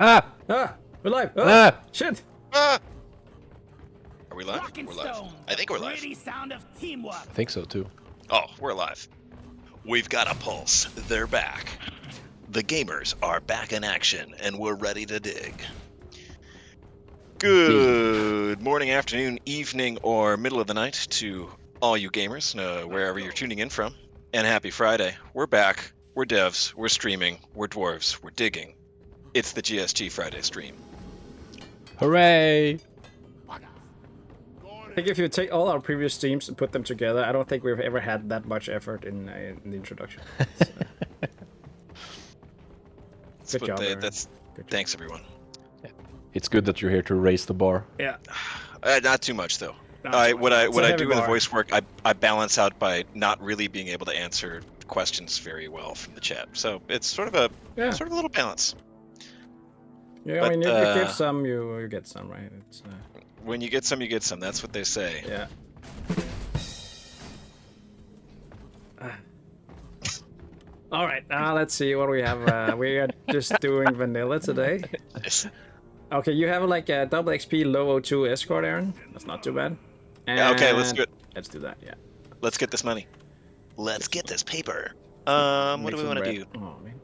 Ah! Ah! We're live! Ah! Shit! Ah! Are we live? Rock and We're live. stone, I think we're the live. pretty sound of teamwork. I think so too. Oh, we're live. We've got a pulse. They're back. The gamers are back in action, and we're ready to dig. Good morning, afternoon, evening, or middle of the night to all you gamers, wherever you're tuning in from. And happy Friday. We're back. We're devs. We're streaming. We're dwarves. We're digging. It's the GSG Friday stream. Hooray! I think if you take all our previous streams and put them together, I don't think we've ever had that much effort in the introduction. Good job, Aaron. Good job. Thanks, everyone. It's good that you're here to raise the bar. Yeah. Not too much, though. Not What I do in the bar. voice work, I balance out by not really being able to answer questions very well from the chat. So it's sort of a little balance. Yeah, But, I mean, you give some, you get some, right? It's, When you get some, you get some. That's what they say. yeah. All right, let's see what we have. We are just doing vanilla today. Yes. Okay, you have like a double XP low O2 escort, Aaron. That's not too bad. Yeah, okay, let's do it. Let's do that. Yeah. Let's get this money. Let's get this paper. What Make do we some want to bread. do? Oh, man.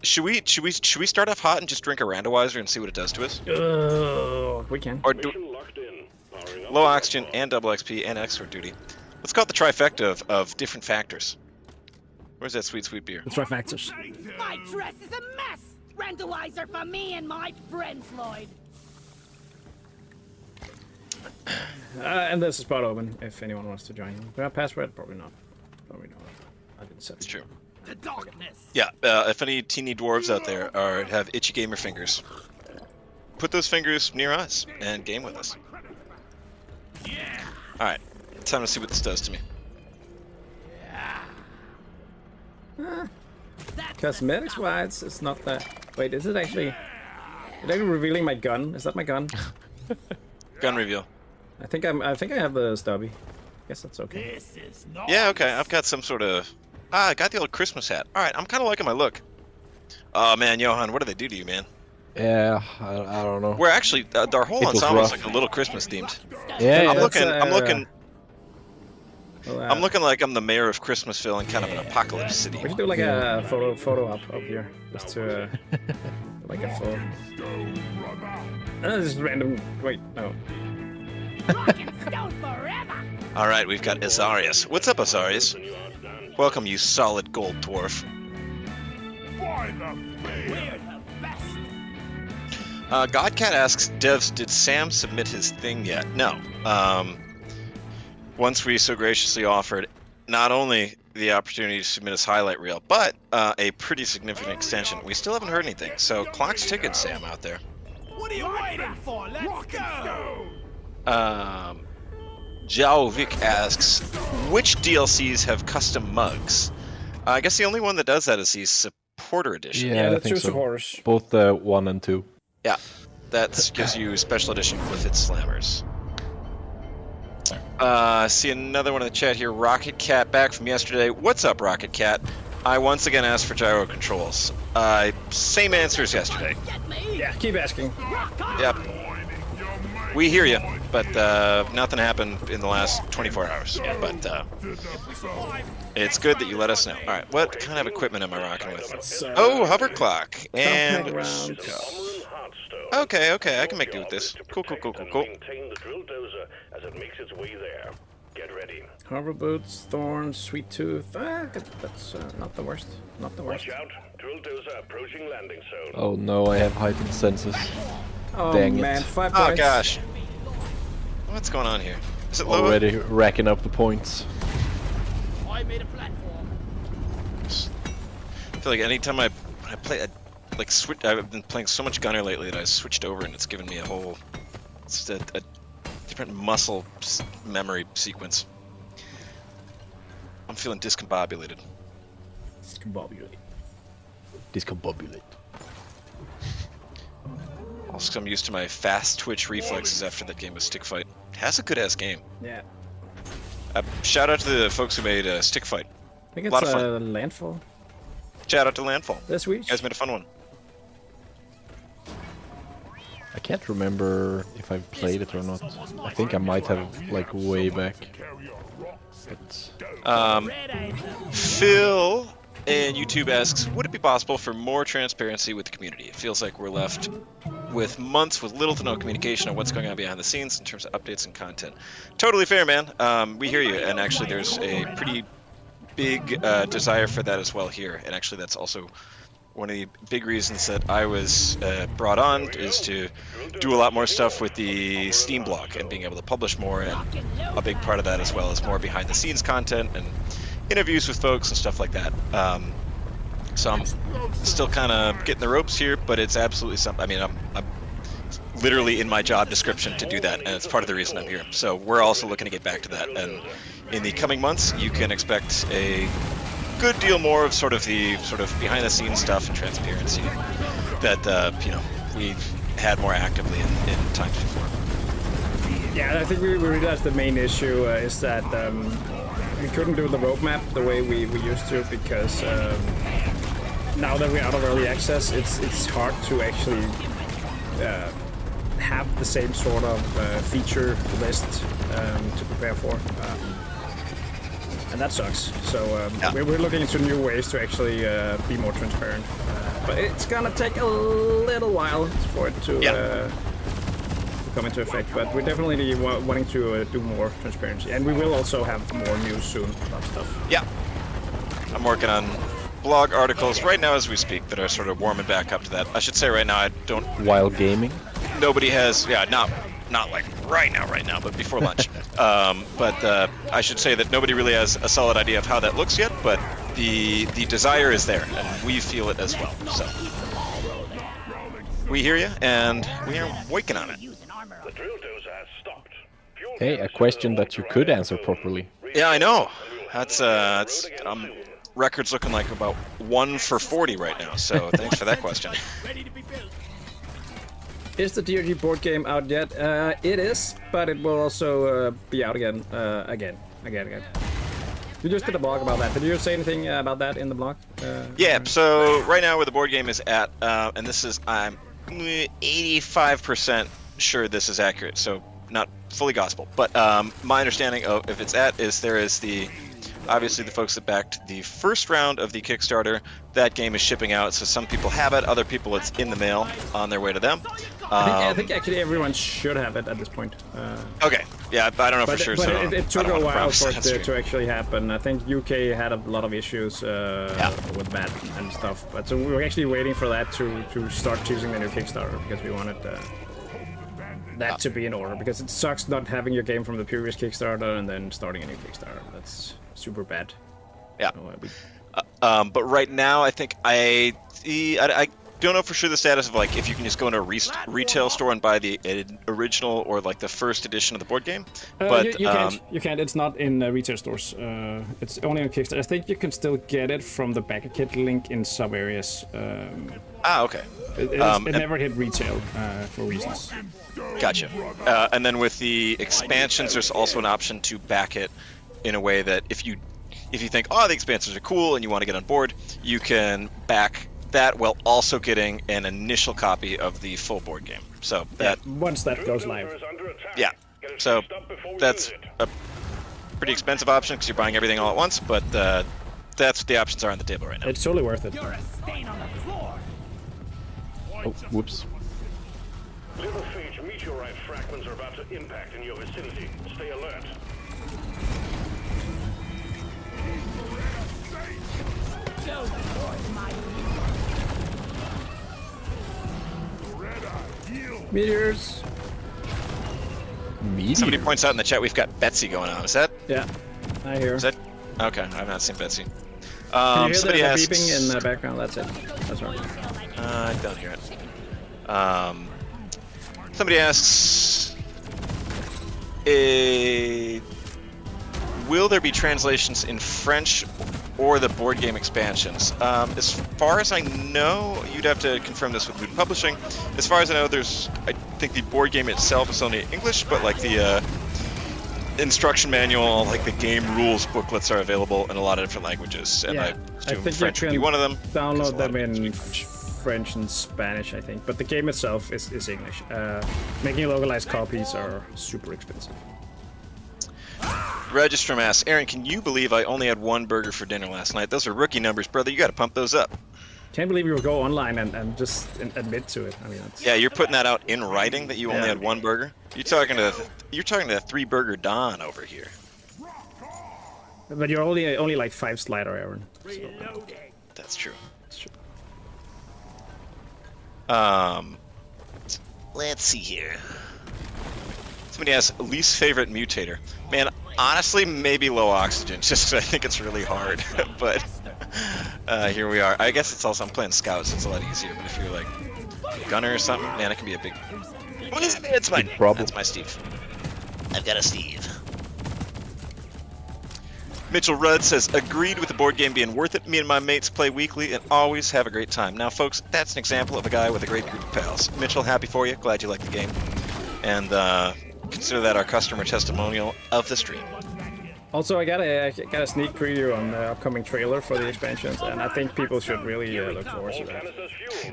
Should we start off hot and just drink a randomizer and see what it does to us? We can. Or do low oxygen and double XP and escort duty. Let's call it the trifecta of different factors. Where's that sweet, sweet beer? Let's try factors. My dress is a mess. Randomizer for me and my friends, Lloyd. And there's a spot open if anyone wants to join. We have password? Probably not. Probably not. I didn't set it. It's true. The darkness. Yeah, if any teeny dwarves out there have itchy gamer fingers, put those fingers near us and game with us. Yeah. Alright, time to see what this does to me. Cosmetics wise, it's not that. Wait, is it actually? Is it actually revealing my gun? Is that my gun? Gun reveal. I think I have the stubby. Guess that's okay. This is not. Yeah, okay, I've got some sort of... I got the old Christmas hat. Alright, I'm kind of liking my look. Oh man, Johan, what do they do to you, man? Yeah, I don't know. We're actually, our whole It was ensemble's rough. like a little Christmas themed. Yeah, I'm yeah. looking Well, I'm looking like I'm the mayor of Christmasville in kind of an apocalypse city. We should do like a photo up here, just to like a photo. This is random. Wait, no. Rock and stone forever. Alright, we've got Azarius. What's up, Azarius? Welcome, you solid gold dwarf. We're the best. Godcat asks, devs, did Sam submit his thing yet? No. Once we so graciously offered not only the opportunity to submit his highlight reel, but a pretty significant extension. We still haven't heard anything, so clock's ticking, Sam, out there. What are you waiting for? Let's go. Jalvik asks, which DLCs have custom mugs? I guess the only one that does that is the supporter edition. Yeah, I the think two so. supporters. Both 1 and 2. Yeah, that gives you special edition with its slammers. See another one in the chat here. Rocket Cat back from yesterday. What's up, Rocket Cat? I once again asked for gyro controls. Same answer as yesterday. Get me. Yeah, keep asking. Rock on. Yep. We hear you, but nothing happened in the last 24 hours. But it's good that you let us know. All right, what kind of equipment am I rocking with? So, Oh, hover clock and. around. Okay, I can make do with this. Cool. Maintain the drill dozer as it makes its way there. Get ready. Harbor boots, thorns, sweet tooth. That's not the worst. Not the worst. Watch out. Drill dozer approaching landing zone. Oh no, I have heightened senses. Oh Dang it. man, 5 Oh points. gosh. What's going on here? Is it low? Already racking up the points. I made a platform. I feel like anytime I play, I've been playing so much Gunner lately that I switched over and it's given me a different muscle memory sequence. I'm feeling discombobulated. Discombobulate. Also, I'm used to my fast twitch reflexes after that game of Stick Fight. Has a good ass game. Yeah. Shout out to the folks who made Stick Fight. I think it's Lot of fun. Landfall Shout out to Landfall. this week. You guys made a fun one. can't remember if I've played it or not. I think I might have, like, way back. But Phil in YouTube asks, would it be possible for more transparency with the community? It feels like we're left with months with little to no communication on what's going on behind the scenes in terms of updates and content. Totally fair, man. We hear you, and actually there's a pretty big desire for that as well here, and actually that's also one of the big reasons that I was brought on, is to do a lot more stuff with the Steam blog and being able to publish more, and a big part of that as well is more behind the scenes content and interviews with folks and stuff like that. So I'm still kind of getting the ropes here, but it's absolutely something. I mean, I'm literally in my job description to do that, and it's part of the reason I'm here. So we're also looking to get back to that, and in the coming months you can expect a good deal more of sort of behind the scenes stuff and transparency that you know, we've had more actively in times before. Yeah, I think we realized the main issue is that we couldn't do the roadmap the way we used to, because now that we're out of early access, it's hard to actually have the same sort of feature list to prepare for. And that sucks. So we're looking into new ways to actually be more transparent. But it's gonna take a little while for it to come into effect. But we're definitely wanting to do more transparency. And we will also have more news soon about stuff. Yeah. I'm working on blog articles right now as we speak that are sort of warming back up to that. I should say right now I don't... While gaming? Nobody has... Yeah, not like right now, but before lunch. But I should say that nobody really has a solid idea of how that looks yet, but the desire is there, and we feel it as well. So we hear you, and we are working on it. The drill dozer has stopped. Fuel Hey, a question that you could answer properly. Yeah, I know. That's record's looking like about 1 for 40 right now. So thanks for that question. Is the DRG board game out yet? It is, but it will also be out again. You just did a blog about that. Did you say anything about that in the blog? Yeah, so right now where the board game is at, and this is, I'm 85% sure this is accurate, so not fully gospel, but my understanding of if it's at is there is obviously the folks that backed the first round of the Kickstarter. That game is shipping out, so some people have it, other people it's in the mail on their way to them. I think actually everyone should have it at this point. Okay, yeah, I don't know for sure. But so it took a while for it that to actually happen. I think UK had a lot of issues with that and stuff. But so we were actually waiting for that to start choosing the new Kickstarter, because we wanted that to be in order. Because it sucks not having your game from the previous Kickstarter and then starting a new Kickstarter. That's super bad. Yeah. So, but right now, I think I don't know for sure the status of like if you can just go into a retail store and buy the original or like the first edition of the board game. But you can't. You can't. It's not in retail stores. It's only on Kickstarter. I think you can still get it from the backer kit link in some areas. Okay. It never hit retail for reasons. Gotcha. And then with the expansions, there's also an option to back it in a way that if you think, oh, the expansions are cool and you want to get on board, you can back that while also getting an initial copy of the full board game. So that once that goes live. Yeah. So that's a pretty expensive option because you're buying everything all at once, but that's what the options are on the table right now. It's totally worth it. You're a stain on the floor. Oh, whoops. Little phage meteorite fragments are about to impact in your vicinity. Stay alert. Go towards my Meteors. Meteor? Somebody points out in the chat we've got Betsy going on. Is that? Yeah, I hear. Is that? Okay, I've not seen Betsy. Can you hear Somebody the asks. beeping in the background? That's it. That's right. I don't hear it. Somebody asks, will there be translations in French or the board game expansions? As far as I know, you'd have to confirm this with Loot Publishing. As far as I know, I think the board game itself is only English, but like the instruction manual, like the game rules booklets are available in a lot of different languages, and Yeah, I I assume think French you would be can one of them. download them in French. French and Spanish, I think, but the game itself is English. Making localized copies are super expensive. Registrum asks, Aaron, can you believe I only had 1 burger for dinner last night? Those are rookie numbers, brother. You got to pump those up. Can't believe you would go online and just admit to it. I mean, that's... Yeah, you're putting that out in writing that you only had 1 burger. You're talking to 3-burger Don over here. But you're only like 5 slider, Aaron. So. That's true. That's true. Let's see here. Somebody asks, least favorite mutator. Man, honestly, maybe low oxygen, just 'cause I think it's really hard. But here we are. I guess it's also, I'm playing Scout, so it's a lot easier. But if you're like Gunner or something, man, it can be a big... It's my problem. That's my Steve. I've got a Steve. Mitchell Rudd says, agreed with the board game being worth it. Me and my mates play weekly and always have a great time. Now, folks, that's an example of a guy with a great group of pals. Mitchell, happy for you. Glad you like the game. And consider that our customer testimonial of the stream. Also, I got a sneak preview on the upcoming trailer for the expansions, and I think people should really look forward to that.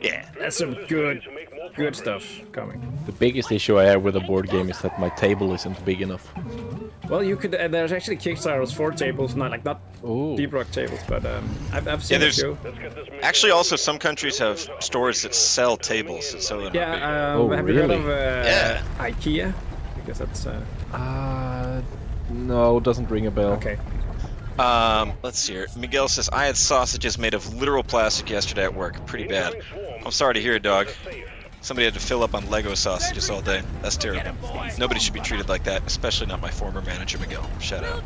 Yeah. That's some good stuff coming. The biggest issue I have with a board game is that my table isn't big enough. Well, you could. There's actually Kickstarters for tables, not Ooh. Deep Rock tables, but I've seen a few. Actually, also, some countries have stores that sell tables. So Yeah. Oh, have really? you heard of IKEA? Because that's. No, doesn't ring a bell. Okay. Let's see here. Miguel says, I had sausages made of literal plastic yesterday at work. Pretty bad. I'm sorry to hear it, dog. Somebody had to fill up on Lego sausages all day. That's terrible. Nobody should be treated like that, especially not my former manager, Miguel. Shout out.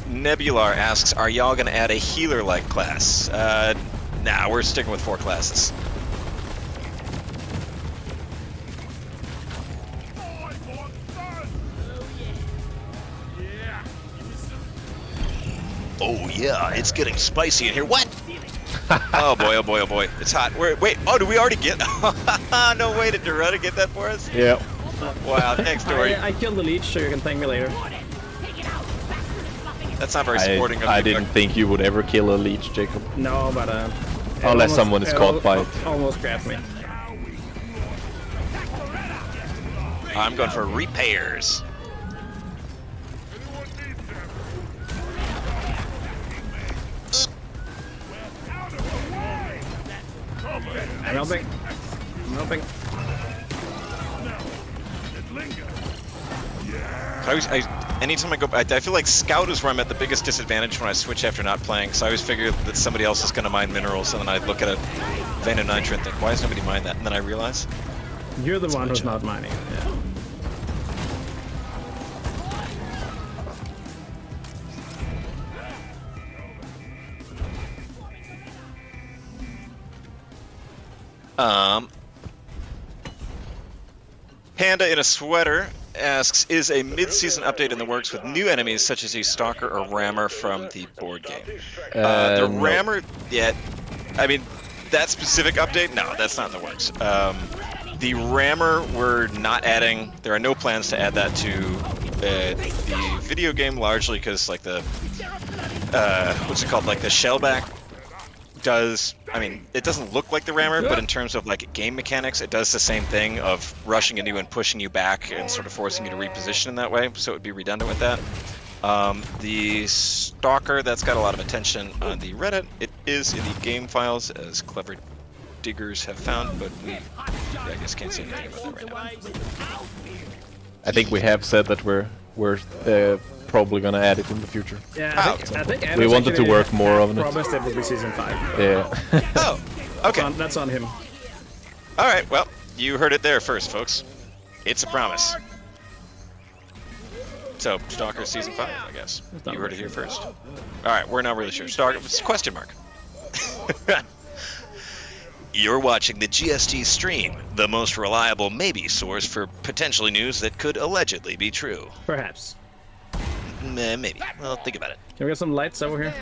Nebular asks, are y'all going to add a healer-like class? Nah, we're sticking with 4 classes. Oh yeah, it's getting spicy in here. What? Oh boy, oh boy, oh boy. It's hot. Wait, oh, do we already get... No way, did Doretta get that for us? Yeah. Wow, thanks, Dory. I killed the leech, so you can thank me later. That's not very sporting of you. I didn't think you would ever kill a leech, Jacob. No, but... Unless someone is caught by it. Almost grabbed me. I'm going for repairs. I'm helping. Anytime I go, I feel like Scout is where I'm at the biggest disadvantage when I switch after not playing. So I always figure that somebody else is going to mine minerals, and then I look at a vein of nitro and think, why does nobody mine that? And then I realize You're the one who's not mining. Yeah. Panda in a sweater asks, is a mid-season update in the works with new enemies such as a stalker or rammer from the board game? The No. rammer, yeah, I mean, that specific update, no, that's not in the works. The rammer, we're not adding, there are no plans to add that to the video game, largely because like the, what's it called, like the shellback does, I mean, it doesn't look like the rammer, but in terms of like game mechanics, it does the same thing of rushing into you and pushing you back and sort of forcing you to reposition in that way, so it would be redundant with that. The stalker, that's got a lot of attention on the Reddit. It is in the game files, as clever diggers have found, but we, I guess, can't say anything about that right now. I think we have said that we're probably gonna add it in the future. Yeah, I think We wanted to work more on it. Promised it would be season 5. Yeah. Oh, okay. That's on him. All right, well, you heard it there first, folks. It's a promise. So, Stalker Season 5, I guess. You heard it here first. All right, we're not really sure. Stalker, it's a question mark. You're watching the GST stream, the most reliable maybe source for potentially news that could allegedly be true. Perhaps. Maybe. Well, think about it. Can we get some lights over here?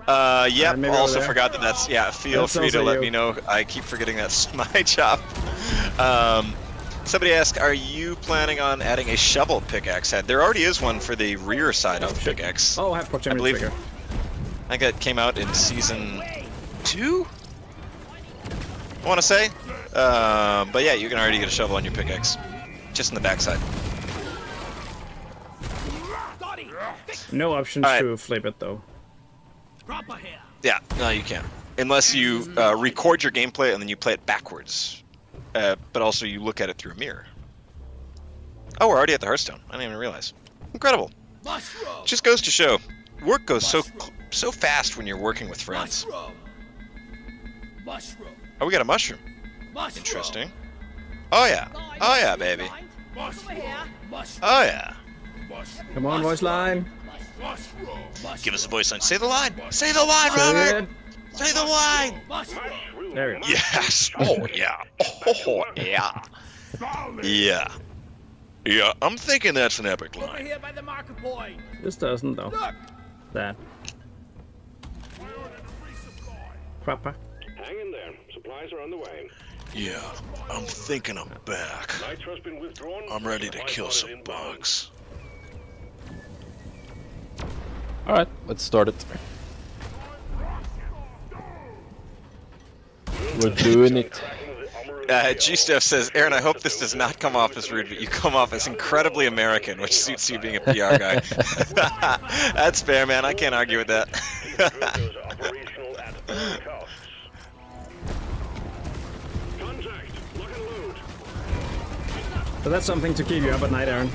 Yep, maybe over also there. forgot that that's, yeah, feel That's free to also let you. me know. I keep forgetting that's my job. Somebody asked, are you planning on adding a shovel pickaxe head? There already is one for the rear side of the pickaxe. Oh, I have proximity believe- trigger. I think that came out in Season 2? I want to say. But yeah, you can already get a shovel on your pickaxe. Just in the backside. No options to flip it though. Yeah, no, you can't. Unless you record your gameplay and then you play it backwards. But also you look at it through a mirror. Oh, we're already at the Hearthstone. I didn't even realize. Incredible. Just goes to show, work goes so fast when you're working with friends. Oh, we got a mushroom. Interesting. Oh yeah. Oh yeah, baby. Oh yeah. Come on, voice line. Give us a voice line. Say the line. Say the line, Robert. Say the line. There we go. Yes. Oh yeah. Oh yeah. Yeah. Yeah. I'm thinking that's an epic line. This doesn't though. That. Proper. Hang in there. Supplies are on the way. Yeah. I'm thinking I'm back. Nitro's been withdrawn. I'm ready to Supplies kill on some inbound. bugs. Alright, let's start it. We're doing it. G-Stuff says, Aaron, I hope this does not come off as rude, but you come off as incredibly American, which suits you being a PR guy. That's fair, man. I can't argue with that. Those are operational at all costs. Contact. Lock and load. So that's something to keep you up at night, Aaron.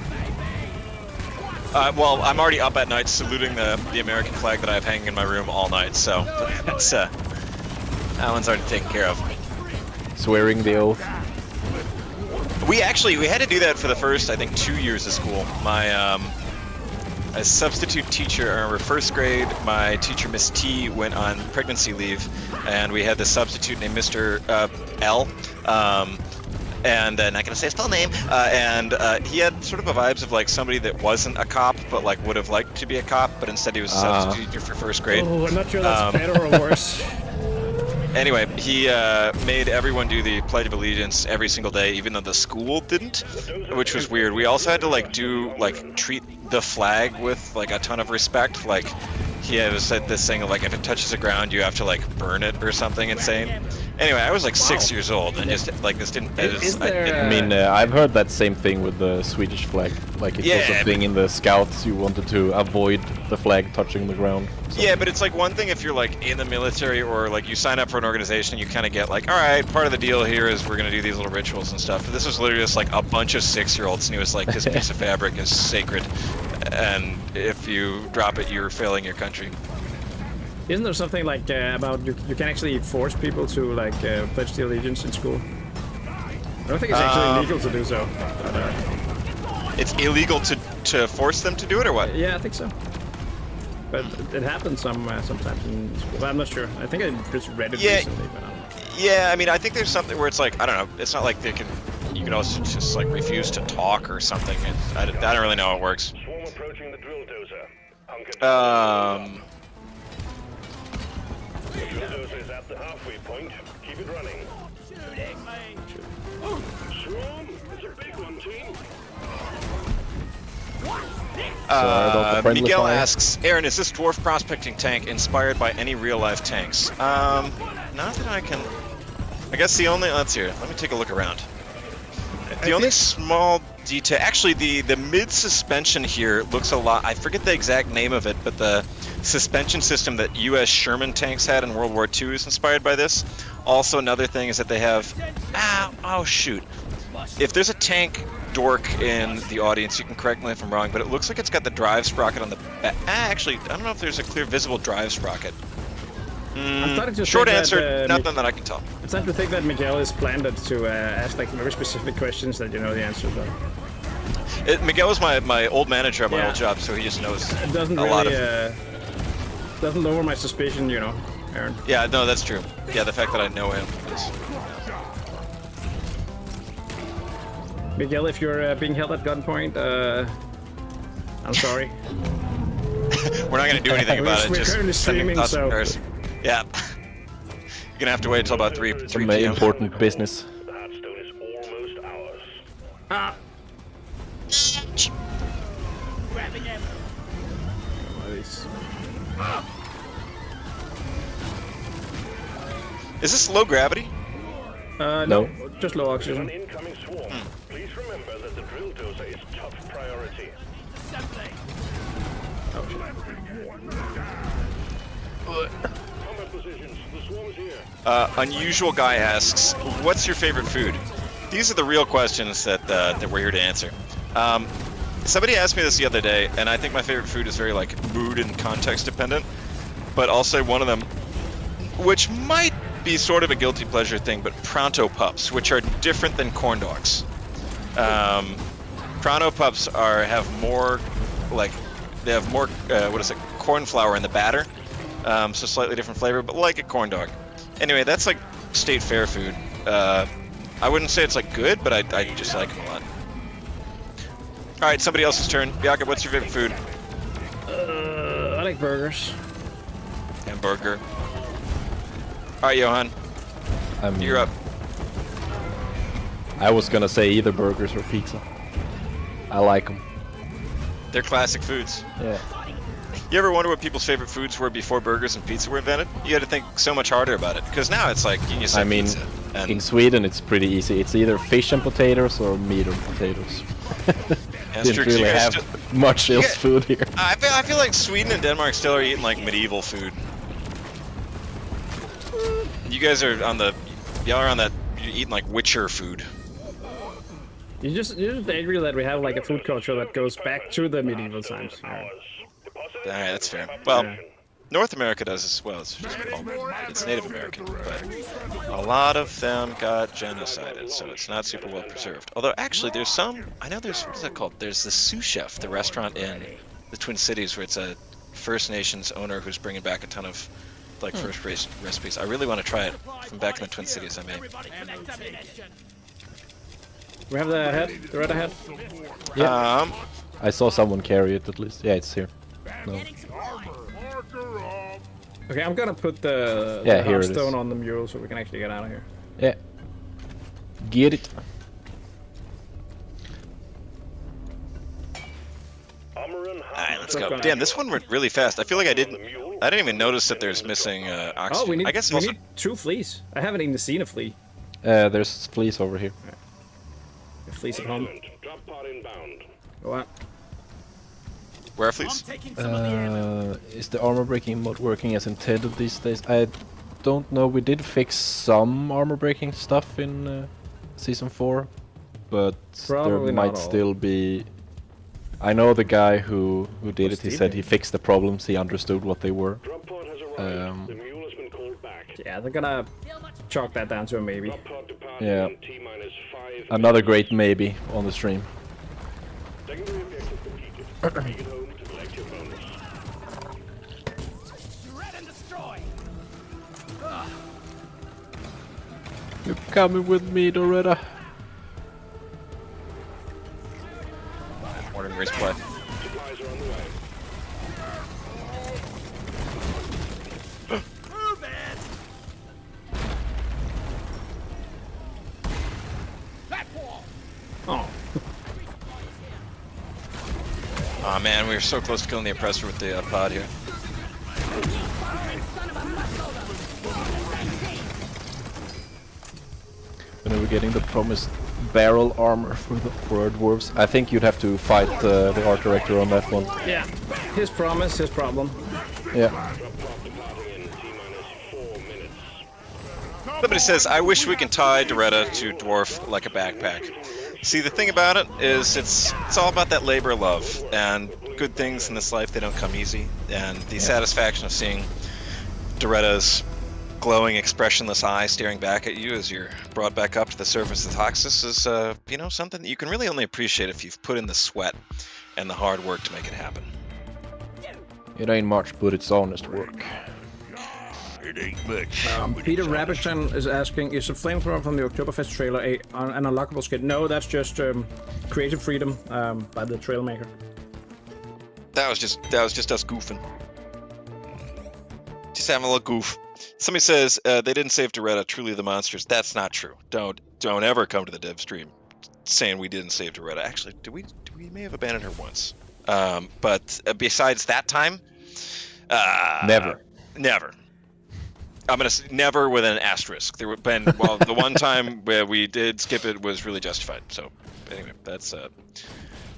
Well, I'm already up at night saluting the American flag that I have hanging in my room all night, so that's, that one's already taken care of. Swearing the oath. We had to do that for the first, I think, 2 years of school. My a substitute teacher, I remember first grade, my teacher, Miss T, went on pregnancy leave, and we had this substitute named Mr. L. And not gonna say his full name, and he had sort of a vibes of like somebody that wasn't a cop, but like would have liked to be a cop, but instead he was a substitute teacher for first grade. Oh, I'm not sure that's better or worse. Anyway, he made everyone do the Pledge of Allegiance every single day, even though the school didn't, which was weird. We also had to like treat the flag with like a ton of respect. Like he had said this thing of like if it touches the ground, you have to like burn it or something insane. Anyway, I was like 6 years old, and just like this didn't. I mean, I've heard that same thing with the Swedish flag. Like it was a thing in the scouts. You wanted to avoid the flag touching the ground. So. Yeah, but it's like one thing if you're like in the military or like you sign up for an organization, you kind of get like, all right, part of the deal here is we're gonna do these little rituals and stuff. But this was literally just like a bunch of 6-year-olds, and he was like, this piece of fabric is sacred, and if you drop it, you're failing your country. Isn't there something like about you can actually force people to like pledge the allegiance in school? I don't think it's actually illegal to do so. But, it's illegal to force them to do it, or what? yeah, I think so. But it happens sometimes in school. But I'm not sure. I think I just read it recently. But yeah, I mean, I think there's something where it's like, I don't know. It's not like you can also just like refuse to talk or something. I don't really know how it works. Swarm approaching the drill dozer. The drill dozer is at the halfway point. Keep it running. Swarm, it's a big one, team. Miguel asks, Aaron, is this dwarf prospecting tank inspired by any real-life tanks? Not that I can. I guess the only. Let's hear. Let me take a look around. The only small detail, actually, the mid-suspension here looks a lot. I forget the exact name of it, but the suspension system that U.S. Sherman tanks had in World War II is inspired by this. Also, another thing is that they have. Oh shoot! If there's a tank dork in the audience, you can correct me if I'm wrong, but it looks like it's got the drive sprocket on the back. Actually, I don't know if there's a clear visible drive sprocket. I'm starting to Short think answer, that, nothing that I can tell. I'm starting to think that Miguel is planned to ask like very specific questions that you know the answers of. Miguel was my old manager at my old job, so he just knows it doesn't a really, lot of. Doesn't lower my suspicion, you know, Aaron. Yeah, no, that's true. Yeah, the fact that I know him is. Miguel, if you're being held at gunpoint, I'm sorry. We're not gonna do anything about it. We're Just currently sending streaming, thoughts and so. prayers. Yeah. You're gonna have to wait until about 3 Some p.m. important business. The Hearthstone is almost ours. Ah. Grabbing him. Is this low gravity? No, just low An oxygen. incoming swarm. Please remember that the drill dozer is top priority. Combat positions. The swarm's here. Unusual guy asks, "What's your favorite food?" These are the real questions that we're here to answer. Somebody asked me this the other day, and I think my favorite food is very like mood and context dependent. But I'll say one of them, which might be sort of a guilty pleasure thing, but Pronto Pups, which are different than corn dogs. Pronto Pups have more corn flour in the batter, so slightly different flavor, but like a corn dog. Anyway, that's like state fair food. I wouldn't say it's like good, but I just like them a lot. All right, somebody else's turn. Jakob, what's your favorite food? I like burgers. Hamburger. All right, Johan, you're up. I was gonna say either burgers or pizza. I like them. They're classic foods. Yeah. You ever wonder what people's favorite foods were before burgers and pizza were invented? You had to think so much harder about it, because now it's like you just say pizza. In Sweden it's pretty easy. It's either fish and potatoes or meat and potatoes. Didn't true, really have much else food here. I feel like Sweden and Denmark still are eating like medieval food. You guys are y'all are on that, you're eating like Witcher food. You're just angry that we have like a food culture that goes back to the medieval times. Yeah. Alright, that's fair. Well, North America does as well. It's Native American, but a lot of them got genocided, so it's not super well preserved. Although actually there's some, I know there's, what's that called? There's the Sous Chef, the restaurant in the Twin Cities where it's a First Nations owner who's bringing back a ton of like first race recipes. I really want to try it from back in the Twin Cities. I may. We have the head, the red head. Yeah. I saw someone carry it at least. Yeah, it's here. No. Okay, I'm gonna put the stone on the mule so we can actually get out of here. Yeah. Get it. Alright, let's go. Damn, this one went really fast. I feel like I didn't even notice that there's missing oxygen. Oh, we need, I guess we need 2 fleas. I haven't even seen a flea. There's fleas over here. A fleas at home. What? Where are fleas? Is the armor breaking mode working as intended these days? I don't know. We did fix some armor breaking stuff in season 4, but Probably there not might all. still be. I know the guy who did it. He said he fixed the problems. He understood what they were. Yeah, they're gonna chalk that down to a maybe. Yeah. Another great maybe on the stream. You're coming with me, Doretta. Morning race play. Oh. Aw man, we were so close to killing the oppressor with the pod here. When are we getting the promised barrel armor for our dwarves? I think you'd have to fight the art director on that one. Yeah. His promise, his problem. Yeah. Somebody says, I wish we can tie Doretta to Dwarf like a backpack. See, the thing about it is it's all about that labor of love, and good things in this life, they don't come easy, and the satisfaction of seeing Doretta's glowing, expressionless eye staring back at you as you're brought back up to the surface of Toxis is, you know, something that you can really only appreciate if you've put in the sweat and the hard work to make it happen. It ain't much, but it's honest work. It ain't much. Peter Rabbiton is asking, is the flamethrower from the Oktoberfest trailer an unlockable skin? No, that's just creative freedom by the Trailmaker. That was just us goofing. Just having a little goof. Somebody says they didn't save Doretta, truly the monsters. That's not true. Don't ever come to the dev stream saying we didn't save Doretta. Actually, we may have abandoned her once. But besides that time, Never. I'm gonna never with an asterisk. There would been the one time where we did skip it was really justified. So anyway, that's the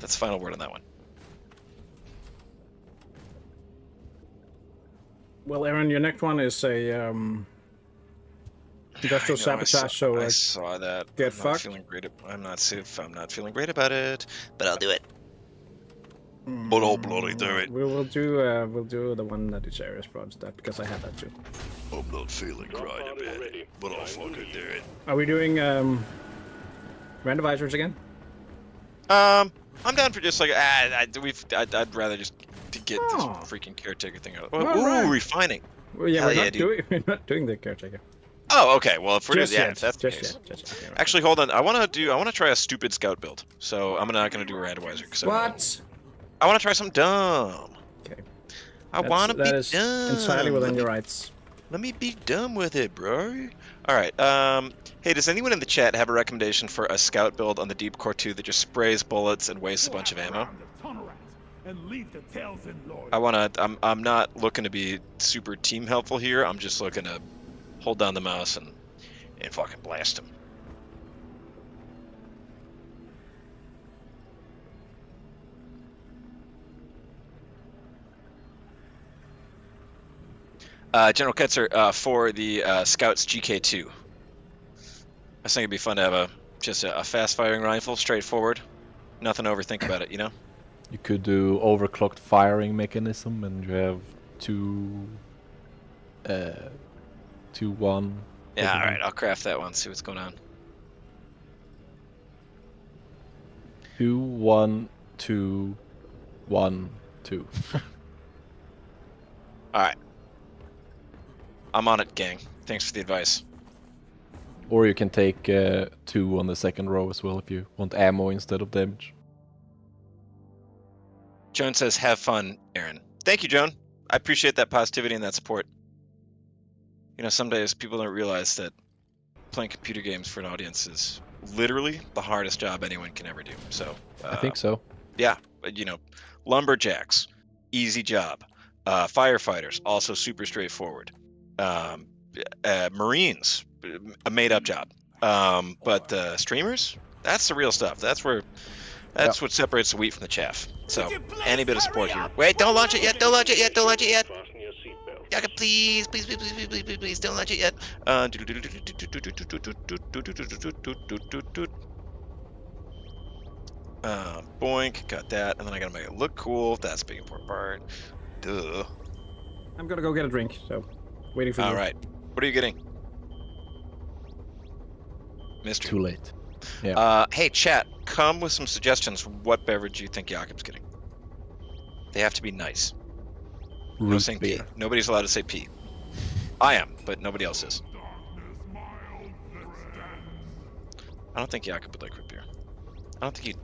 final word on that one. Well, Aaron, your next one is a industrial sabotage. I saw that. Get I'm fucked. not feeling great. I'm not feeling great about it, but I'll do it. But I'll bloody do it. We'll do the one that is Ares brought that because I have that too. I'm not feeling great about it, but I'll fucking do it. Are we doing randomizers again? I'm down for just like I'd rather just to get this freaking caretaker thing out. Ooh, refining. Well, yeah, Hell we're not doing the caretaker. Oh, okay. Well, if we're Just doing, yet. if that's the case. Just yet. Okay, Actually, hold on. I want to try a stupid scout build. So I'm not gonna do a randomizer. What? I want to try something dumb. Okay. I want to be That is dumb. entirely within your rights. Let me be dumb with it, bro. All right. Hey, does anyone in the chat have a recommendation for a scout build on the Deep Core 2 that just sprays bullets and wastes a bunch of ammo? I'm not looking to be super team helpful here. I'm just looking to hold down the mouse and fucking blast him. General Ketzer, for the Scouts GK2. I was thinking it'd be fun to have just a fast-firing rifle, straightforward. Nothing to overthink about it, you know? You could do overclocked firing mechanism, and you have 2-1. Yeah, alright, I'll craft that one, see what's going on. 2-1-2-1-2. Alright. I'm on it, gang. Thanks for the advice. Or you can take 2 on the second row as well if you want ammo instead of damage. Joan says, have fun, Aaron. Thank you, Joan. I appreciate that positivity and that support. You know, some days people don't realize that playing computer games for an audience is literally the hardest job anyone can ever do. So I think so. Yeah, you know, lumberjacks, easy job. Firefighters, also super straightforward. Marines, a made-up job. But streamers, that's the real stuff. That's what separates the wheat from the chaff. So any bit of support here. Wait, don't launch it yet. Don't launch it yet. Don't launch it yet. Fasten your seatbelt. Yaga, please, don't launch it yet. Boink, got that, and then I gotta make it look cool. That's a big important part. Duh. I'm gonna go get a drink, so waiting for you. All right, what are you getting? Mystery. Too late. Yeah. Hey, chat, come with some suggestions. What beverage you think Jakob's getting? They have to be nice. No saying P. Nobody's allowed to say P. I am, but nobody else is. I don't think Jakob would like root beer. I don't think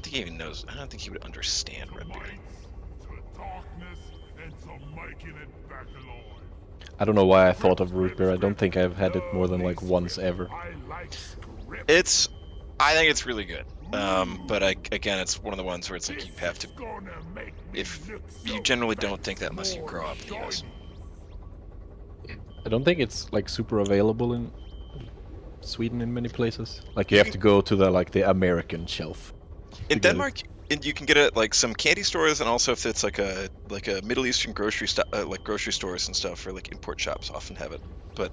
he even knows. I don't think he would understand red beer. I don't know why I thought of root beer. I don't think I've had it more than like once ever. I think it's really good. But again, it's one of the ones where it's like you have to. If you generally don't think that unless you grow up in the US. I don't think it's like super available in Sweden in many places. Like you have to go to the American shelf. In Denmark, you can get it at like some candy stores, and also if it's like a Middle Eastern grocery like grocery stores and stuff, or like import shops often have it. But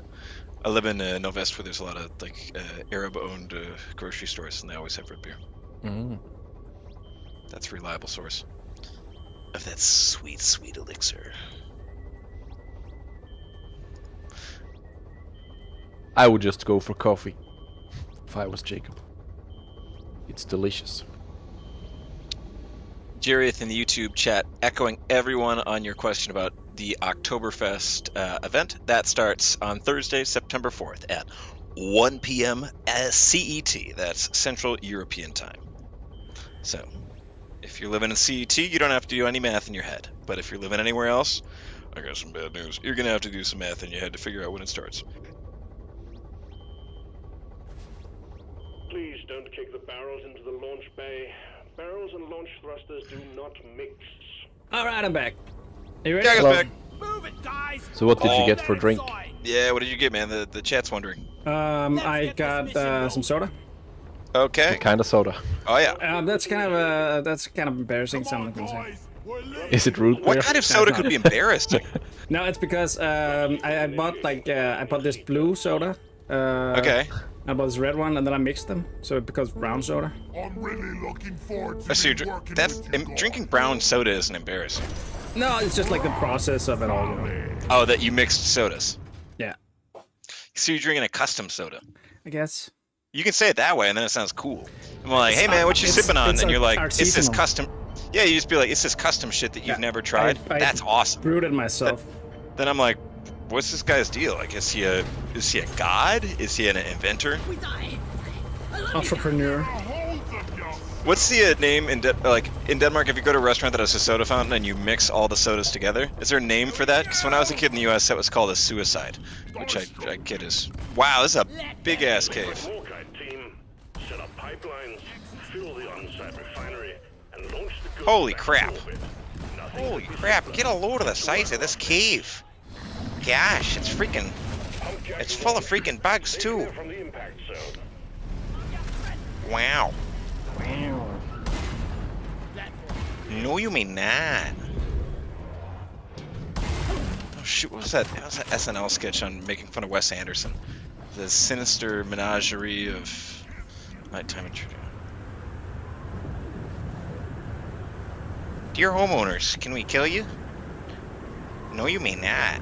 I live in Novest, where there's a lot of like Arab-owned grocery stores, and they always have root beer. Mm. That's a reliable source of that sweet, sweet elixir. I would just go for coffee if I was Jacob. It's delicious. Jareth in the YouTube chat echoing everyone on your question about the Oktoberfest event. That starts on Thursday, September 4th at 1 p.m. CET. That's Central European Time. So, if you're living in CET, you don't have to do any math in your head. But if you're living anywhere else, I got some bad news. You're going to have to do some math in your head to figure out when it starts. Please don't kick the barrels into the launch bay. Barrels and launch thrusters do not mix. All right, I'm back. Are you ready? Jack's back. Move it, guys. So what did you Oh. get for drink? Yeah, what did you get, man? The chat's wondering. I got some soda. Okay. What kind of soda? Oh yeah. That's kind of embarrassing. Someone can say. Is it root beer? What kind of soda not. could be embarrassing? No, it's because I bought I bought this blue soda. Okay. I bought this red one, and then I mixed them, so it becomes brown soda. I'm really looking forward to So working that's with you. drinking brown soda isn't embarrassing. No, it's just like the process of it all. You know? Oh, that you mixed sodas. Yeah, So you're drinking a custom soda. I guess. You can say it that way, and then it sounds cool. I'm like, hey man, what you It's- sipping on? it's And you're like, it's this artisanal. custom. Yeah, you just be like, it's this custom shit that you've never tried. I That's awesome. Brewed it myself. Then I'm like, what's this guy's deal? Like, is he a god? Is he an inventor? We die. I love you. Entrepreneur. What's the name in in Denmark? If you go to a restaurant that has a soda fountain and you mix all the sodas together, is there a name for that? Because when I was a kid in the U.S., that was called a suicide, which I kid is. Wow, this is a big ass cave. Warkite team, set up pipelines, fill the on-site refinery, and launch the goods Holy back crap. to orbit. Nothing Holy but crap! Get a load of the size of this cave. Gosh, it's freaking. It's full of freaking bugs too. from the impact zone. Wow. No, you may not. Oh shoot, what was that? That was an SNL sketch on making fun of Wes Anderson. The sinister menagerie of nighttime intruder. Dear homeowners, can we kill you? No, you may not.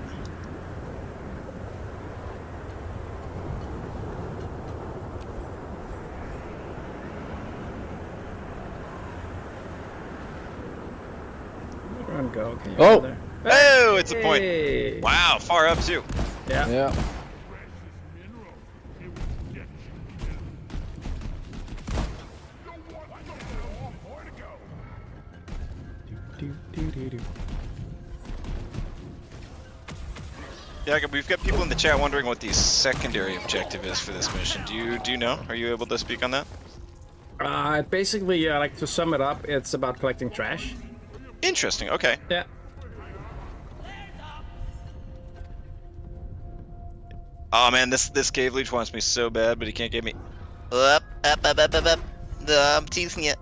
Run, go. Okay, you Oh! go there. Oh, it's a point. Hey. Wow, far up too. Yeah. Yeah. Yeah, we've got people in the chat wondering what the secondary objective is for this mission. Do you know? Are you able to speak on that? Basically, like to sum it up, it's about collecting trash. Interesting. Okay. Yeah. Oh man, this cave leech wants me so bad, but he can't get me. Up. I'm teasing you.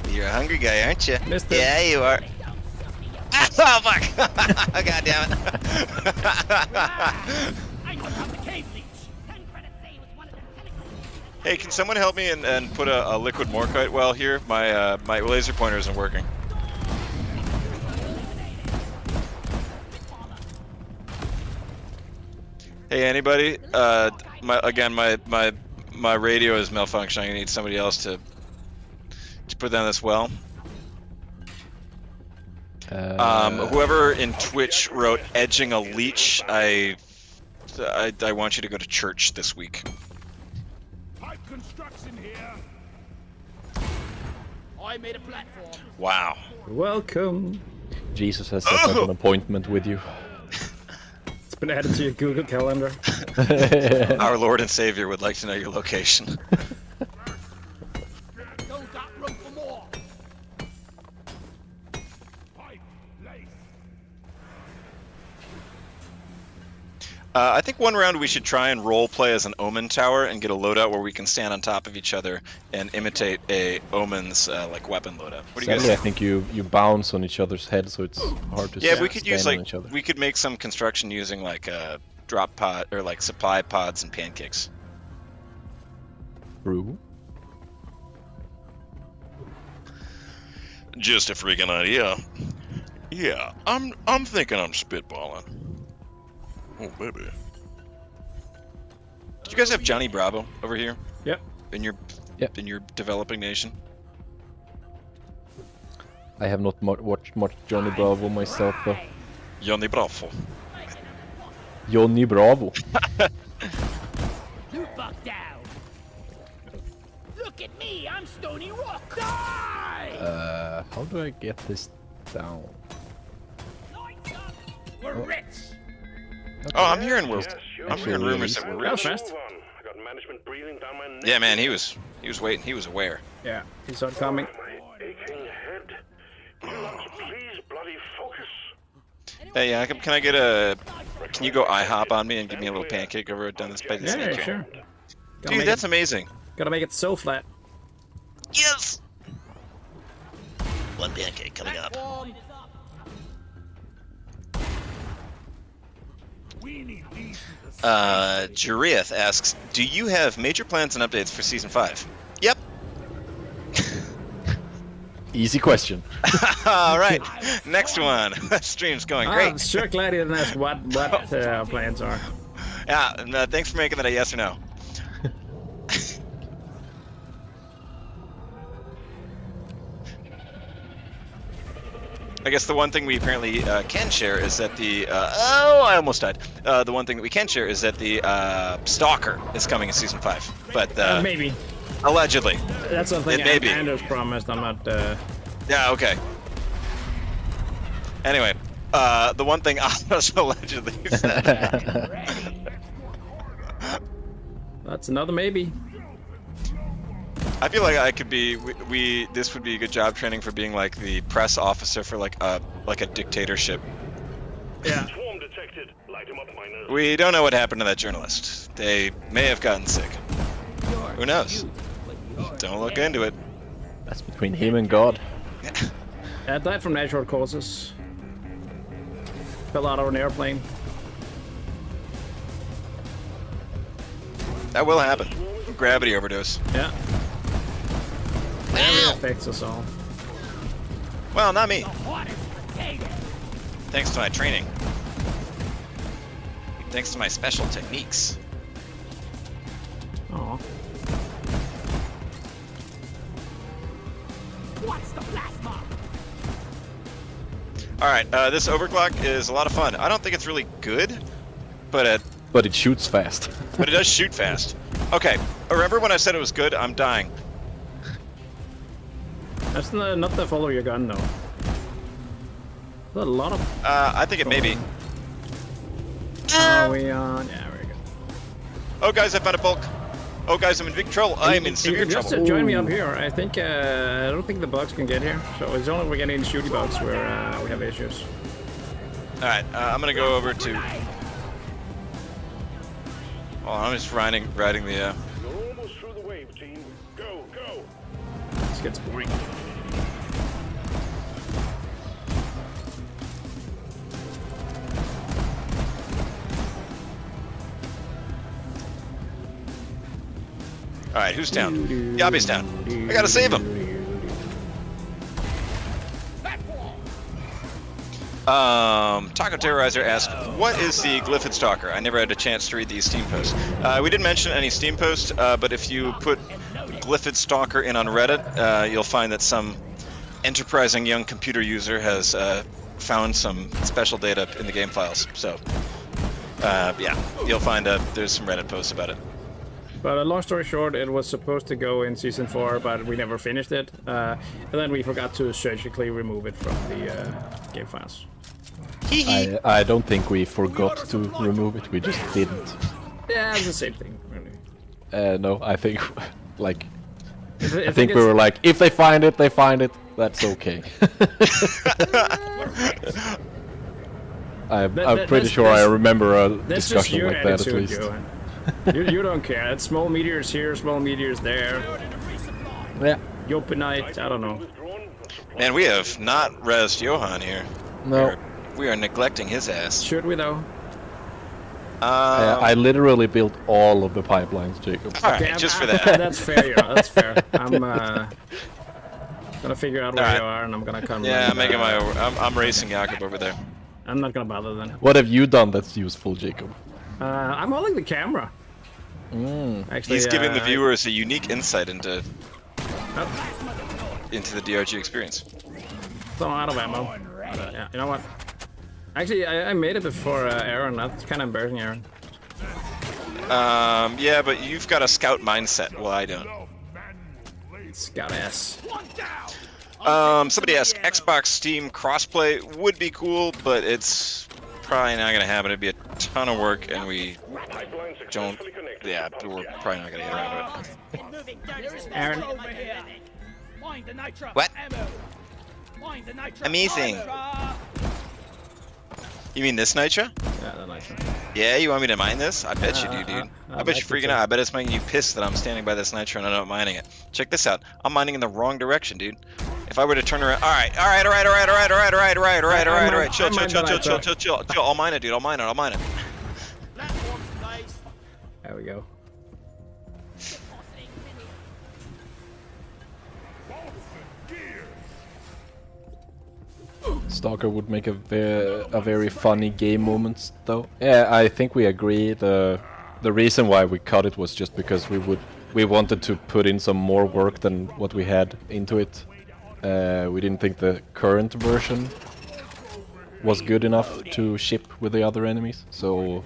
You're a hungry guy, aren't you? Missed it. Yeah, you are. Oh fuck! God damn it! I took out the cave leech. 10 credits say it was one of the tentacles. Hey, can someone help me and put a liquid morkite well here? My laser pointer isn't working. Hey, anybody? My radio is malfunctioning. I need somebody else to put down this well. Whoever in Twitch wrote "edging a leech," I want you to go to church this week. Pipe construction here. I made a platform. Wow. Welcome. Jesus has set up an appointment with you. It's been added to your Google Calendar. Our Lord and Savior would like to know your location. Don't got room for more. Pipe lace. I think one round we should try and role play as an Omen tower and get a loadout where we can stand on top of each other and imitate a Omen's like weapon loadout. What do you guys Sadly, I think? think you bounce on each other's head, so it's hard to Yeah, we could stand use on like each other. we could make some construction using like drop pod or like supply pods and pancakes. True. Just a freaking idea. Yeah, I'm thinking I'm spitballing. Oh baby. Did you guys have Johnny Bravo over here Yep. in your Yep. in your developing nation? I have not watched much Johnny Bravo myself, though. Johnny Bravo. Johnny Bravo. You buck down. Look at me. I'm Stony Rock. Die! How do I get this down? Lights up. We're rich. Oh, I'm hearing Yes, sure. I'm hearing rumors that we're That was rich. fast. Move on. I got management breathing down my neck. Yeah, man, he was waiting. He was aware. Yeah. He saw it coming. My aching head. You lot, please bloody focus. Hey, yeah, can I get a... Can you go IHOP on me and give me a little pancake over down this by this Yeah, nature? sure. Dude, that's amazing. Gotta make it so flat. Yes! One pancake coming up. Jarieth asks, do you have major plans and updates for Season 5? Yep. Easy question. All right, next one. Stream's going great. I'm sure glad you didn't ask what our plans are. Yeah, and, thanks for making that a yes or no. I guess the one thing we apparently can share is that the I almost died. The one thing that we can share is that the Stalker is coming in Season 5, but Maybe. allegedly. That's something It may be. Anders promised. I'm not. Yeah. Okay. Anyway, the one thing Anders allegedly said. That's another maybe. I feel like I could be. This would be a good job training for being like the press officer for like a dictatorship. Yeah. Swarm detected. Light him up, miners. We don't know what happened to that journalist. They may have gotten sick. Who knows? Don't look into it. That's between him and God. Died from natural causes. Fell out of an airplane. That will happen. Gravity overdose. Yeah. That affects us all. Well, not me. Thanks to my training. Thanks to my special techniques. Aw. What's the plasma? Alright, this overclock is a lot of fun. I don't think it's really good, but But it shoots fast. it does shoot fast. Okay, remember when I said it was good? I'm dying. That's not the follow your gun though. There's a lot of. I think it may be. Are we on? Yeah, very good. Oh, guys, I found a bulk. Oh, guys, I'm in big trouble. I'm in severe Just trouble. join me up here. I think I don't think the bugs can get here. So it's only if we get any shooty bugs where we have issues. Alright, I'm gonna go over to... Oh, I'm just riding the... You're almost through the wave, team. Go, go. Let's get boring. Alright, who's down? Yabi's down. I gotta save him. Taco Terrorizer asked, what is the Glyphid Stalker? I never had a chance to read these Steam posts. We didn't mention any Steam posts, but if you put Glyphid Stalker in on Reddit, you'll find that some enterprising young computer user has found some special data in the game files. So, yeah, you'll find there's some Reddit posts about it. But long story short, it was supposed to go in Season 4, but we never finished it. And then we forgot to surgically remove it from the game files. I don't think we forgot to remove it, we just didn't. Yeah, it's the same thing, really. No, I think, like, I I think we were like, if they find it, that's okay. I'm pretty sure I remember a that's just discussion your like that at attitude, least. Johan. you don't care. It's small meteors here, small meteors there. Yeah. Yopenite, I don't know. Man, we have not rezzed Johan here. No. We are neglecting his ass. Should we though? I literally built all of the pipelines, Jacob. Alright, Okay, just for that. That's fair, yeah, that's fair. I'm gonna figure out where Alright. you are and I'm gonna come. Yeah, and, I'm making my. I'm racing Jakob over there. I'm not gonna bother then. What have you done that's useful, Jacob? I'm holding the camera. Actually, He's giving the viewers a unique insight into Oh, the DRG experience. so I'm out of ammo. Yeah, you know what? Actually, I made it before Aaron. That's kind of embarrassing, Aaron. Yeah, but you've got a scout mindset. Well, I don't. Scout ass. Somebody asked, Xbox Steam crossplay would be cool, but it's probably not gonna happen. It'd be a ton of work, and we don't. Yeah, we're probably not gonna get around to it. Aaron. What? Amazing. You mean this nitro? Yeah, the nitro. Yeah, you want me to mine this? I bet you do, dude. I bet you're freaking out. I bet it's making you pissed that I'm standing by this nitro and I'm not mining it. Check this out. I'm mining in the wrong direction, dude. If I were to turn around, all right. Chill. I'll mine it, dude. I'll mine it. There we go. Stalker would make a very funny game moment, though. Yeah, I think we agree. The reason why we cut it was just because we wanted to put in some more work than what we had into it. We didn't think the current version was good enough to ship with the other enemies, so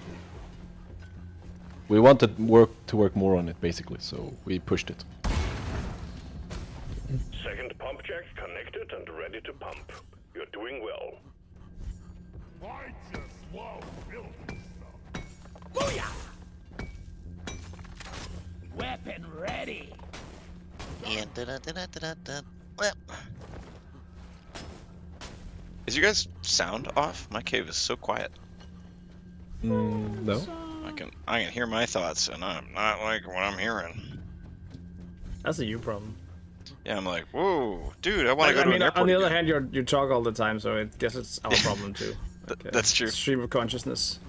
we wanted to work more on it, basically. So we pushed it. Second pump jack connected and ready to pump. You're doing well. I just love building stuff. Booyah! Weapon ready. And well, is your guys' sound off? My cave is so quiet. No. I can hear my thoughts, and I'm not like what I'm hearing. That's a you problem. Yeah, I'm like, whoa, dude, I want to go to an airport. On the other again. hand, you talk all the time, so I guess it's our problem too. Okay. That's true. Stream of consciousness.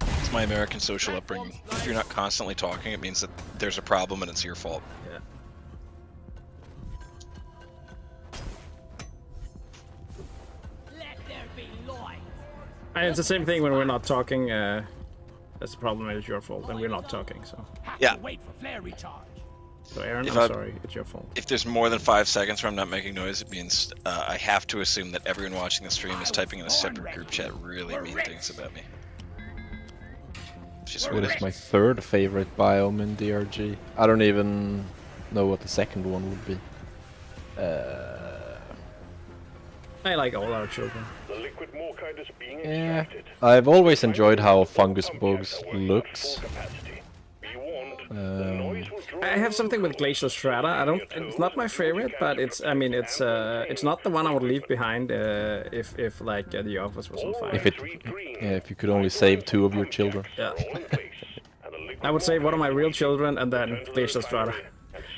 It's my American social upbringing. If you're not constantly talking, it means that there's a problem and it's your fault. Yeah. Let there be light. And it's the same thing when we're not talking. That's the problem. It's your fault, and we're not talking. So. Have Yeah. to wait for flare recharge. So Aaron, If I'm I- sorry. It's your fault. If there's more than 5 seconds where I'm not making noise, it means I have to assume that everyone watching the stream is typing in a separate group chat really mean things about me. It's just What really is my third favorite biome in DRG? I don't even know what the second one would be. I like all our children. The liquid morkite is being Yeah, extracted. I've always enjoyed how fungus bugs looks. Capacity. Be warned, the noise will draw I have something with glacial strata. I don't. It's not my favorite, but it's. I mean, it's not the one I would leave behind if like the office was on fire. If it, yeah, if you could only save 2 of your children. Yeah. all in place. And the liquid I would say one of my real children and then glacial strata.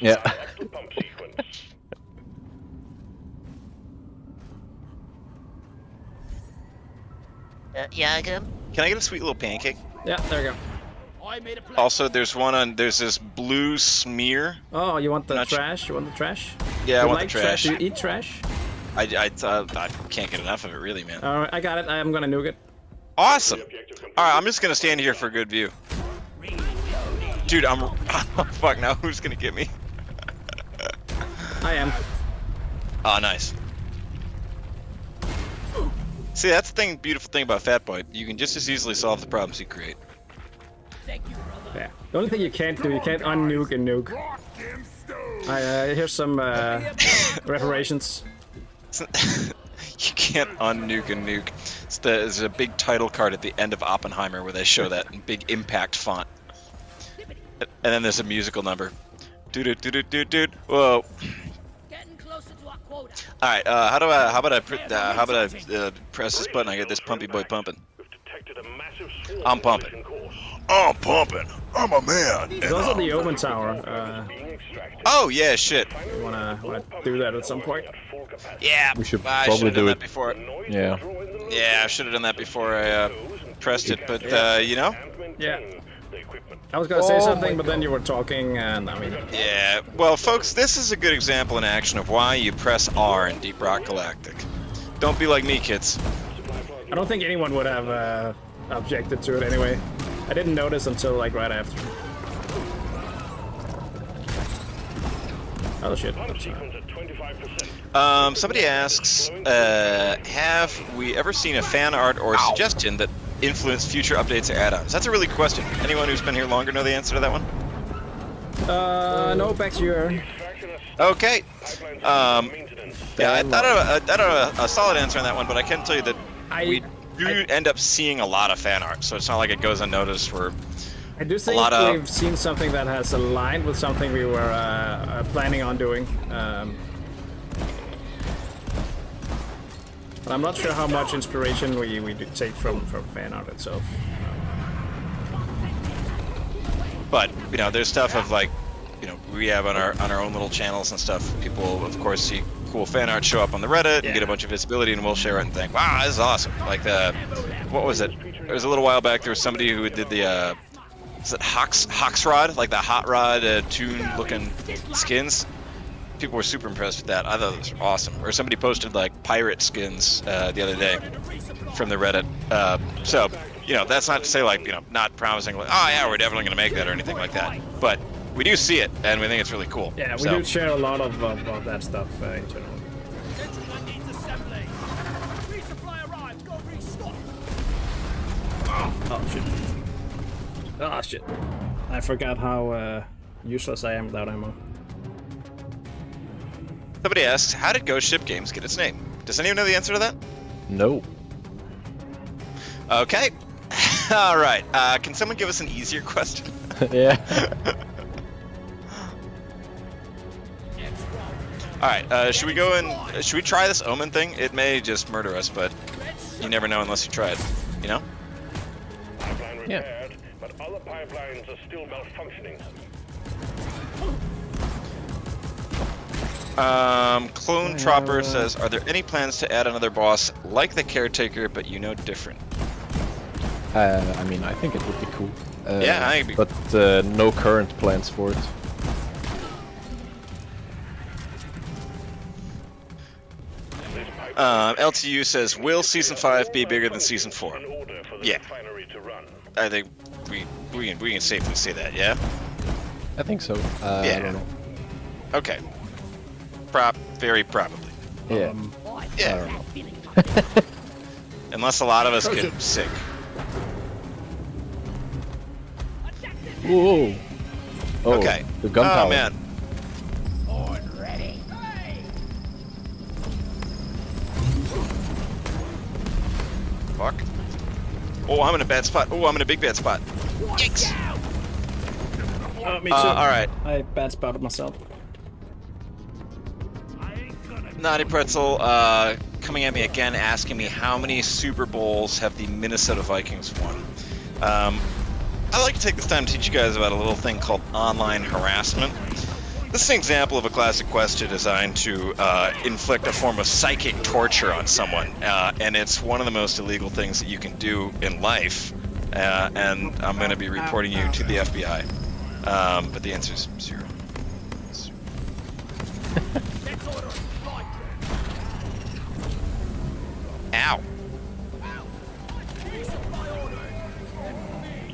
Yeah. the pump sequence. yeah, again. Can I get a sweet little pancake? Yeah, there we go. I made a plan. Also, there's this blue smear. Oh, you want the Not sure. trash? You want the trash? Yeah, I You want like the trash. Do you eat trash? I can't get enough of it, really, man. Alright, I got it. I'm gonna nuke it. Awesome. All right, I'm just gonna stand here for a good view. Dude, I'm. Oh, fuck! Now who's gonna get me? I am. Oh, nice. See, that's the beautiful thing about Fat Boy. You can just as easily solve the problems you create. Thank you, brother. Yeah. The only thing you can't do, you can't unnuke and nuke. Rock and stone. Here's some reparations. You can't unnuke a nuke. There's a big title card at the end of Oppenheimer where they show that in big impact font. And then there's a musical number. Dude. Whoa. Getting closer to our quota. All right. How about I press this button? I get this pumpy boy pumping. We've detected a massive swarm I'm pumping. collision course. I'm pumping. I'm a man. There's also the Omen Tower. Being extracted. Oh yeah, shit. You wanna do that at some point? At full capacity. Yeah. We should I probably should've done do that it. before. Noise Yeah. will draw in the Yeah, I should have done that before I pressed it. But you know. and maintain Yeah. the equipment. I was gonna say Oh something, my but then you were talking, and I mean, Yeah. Well, folks, this is a good example in action of why you press R in Deep Rock Galactic. Don't be like me, kids. I don't think anyone would have objected to it anyway. I didn't notice until like right after. Oh shit. Pump sequence at 25%. Somebody asks, have we ever seen a fan art or suggestion that influenced future updates or add-ons? That's a really good question. Anyone who's been here longer know the answer to that one? No, back to you, Aaron. Okay. Maintenance. Yeah, I thought of a solid answer on that one, but I can tell you that we do I- end up seeing a lot of fan art, so it's not like it goes unnoticed. I do think lot of- we've seen something that has aligned with something we were planning on doing. But I'm not sure how much inspiration we do take from fan art itself. But you know, there's stuff of like, you know, we have on our own little channels and stuff. People, of course, see cool fan art show up on the Reddit and get a bunch of visibility, and we'll share it and think, wow, this is awesome. Like what was it? It was a little while back. There was somebody who did the is it Hawks Rod, like the hot rod tune looking skins. People were super impressed with that. I thought it was awesome. Or somebody posted like pirate skins the other day from the Reddit. So, you know, that's not to say like, you know, not promising like, oh yeah, we're definitely going to make that or anything like that. But we do see it, and we think it's really cool. Yeah, we do share a lot of that stuff internally. Oh shit. Oh shit. I forgot how useless I am without ammo. Somebody asks, how did Ghost Ship Games get its name? Does anyone know the answer to that? No. Okay. All right. Can someone give us an easier question? Yeah. All right. Should we go and should we try this Omen thing? It may just murder us, but you never know unless you try it. You know? Pipeline repaired, but other pipelines are still malfunctioning. Clone Tropper says, are there any plans to add another boss like the Caretaker, but you know different? I mean, I think it would be cool. Yeah, I agree. But no current plans for it. LTU says, will Season 5 be bigger than Season 4? Yeah. I think we can safely say that, yeah? I think so. Yeah. I don't know. Okay. Very probably. Yeah. Yeah. I don't know. Unless a lot of us get sick. Whoa. Oh, Okay. The gunpowder. Oh, man. Fuck. Oh, I'm in a bad spot. Oh, I'm in a big bad spot. Yikes. Me too. All right. I bad spotted myself. Naughty Pretzel coming at me again, asking me how many Super Bowls have the Minnesota Vikings won. I'd like to take this time to teach you guys about a little thing called online harassment. This is an example of a classic question designed to inflict a form of psychic torture on someone, and it's one of the most illegal things that you can do in life, and I'm going to be reporting you to the FBI. But the answer is 0. Ow.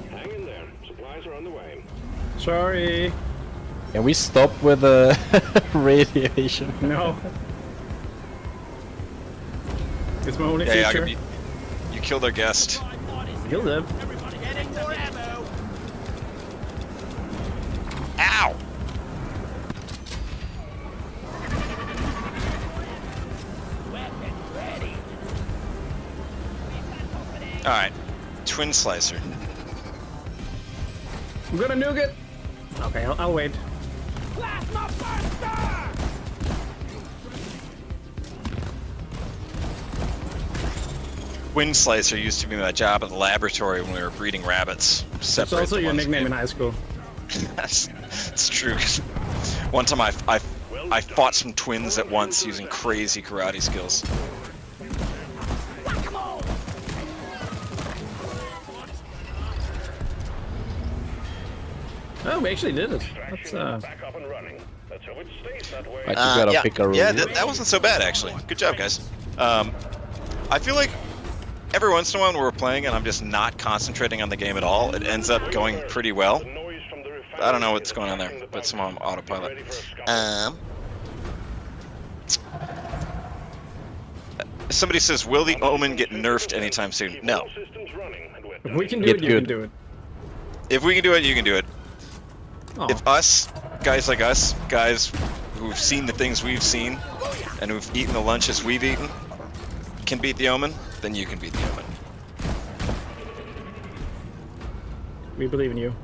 Hang in there. Supplies are on the way. Sorry. Can we stop with the radiation? No. It's my only Yeah, feature. you killed our guest. He'll live. Ow! Alright. Twin Slicer. I'm gonna nuke it. Okay, I'll wait. Twin Slicer used to be my job at the laboratory when we were breeding rabbits. It's also your nickname in high school. That's true. One time I fought some twins at once using crazy karate skills. Oh, we actually did it. That's Back up and running. Let's hope it stays that way. Like you gotta yeah, pick a room. yeah, that wasn't so bad actually. Good job, guys. I feel like every once in a while when we're playing and I'm just not concentrating on the game at all, it ends up going pretty well. I don't know what's going on there, but somehow I'm autopilot. Somebody says, will the Omen get nerfed anytime soon? No. if we can do Get it, you good. can do it. If we can do it, you can do it. Oh. If us, guys like us, guys who've seen the things we've seen, and who've eaten the lunches we've eaten, can beat the Omen, then you can beat the Omen. We believe in you.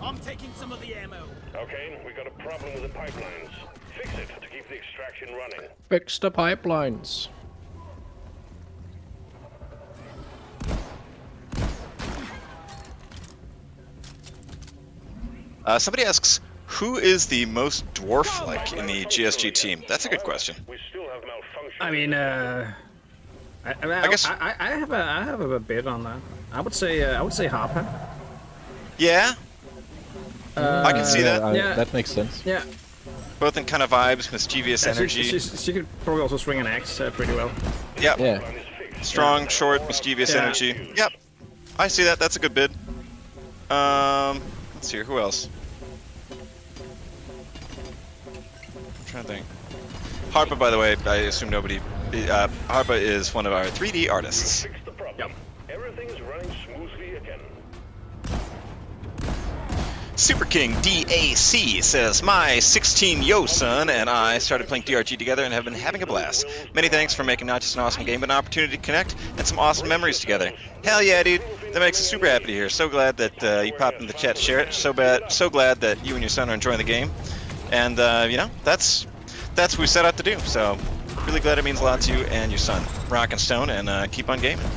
I'm taking some of the ammo. Okay, we got a problem with the pipelines. Fix it to keep the extraction running. Fix the pipelines. Somebody asks, who is the most dwarf-like in the GSG team? That's a good question. We still have malfunction. I mean, I guess- I have a bit on that. I would say Harper. Yeah, I can see that. Yeah. That makes sense. Yeah. Both in kind of vibes, mischievous energy. She could probably also swing an axe pretty well. Yep. Yeah. Strong, short, mischievous Yeah. energy. Yep. I see that. That's a good bid. Let's see here. Who else? I'm trying to think. Harpa, by the way, I assume nobody. Harpa is one of our 3D artists. Fix the problem. Everything's running smoothly again. Super King DAC says, my 16 yo son and I started playing DRG together and have been having a blast. Many thanks for making not just an awesome game, but an opportunity to connect and some awesome memories together. Hell yeah, dude. That makes us super happy to hear. So glad that you popped in the chat to share it. So glad that you and your son are enjoying the game. And, you know, that's what we set out to do. So, really glad it means a lot to you and your son. Rock and stone, and keep on gaming.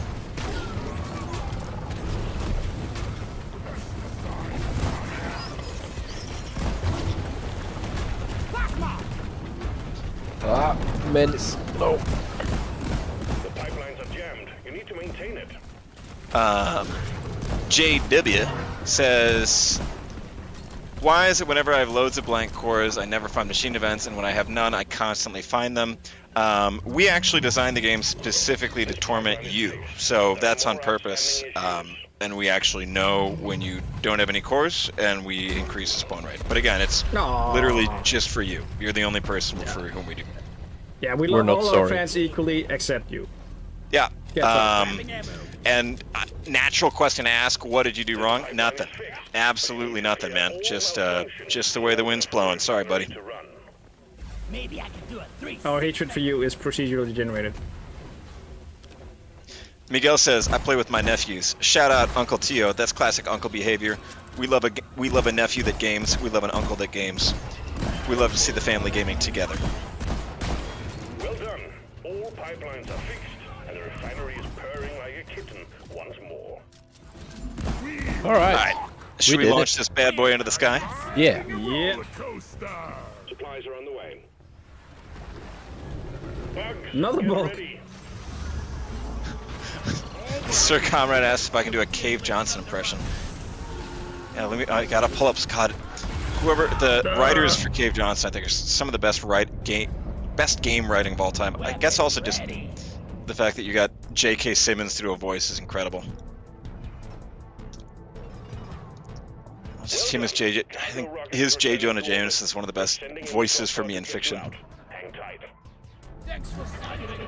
Menace. No. The pipelines are jammed. You need to maintain it. JW says, why is it whenever I have loads of blank cores, I never find machine events, and when I have none, I constantly find them? We actually designed the game specifically to torment you, so that's on purpose. And we actually know when you don't have any cores, and we increase the spawn rate. But again, it's Aw. literally just for you. You're the only person for whom we do. Yeah, we We're love not all our sorry. fans equally except you. Yeah. Yeah, And natural question to ask, what did you do wrong? Nothing. Absolutely nothing, man. Just the way the wind's blowing. Sorry, buddy. To run. Maybe I can do a 3. Our hatred for you is procedurally generated. Miguel says, I play with my nephews. Shout out Uncle Tio. That's classic uncle behavior. We love a nephew that games. We love an uncle that games. We love to see the family gaming together. Well done. All pipelines are fixed, and the refinery is purring like a kitten once more. All right. All right. Should we did launch it. this bad boy into the sky? Yeah. Yeah. Coaster. Supplies are on the way. Bugs, Another get bug. ready. Sir Comrade asks if I can do a Cave Johnson impression. Yeah, I gotta pull up Scott. Whoever the writers for Cave Johnson, I think, are some of the best game writing of all time. I guess also just the fact that you got J.K. Simmons to do a voice is incredible. Just him as J. I think his J. Jonah Jameson is one of the best voices for me in fiction. Hang tight. Thanks for signing it.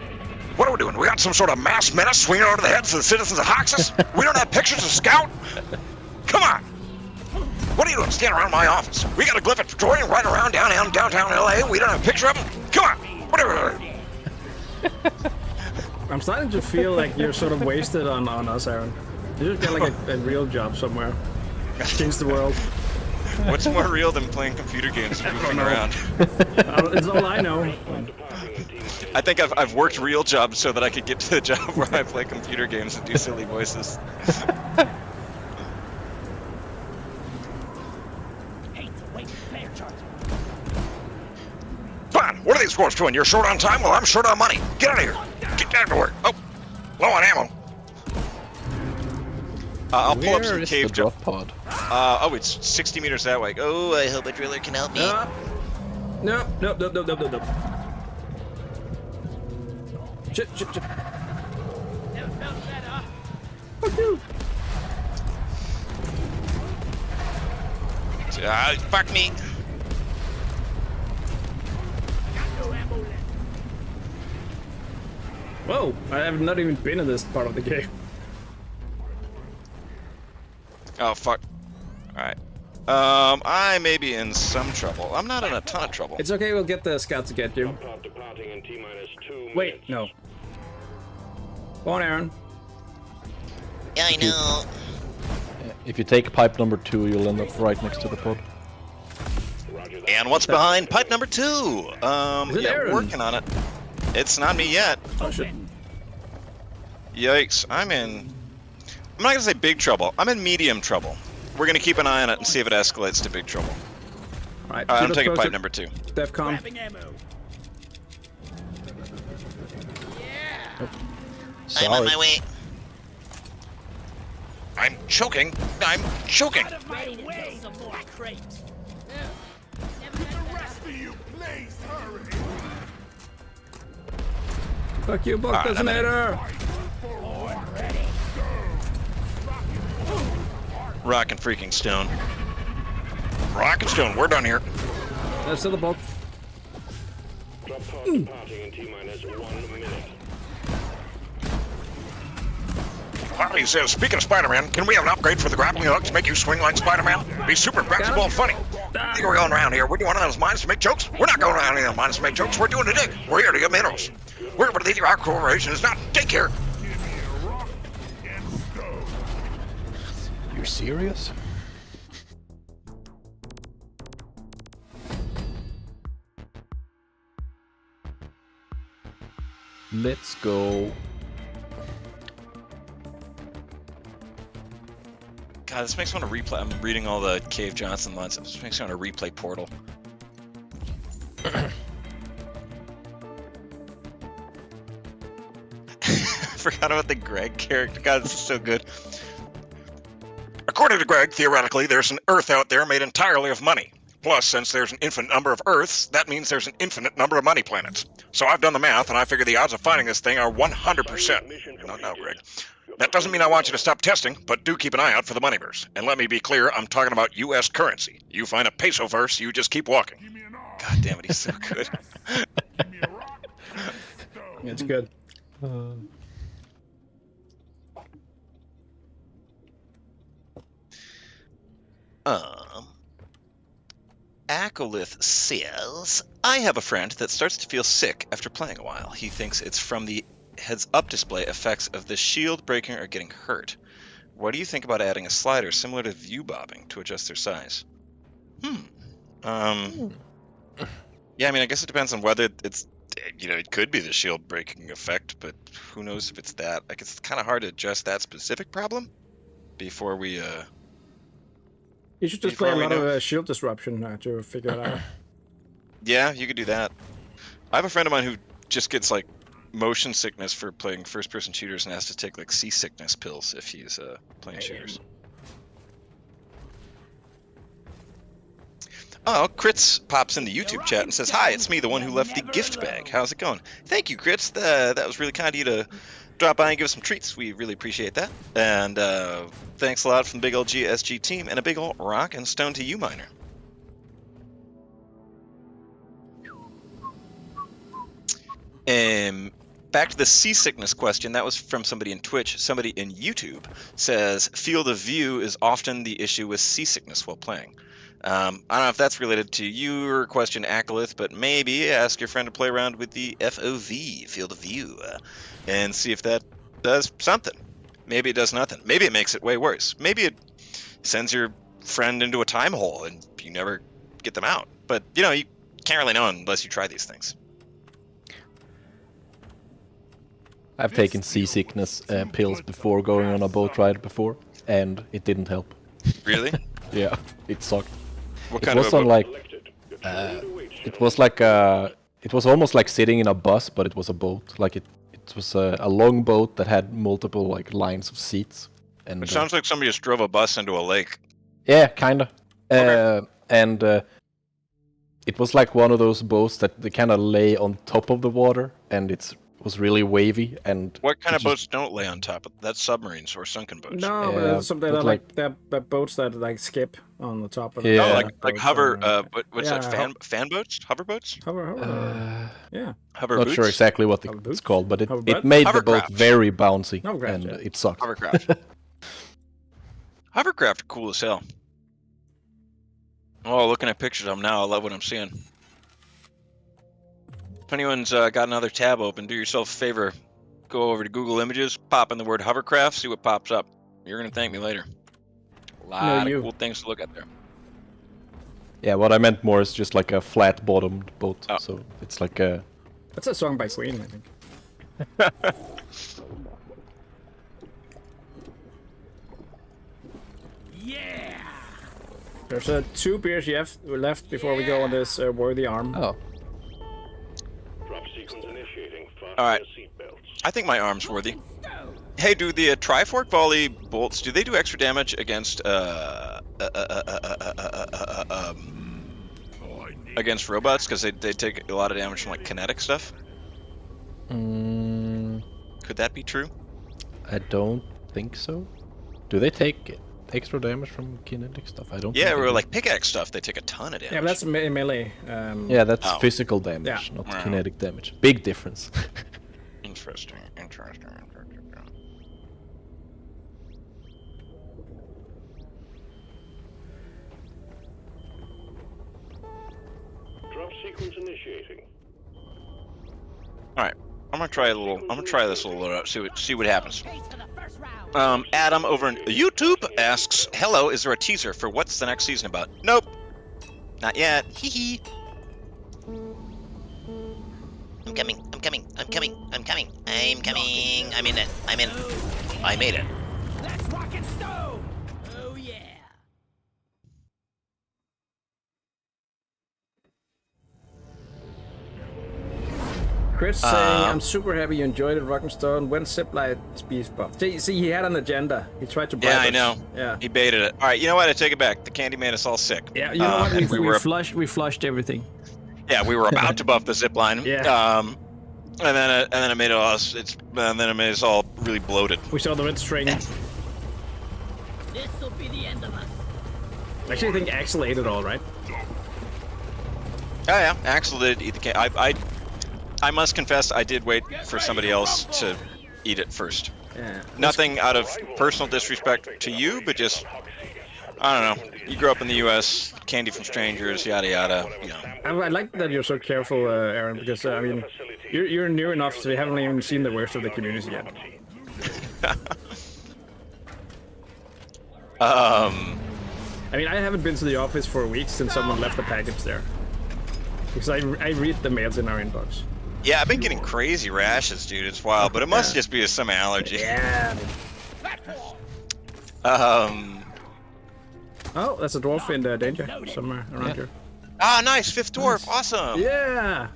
What are we doing? We got some sort of mass menace swinging over the heads of the citizens of Hoxus? We don't have pictures of Scout? Come on! What are you doing standing around my office? We got a Glyph Victorian right around downtown LA. We don't have a picture of him? Come on! Whatever. I'm starting to feel like you're sort of wasted on us, Aaron. You should get like a real job somewhere. Change the world. What's more real than playing computer games and goofing around? It's all I know. I think I've worked real jobs so that I could get to the job where I play computer games and do silly voices. Hate to wait for player charge. Fine. What are these scores doing? You're short on time? Well, I'm short on money. Get out of here. Get down to work. Oh, low on ammo. I'll pull up Where some is cave the jump. drop pod? Oh, it's 60 meters that way. Oh, I hope a driller can help me. No. Shit. Never felt better. Fuck me. Got no ammo left. Whoa, I have not even been in this part of the game. Oh, fuck. Alright. I may be in some trouble. I'm not in a ton of trouble. It's okay, we'll get the scout to get you. Pod departing in T-minus 2 minutes. Wait, no. Go on, Aaron. Yeah, I know. If you take pipe number 2, you'll end up right next to the pod. Roger And what's behind pipe number 2? Is it Yeah, Aaron? working on it. It's not me yet. Oh shit. Yikes, I'm not gonna say big trouble. I'm in medium trouble. We're gonna keep an eye on it and see if it escalates to big trouble. Alright, I'm taking pipe number 2. DEFCON. Grabbing ammo. I'm on Sorry. my way. I'm choking. I'm choking. Out of my way. Some more crates. Fuck you, Buck Detonator! Rock and freaking stone. Rock and stone, we're done here. That's still the bulk. Drop pod departing in T-minus 1 minute. He says, speaking of Spider-Man, can we have an upgrade for the grappling hook to make you swing like Spider-Man? Be super flexible and funny. I think we're going around here. We're doing one of those mines to make jokes. We're not going around here mines to make jokes. We're doing the dig. We're here to get minerals. We're here to lead our corporation. It's not daycare. You're serious? Let's go. God, this makes me want to replay. I'm reading all the Cave Johnson lines. This makes me want to replay Portal. I forgot about the Greg character. God, this is so good. According to Greg, theoretically, there's an Earth out there made entirely of money. Plus, since there's an infinite number of Earths, that means there's an infinite number of money planets. So I've done the math, and I figure the odds of finding this thing are 100%. Not now, Greg. That doesn't mean I want you to stop testing, but do keep an eye out for the moneyverse. And let me be clear, I'm talking about U.S. currency. You find a peso-verse, you just keep walking. God damn it, he's so good. It's good. Acolith says, I have a friend that starts to feel sick after playing a while. He thinks it's from the heads-up display effects of the shield breaking or getting hurt. What do you think about adding a slider similar to view bobbing to adjust their size? Yeah, I mean, I guess it depends on whether it's, it could be the shield breaking effect, but who knows if it's that. Like, it's kind of hard to adjust that specific problem before we, You should just play a lot of shield disruption to figure it out. Yeah, you could do that. I have a friend of mine who just gets, like, motion sickness for playing first-person shooters and has to take, like, seasickness pills if he's playing shooters. Oh, Crits pops in the YouTube chat and says, hi, it's me, the one who left the gift bag. How's it going? Thank you, Crits. That was really kind of you to drop by and give us some treats. We really appreciate that. And thanks a lot from the big old GSG team, and a big old rock and stone to you, Miner. Back to the seasickness question. That was from somebody in Twitch. Somebody in YouTube says, field of view is often the issue with seasickness while playing. I don't know if that's related to your question, Acolith, but maybe ask your friend to play around with the FOV, field of view, and see if that does something. Maybe it does nothing. Maybe it makes it way worse. Maybe it sends your friend into a time hole and you never get them out. But, you can't really know unless you try these things. I've taken seasickness pills before going on a boat ride before, and it didn't help. Really? Yeah, it sucked. What It kind of was a on boat? like, it was like it was almost like sitting in a bus, but it was a boat. Like it was a long boat that had multiple like lines of seats. And It sounds like somebody just drove a bus into a lake. yeah, kinda. Okay. And it was like one of those boats that they kind of lay on top of the water, and it was really wavy. And What kind of it's boats don't lay on top of? That's submarines or sunken boats. No, but Yeah, something but that like they're boats that like skip on the top of it. Yeah. Oh, like Boats, hover. What's yeah, that? Fan boats? Hover boats? Hover, yeah. Hover not boots? sure exactly what Hover it's boots? called, but Hover it boat? made the boat Hovercraft. very bouncy, Hovercraft, and yeah. it sucked. Hovercraft. Hovercraft are cool as hell. Oh, looking at pictures of them now, I love what I'm seeing. If anyone's got another tab open, do yourself a favor. Go over to Google Images, pop in the word hovercraft, see what pops up. You're going to thank me later. A lot you. of cool things to look at there. Yeah, what I meant more is just like a flat-bottomed boat. Oh. So it's like a... That's a song by Queen, I think. Yeah. There's 2 beers left before we go on this worthy arm. Oh. Drop sequence initiating. Fasten All right. your seatbelts. I think my arm's worthy. Hey, do the Trifork volley bolts, do they do extra damage against against robots? Because they take a lot of damage from like kinetic stuff. Could that be true? I don't think so. Do they take extra damage from kinetic stuff? I don't Yeah, think they or do. like pickaxe stuff, they take a ton of damage. Yeah, but that's melee. Yeah, that's Oh. physical damage, Yeah. not Wow. kinetic damage. Big difference. Interesting. Drop sequence initiating. All right, I'm gonna try this a little load up. See what happens. Case for the first round. Adam over in YouTube asks, "Hello, is there a teaser for what's the next season about?" Nope, not yet. Hee hee. I'm coming. I'm coming. I'm coming. I'm coming. I'm coming. I'm in it. I'm in. I made it. Let's rock and stone. Oh yeah. Chris saying, I'm super happy you enjoyed it, Rock and Stone. When Zipline speeds buff. See, he had an agenda. He tried to bribe Yeah, us. I know. Yeah. He baited it. All right, you know what? I take it back. The candy made us all sick. Yeah, you know what? and We flushed everything. Yeah, we were about to buff the zip line. Yeah. And then it made us. And then it made us all really bloated. We saw the red string. This'll be the end of us. I actually think Axel ate it all, right? Oh yeah, Axel did eat the candy. I must confess, I did wait for somebody else to eat it first. Yeah. Nothing out of personal disrespect to you, but just, I don't know. You grew up in the U.S., candy from strangers, yada yada. You know. I like that you're so careful, Aaron, because I mean, you're new enough, so you haven't even seen the worst of the community yet. I mean, I haven't been to the office for a week since someone left a package there. Because I read the mails in our inbox. Yeah, I've been getting crazy rashes, dude. It's wild, but it must just be some allergy. Yeah. Oh, that's a dwarf in danger somewhere around here. Ah, nice, 5th dwarf, awesome. Yeah.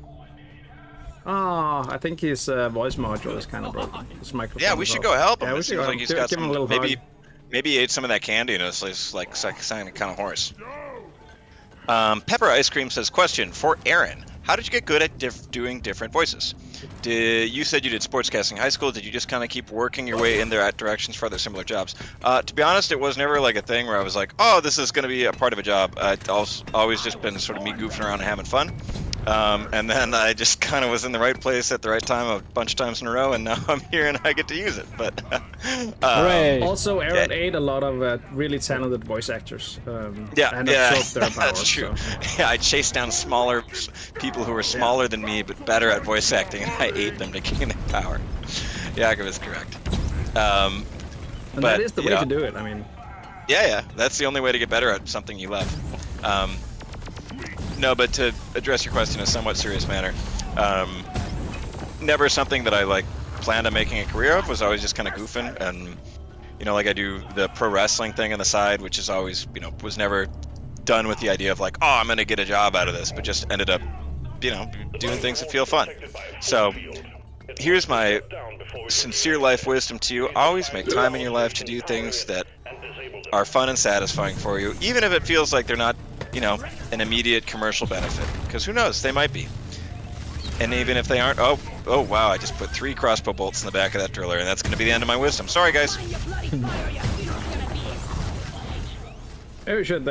Oh, I think his voice module is kind of broken. His microphone. Yeah, we is should off. go help him. Yeah, we It should seems go like help he's him. got Give him some. a little hug. Maybe he ate some of that candy and it's like sounding kind of hoarse. Pepper Ice Cream says, question for Aaron. How did you get good at doing different voices? You said you did sportscasting in high school. Did you just kind of keep working your way in that directions for other similar jobs? To be honest, it was never like a thing where I was like, oh, this is going to be a part of a job. It's always just been sort of me goofing around and having fun. And then I just kind of was in the right place at the right time a bunch of times in a row, and now I'm here and I get to use it. But Hooray! Also, Aaron ate a lot of really talented voice actors. And absorbed their powers. That's true. So. Yeah, I chased down smaller people who were smaller than me but better at voice acting, and I ate them to gain their power. Jakob is correct. And but, that is the way to do it. I mean, yeah, that's the only way to get better at something you love. No, but to address your question in a somewhat serious manner, never something that I like planned on making a career of. Was always just kind of goofing, and like I do the pro wrestling thing on the side, which is always was never done with the idea of like, oh, I'm gonna get a job out of this, but just ended up doing things that feel fun. So here's my sincere life wisdom to you: always make time in your life to do things that are fun and satisfying for you, even if it feels like they're not an immediate commercial benefit, because who knows, they might be. And even if they aren't, oh wow, I just put 3 crossbow bolts in the back of that driller, and that's going to be the end of my wisdom. Sorry, guys. maybe we should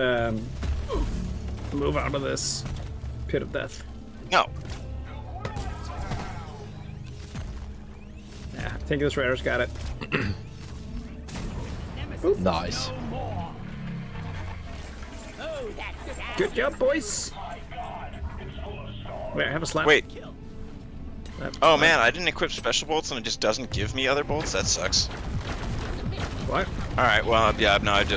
move out of this pit of death. No. Yeah, I think this Rare's got it. Nice. Good job, boys. Wait, I have a slap. Wait. Oh man, I didn't equip special bolts and it just doesn't give me other bolts? That sucks. What? Alright, well, yeah, no, I've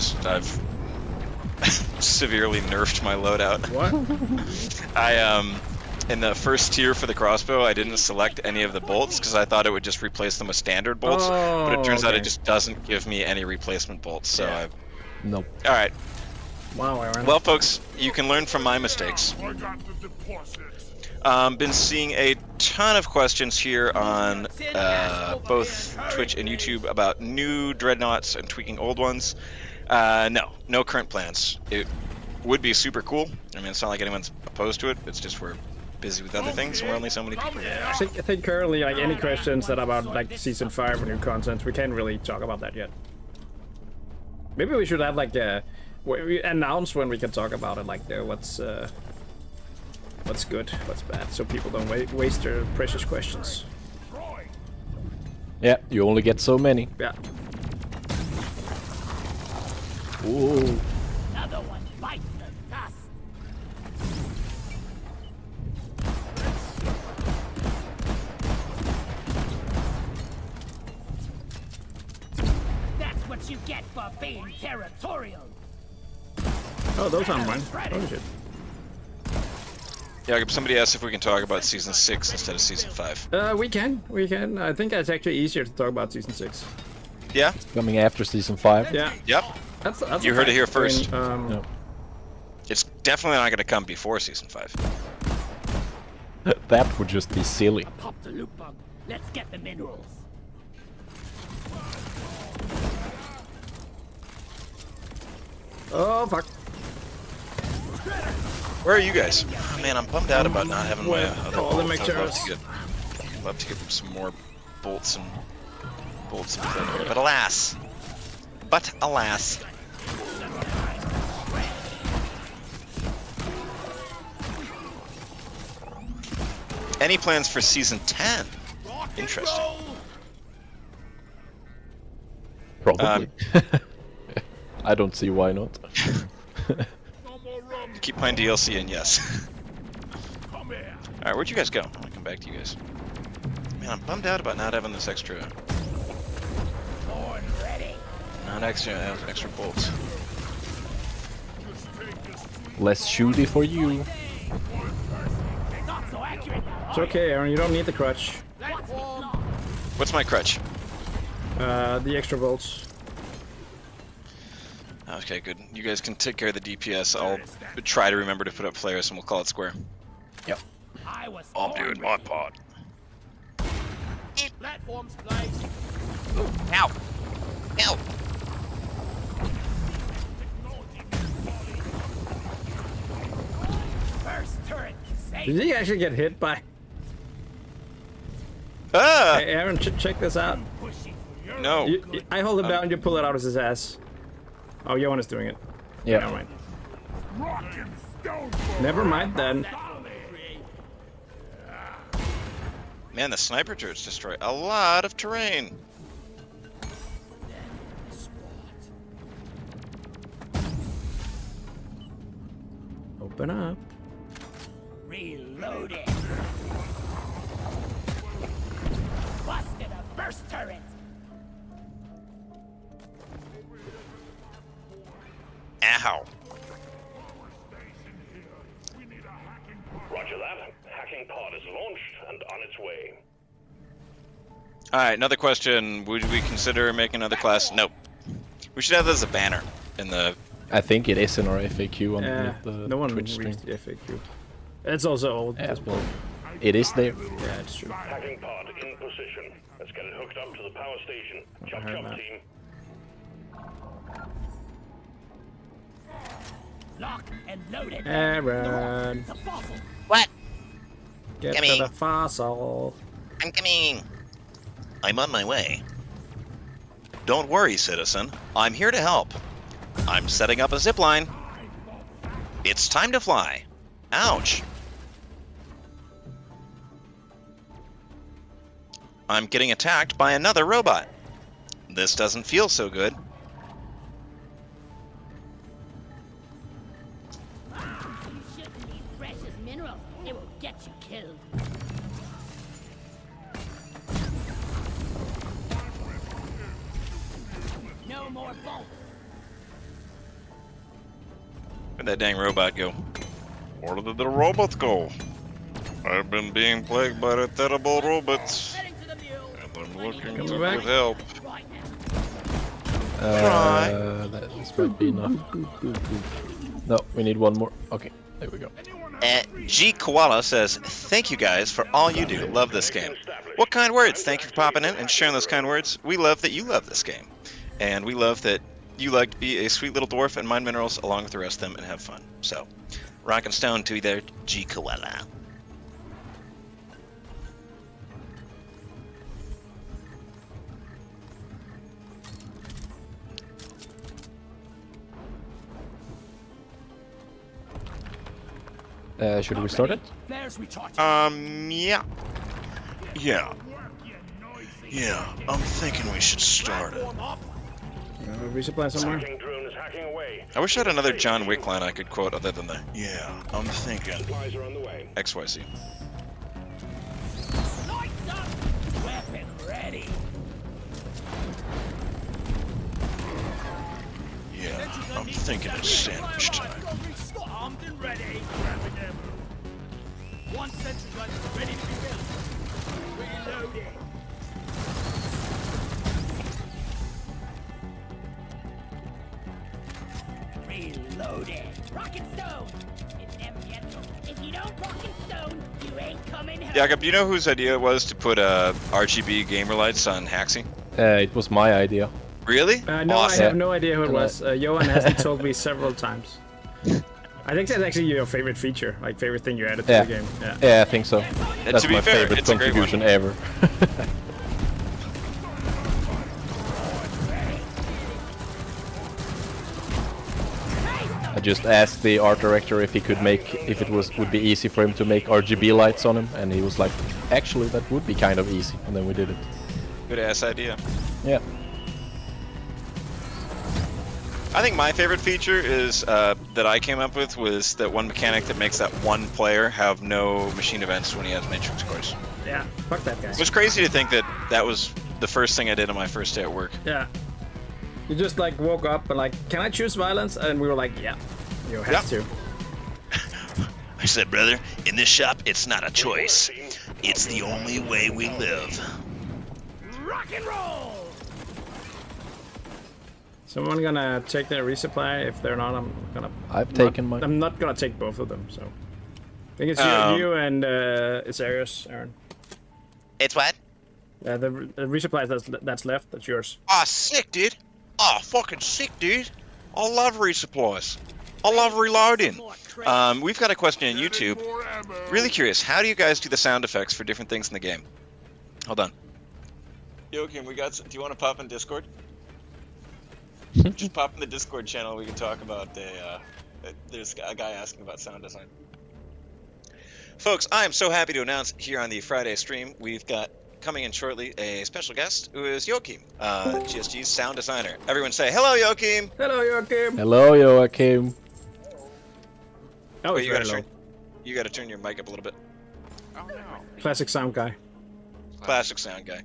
severely nerfed my loadout. What? In the first tier for the crossbow, I didn't select any of the bolts because I thought it would just replace them with standard bolts. But it turns out it just doesn't give me any replacement bolts. So Nope. All right. Wow, Aaron. Well, folks, you can learn from my mistakes. Been seeing a ton of questions here on both Twitch and YouTube about new Dreadnoughts and tweaking old ones. No current plans. It would be super cool. I mean, it's not like anyone's opposed to it. It's just we're busy with other things, and we're only so many people. I think currently, like, any questions that are about like season 5 or new content, we can't really talk about that yet. Maybe we should have like we announce when we can talk about it, like what's good, what's bad, so people don't waste their precious questions. Yeah, you only get so many. Yeah. Ooh. Another one bites the dust. That's what you get for being territorial. Oh, those aren't mine. Oh shit. Yeah, somebody asked if we can talk about Season 6 instead of Season 5. We can. I think it's actually easier to talk about season 6. Yeah? Coming after season 5. Yeah. Yep. That's You heard it here first. I mean, Yep. It's definitely not going to come before Season 5. That would just be silly. Pop the loot bug. Let's get the minerals. Oh fuck. Where are you guys? Oh, man, I'm bummed out about not having my other all the bolts. materials. I'd love to get some more bolts and things here. But alas. Any plans for Season 10? Interesting. Probably. I don't see why not. Keep playing DLC and yes. Alright, where'd you guys go? I want to come back to you guys. Man, I'm bummed out about not having this extra... Not extra bolts. Less shooty for you. Not so accurate. It's okay, Aaron. You don't need the crutch. What's my crutch? The extra volts. Okay, good. You guys can take care of the DPS. I'll try to remember to put up flares and we'll call it square. Yep. I was I'm doing my part. Platforms placed. Ow! Ow! First turret. Safe. Did he actually get hit by? Ah! Hey, Aaron, check this out. No. I hold it down, you pull it out of his ass. Oh, Johan is doing it. Yeah. Never mind. Never mind then. Man, the sniper turrets destroy a lot of terrain. Open up. Reloading. Busted a burst turret. Ow. Roger that. Hacking pod is launched and on its way. Alright, another question. Would we consider making another class? Nope. We should have this as a banner in the... I think it is in our FAQ on the no one Twitch reads stream. the FAQ. It's also old. Yeah, well, it is there. Yeah, it's true. Hacking pod in position. Let's get it hooked up to the power station. Chop heard chop, that. team. Locked and loaded. Aaron, It's a fossil. What? get Gimme. to the fossil. I'm coming. I'm on my way. Don't worry, citizen. I'm here to help. I'm setting up a zip line. It's time to fly. Ouch. I'm getting attacked by another robot. This doesn't feel so good. You shouldn't need precious minerals. It will get you killed. No more bolts. Where'd that dang robot go? Where did the robot go? I've been being plagued by the terrible robots. Heading to the mule. And I'm looking Coming to back. get help. Right now. This might be enough. No, we need one more. Okay, there we go. G Koala says, "Thank you guys for all you do. Love this game." What kind words? Thank you for popping in and sharing those kind words. We love that you love this game, and we love that you like to be a sweet little dwarf and mine minerals along with the rest of them and have fun. So, rock and stone to you there, G Koala. Should we start it? There's recharge. Yeah. Yeah, I'm thinking we should start it. Warm up. Resupply somewhere. Hacking drone is hacking away. I wish I had another John Wick line I could quote other than the Yeah, I'm thinking. Supplies are on the way. XYZ. Lights up. Weapon ready. Yeah, I'm thinking it's sandwich time. Armed and ready. Grabbing them. One sentry gun is ready to be built. Reloading. Reloading. Rock and stone. It's Empietro. If you don't rock and stone, you ain't coming home. Jakob, do you know whose idea it was to put RGB gamer lights on Haxi? It was my idea. Really? No, Awesome. I have no idea who it was. Johan hasn't told me several times. I think that's actually your favorite feature, like favorite thing you added to the game. Yeah. Yeah, I think so. And That's to be my fair, favorite it's a great one. contribution ever. I just asked the art director if he could make, if it would be easy for him to make RGB lights on him, and he was like, actually that would be kind of easy, and then we did it. Good ass idea. Yeah. I think my favorite feature is that I came up with was that one mechanic that makes that one player have no machine events when he has matrix cores. Yeah, fuck that guy. It was crazy to think that that was the first thing I did on my first day at work. Yeah. You just like woke up and like, can I choose violence? And we were like, yeah, you have to. I said, brother, in this shop, it's not a choice. It's the only way we live. Rock and roll. Someone gonna take their resupply? If they're not, I'm gonna. I've taken mine. I'm not gonna take both of them. So I think it's you and it's Arius, Aaron. It's what? The resupply that's left, that's yours. Ah, sick, dude. Ah, fucking sick, dude. I love resupplies. I love reloading. We've got a question on YouTube. Really curious, how do you guys do the sound effects for different things in the game? Hold on. Joachim, do you want to pop in Discord? Just pop in the Discord channel. We can talk about there's a guy asking about sound design. Folks, I am so happy to announce here on the Friday stream, we've got coming in shortly a special guest who is Joachim, GSG's sound designer. Everyone say hello, Joachim. Hello, Joachim. Hello, Joachim. Oh, Wait, it's you gotta turn your mic up a little bit. Oh no. Classic sound guy. Classic sound guy.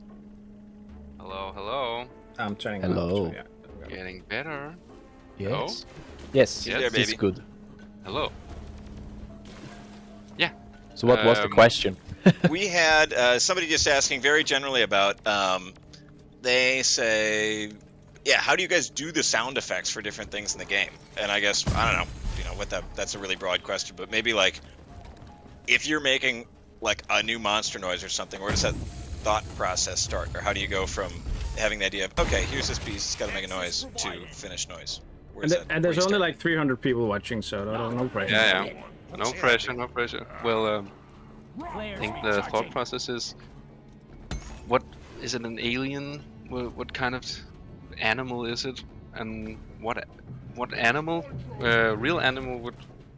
Hello, hello. I'm turning. Hello. It up, so yeah. Getting better. Yes. Yes, Yeah, it's baby. good. Hello. So what was the question? We had somebody just asking very generally about, they say, yeah, how do you guys do the sound effects for different things in the game? And I guess, I don't know, that's a really broad question, but maybe like, if you're making like a new monster noise or something, where does that thought process start? Or how do you go from having the idea of, okay, here's this piece, it's gotta make a noise, to finished noise? And there's only like 300 people watching, so no pressure. Yeah. No pressure, no pressure. Well, I think the thought process is, what is it? An alien? What kind of animal is it? And what animal, real animal, would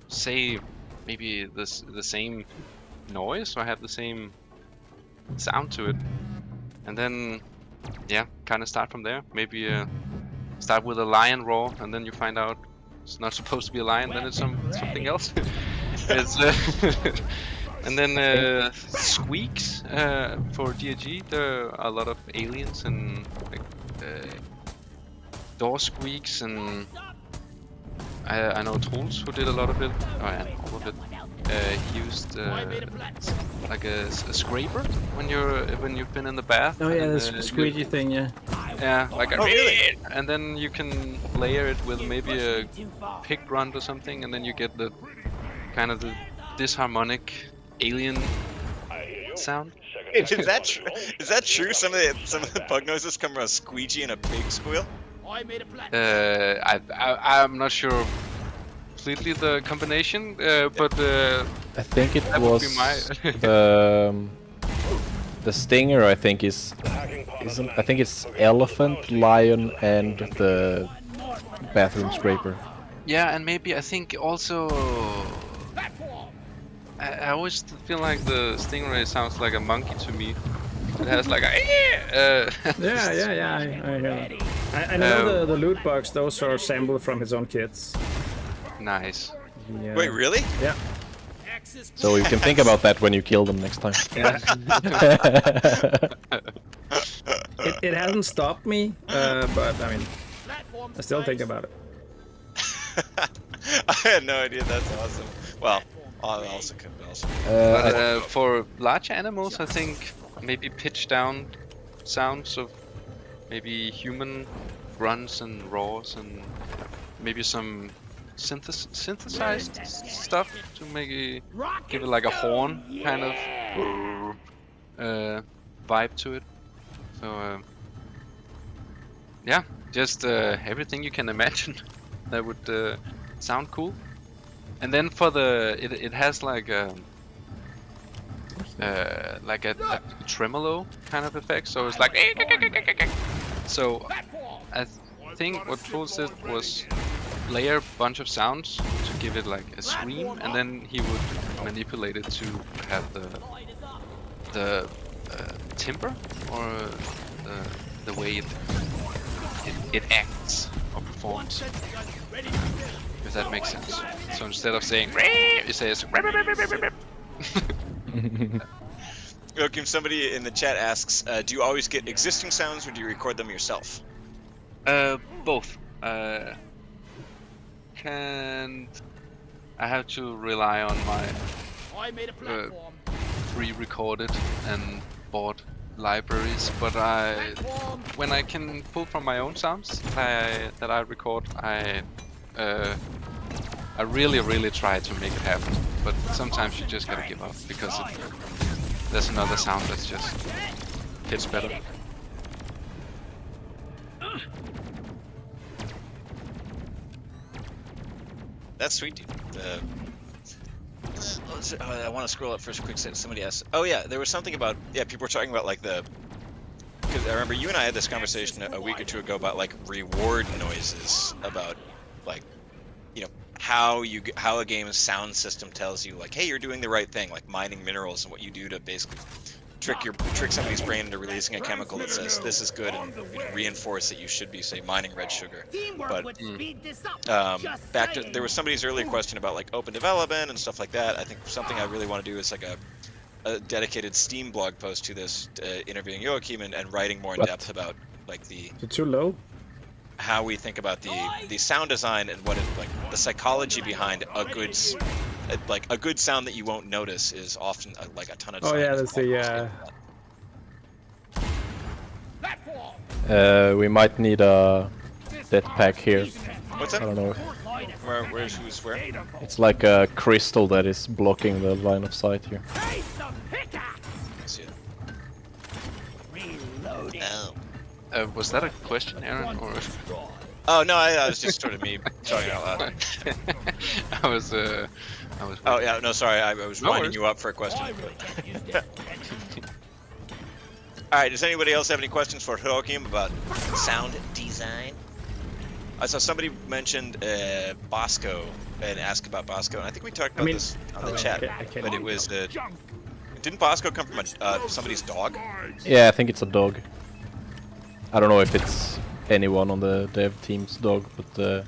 say maybe the same noise or have the same sound to it? And then, yeah, kind of start from there. Maybe start with a lion roar, and then you find out it's not supposed to be a lion, then it's something else. It's, and then squeaks for DRG. There are a lot of aliens and like door squeaks and I know Troels who did a lot of it, and all of it. He used like a scraper when you've been in the bath. Oh yeah, and, the squeegee thing, yeah. Yeah, like a really? and then you can layer it with maybe a pig grunt or something, and then you get the kind of the disharmonic alien sound. Is that true? Is that true? Some of the bug noises come from a squeegee and a pig squeal. I'm not sure completely the combination, but I think it that would was be my the stinger. I think I think it's elephant, lion, and the bathroom scraper. yeah, and maybe I think also I always feel like the stingray sounds like a monkey to me. It has like a Yeah, I hear that. I know the loot box, those are sampled from his own kits. Nice. Yeah. Wait, really? Yeah. So you can think about that when you kill them next time. It hasn't stopped me, but I mean, I still think about it. I had no idea. That's awesome. Well, I also could also. For large animals, I think maybe pitch down sounds of maybe human grunts and roars, and maybe some synthesized stuff to maybe give it like a horn kind of vibe to it. So yeah, just everything you can imagine that would sound cool. And then for the it has like a tremolo kind of effect, so it's like so I think what Troels did was layer a bunch of sounds to give it like a scream, and then he would manipulate it to have the timbre or the way it acts or performs, if that makes sense. So instead of saying it says Joachim, somebody in the chat asks, do you always get existing sounds or do you record them yourself? Both. I have to rely on my pre-recorded and bought libraries, but when I can pull from my own sounds that I record, I really try to make it happen. But sometimes you just gotta give up because there's another sound that's just hits better. That's sweet, dude. I want to scroll up for a quick second. Somebody asked. Oh yeah, there was something about people were talking about like the. Because I remember you and I had this conversation a week or two ago about like reward noises, about like, you know, how a game's sound system tells you like, hey, you're doing the right thing, like mining minerals and what you do to basically trick somebody's brain into releasing a chemical that says this is good and reinforce that you should be, say, mining red sugar. But back to there was somebody's earlier question about like open development and stuff like that. I think something I really want to do is like a dedicated Steam blog post to this, interviewing Joachim and writing more in depth about like Is it too low? How we think about the sound design and what it like the psychology behind a good sound that you won't notice is often like a ton of. Oh yeah, that's the. We might need a death pack here. What's that? I don't know. Where's who's where? It's like a crystal that is blocking the line of sight here. I see it. Oh. Was that a question, Aaron, or? Oh no, I was just sort of me talking out loud. I was. Oh yeah, no, sorry, I was winding you up for a question. All right, does anybody else have any questions for Joachim about sound design? I saw somebody mentioned Bosco and asked about Bosco, and I think we talked about this on the chat. But it was didn't Bosco come from somebody's dog? Yeah, I think it's a dog. I don't know if it's anyone on the dev team's dog, but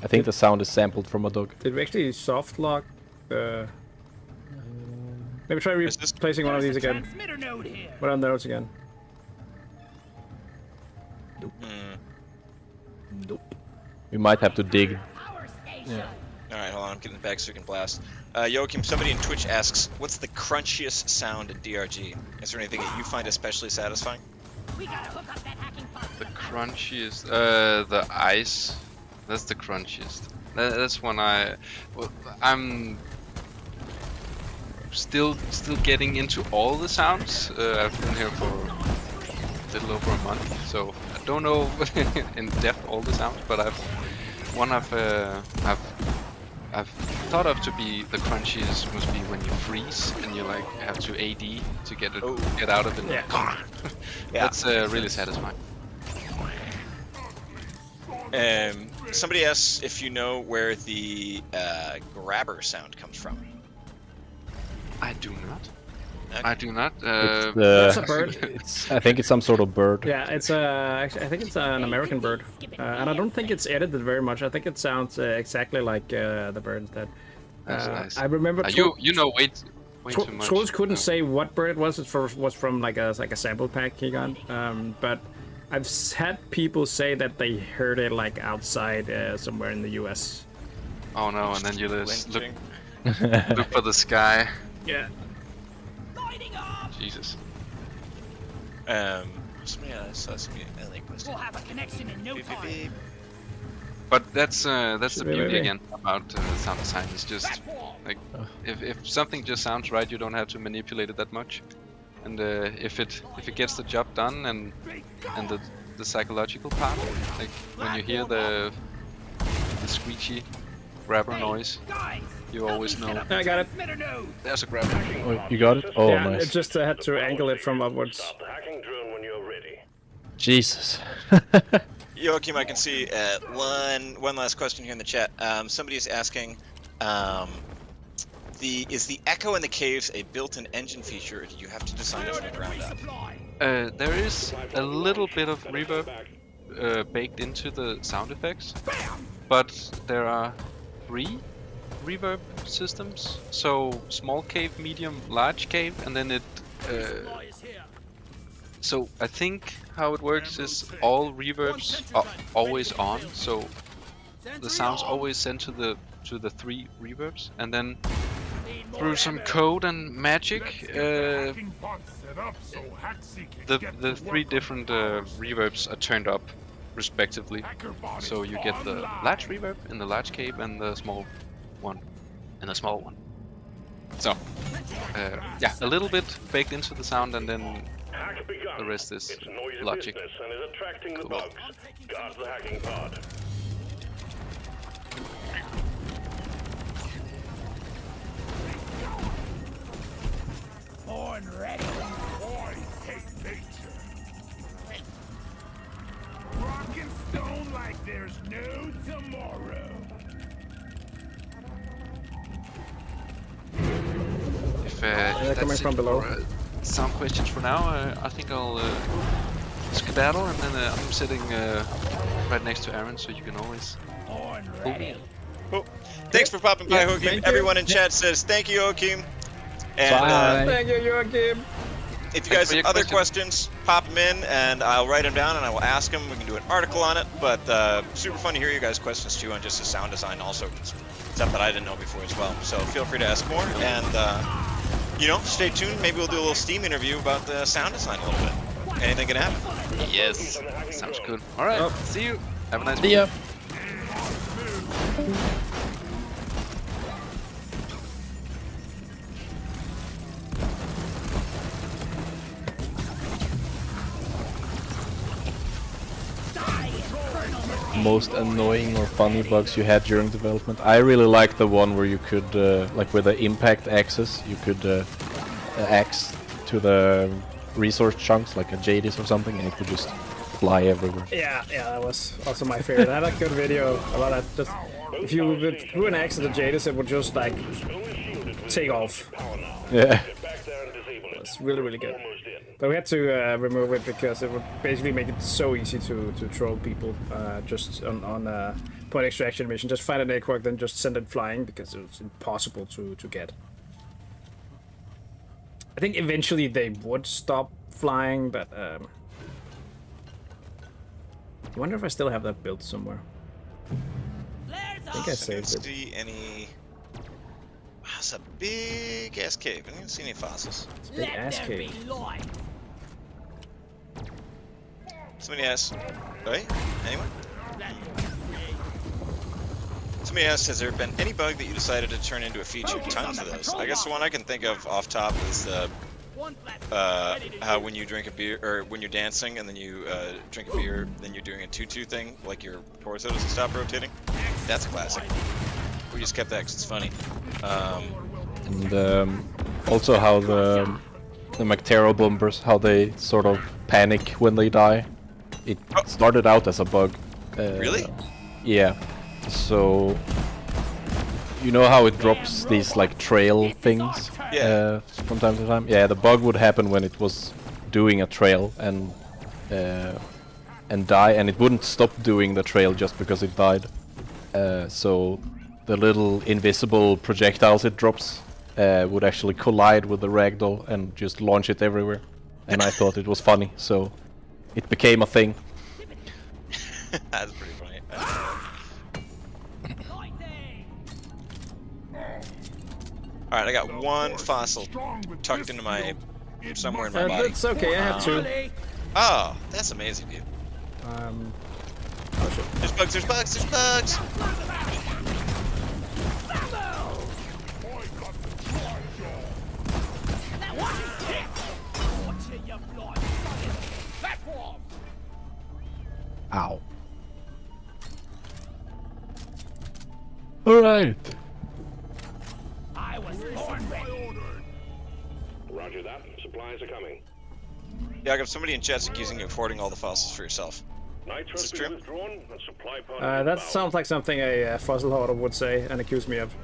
I think the sound is sampled from a dog. Did we actually soft lock? Maybe try replacing one of these again. What are those again? Nope. We might have to dig Yeah. All right, hold on. I'm getting it back so we can blast. Joachim, somebody in Twitch asks, what's the crunchiest sound in DRG? Is there anything that you find especially satisfying? We gotta hook up that hacking pod. The crunchiest, the ice. That's the crunchiest. That's when I'm still getting into all the sounds. I've been here for a little over a month, so I don't know in depth all the sounds, but I've thought of to be the crunchiest must be when you freeze and you like have to AD to get out of it. Yeah. That's really satisfying. Somebody asks if you know where the grabber sound comes from. I do not. Okay. I do not. That's a bird. I think it's some sort of bird. Yeah, it's actually, I think it's an American bird, and I don't think it's edited very much. I think it sounds exactly like the bird that. That's nice. I remember. You know way too much. Trolls couldn't say what bird it was. It was from like a sample pack he got. But I've had people say that they heard it like outside somewhere in the U.S. Oh no! And then you just look for the sky. Yeah. Jesus. Somebody else asked me a LA question. We'll have a connection in no time. But that's the beauty again about sound design. It's just like if something just sounds right, you don't have to manipulate it that much. And if it gets the job done and the psychological part, like when you hear the screechy grabber noise, you always know. I got it. There's a grabber. Oh, you got it? Oh, Yeah, nice. it just had to angle it from upwards. Start the hacking drone when you're ready. Jesus. Joachim, I can see one last question here in the chat. Somebody is asking, is the echo in the caves a built-in engine feature, or do you have to design it from the ground up? There is a little bit of reverb baked into the sound effects, but there are 3 reverb systems. So small cave, medium, large cave, and then it. So I think how it works is all reverbs are always on, so the sound's always sent to the 3 reverbs, and then through some code and magic, the 3 different reverbs are turned up respectively. So you get the large reverb in the large cave and the small one in the small one. So yeah, a little bit baked into the sound, and then the rest is It's noisy logic. business and is attracting the Cool. bugs. Guard the hacking pod. Born ready. I hate nature. Rock and stone like there's no tomorrow. If coming that's from it below. for sound questions for now, I think I'll skedaddle, and then I'm sitting right next to Aaron, so you can always. Born ready. Cool. Thanks for popping by, Yeah, Joachim. thank you. Everyone in chat says thank you, Joachim. And Bye. Thank you, Joachim. if you guys for have your other questions. questions, pop them in, and I'll write them down, and I will ask them. We can do an article on it. But super fun to hear you guys' questions too on just the sound design, also stuff that I didn't know before as well. So feel free to ask more, and stay tuned. Maybe we'll do a little Steam interview about the sound design a little bit. Anything can happen. Yes, sounds good. All right, see you. Have a nice See ya. Most annoying or funny bugs you had during development? I really like the one where you could, like with the impact axis, you could axe to the resource chunks, like a Jadis or something, and it would just fly everywhere. Yeah, that was also my favorite. I had a good video about that. Just if you would do an axe to the Jadis, it would just like take off. Yeah. Back there and disable it. It's really, really good. Almost in. But we had to remove it because it would basically make it so easy to troll people just on a point extraction mission. Just find an network, then just send it flying because it was impossible to get. I think eventually they would stop flying, but I wonder if I still have that built somewhere. Flares I think I saved it. See any? Wow, it's a big ass cave. I didn't see any fossils. Big ass cave. Somebody asked. Wait, anyone? Somebody asked, has there been any bug that you decided to turn into a feature? Tons of those. I guess the one I can think of off top is the how when you drink a beer, or when you're dancing and then you drink a beer, then you're doing a tutu thing, like your torso doesn't stop rotating. That's a classic. We just kept that because it's funny. And also how the Mactero bombers, how they sort of panic when they die. It started out as a bug. Really? Yeah. So you know how it drops these like trail things from time to time? Yeah, the bug would happen when it was doing a trail and die, and it wouldn't stop doing the trail just because it died. So the little invisible projectiles it drops would actually collide with the ragdoll and just launch it everywhere. And I thought it was funny, so it became a thing. That's pretty funny. Alright, I got one fossil tucked into my... somewhere in my body. That's okay, I have 2. Oh, that's amazing, dude. Oh shit. There's bugs, there's bugs, there's bugs! Ow. Alright. I was born ready. Roger that. Supplies are coming. Yeah, I got somebody in chat's accusing you of hoarding all the fossils for yourself. Nitro Is this true? withdrawn and supply pod That inbound. sounds like something a fossil hoarder would say and accuse me of.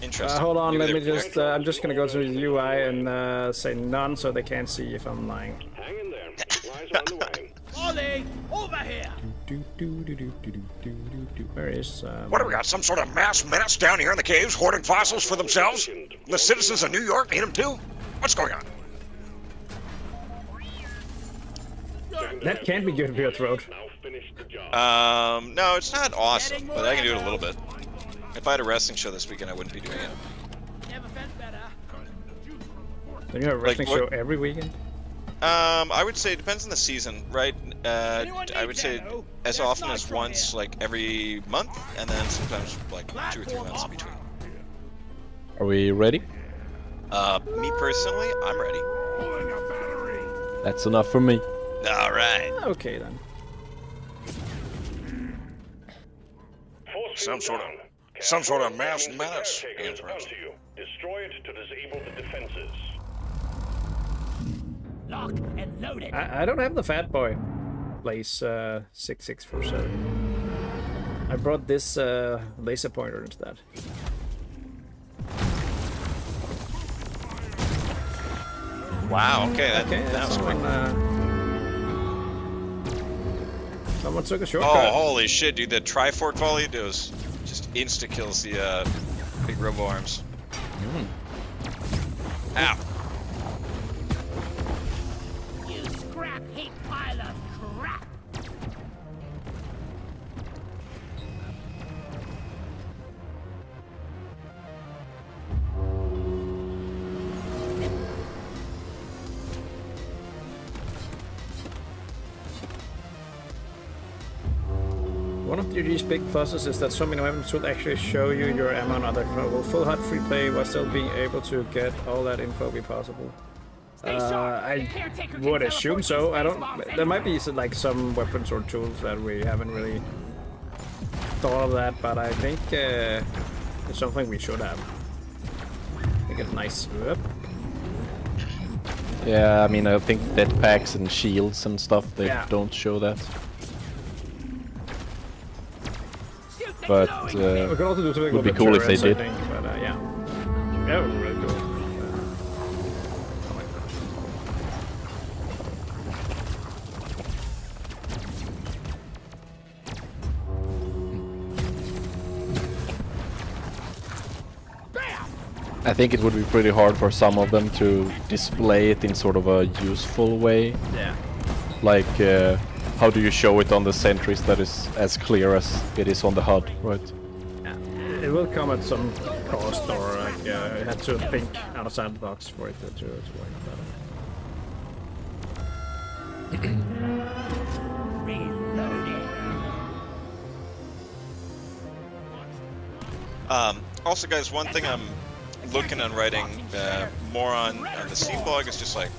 Interesting. Hold on, Maybe let me they're- just. I'm just gonna go to the UI and say none so they can't see if I'm lying. Hang in there. Supplies are on the way. Ollie, over here. Where is? What do we got? Some sort of mass menace down here in the caves, hoarding fossils for themselves? The citizens of New York need them too? What's going on? That can't be good for your throat. Now finish the job. No, it's not awesome, but I can do it a little bit. If I had a wrestling show this weekend, I wouldn't be doing it. Never felt better. Then you have a wrestling what- show every weekend. I would say it depends on the season, right? I would say as often as once, like every month, and then sometimes like 2 or 3 months in between. Are we ready? Me personally, I'm ready. That's enough for me. All right. Okay then. Force Some field sort of- down. some sort of mass Capture menace. caretakers onto you. Destroy it to disable the defenses. Lock and load it. I don't have the fat boy. Place 6647. I brought this laser pointer instead. Wow. Okay. Okay, That was quick. Someone took a Oh, shortcut. holy shit, dude! That Trifork volley does just insta kills the big robo arms. Ow. You scrap heap pile of crap. One of these big pluses is that so many weapons will actually show you your ammo and other info. Will full HUD free play while still being able to get all that info be possible? I would assume so. I don't. There might be like some weapons or tools that we haven't really thought of that, but I think it's something we should have. I think it's nice. Yep. Yeah, I mean, I think jetpacks and shields and stuff, they Yeah. don't show that. But We could also do something would be with cool if they turrets, I did. think, but yeah. Yeah, it would be really cool. I think it would be pretty hard for some of them to display it in sort of a useful way. Yeah. Like how do you show it on the sentries that is as clear as it is on the HUD, right? Yeah. It will come at some cost, or like you have to think outside the box for it to work better. Also, guys, one thing I'm looking on writing more on the Steam blog is just like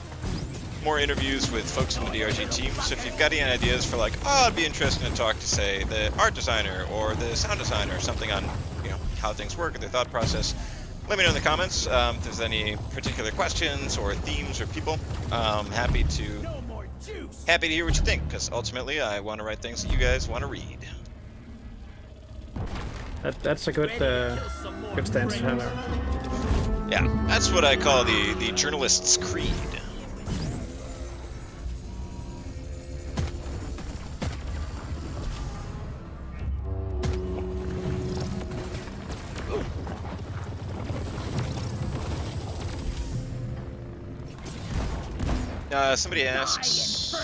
more interviews with folks in the DRG team. So if you've got any ideas for like, oh, it'd be interesting to talk to, say, the art designer or the sound designer or something on, you know, how things work or their thought process, let me know in the comments. If there's any particular questions or themes or people, happy to hear what you think, because ultimately I want to write things that you guys want to read. That's a good stance to have there. Yeah, that's what I call the journalist's creed. Somebody asks,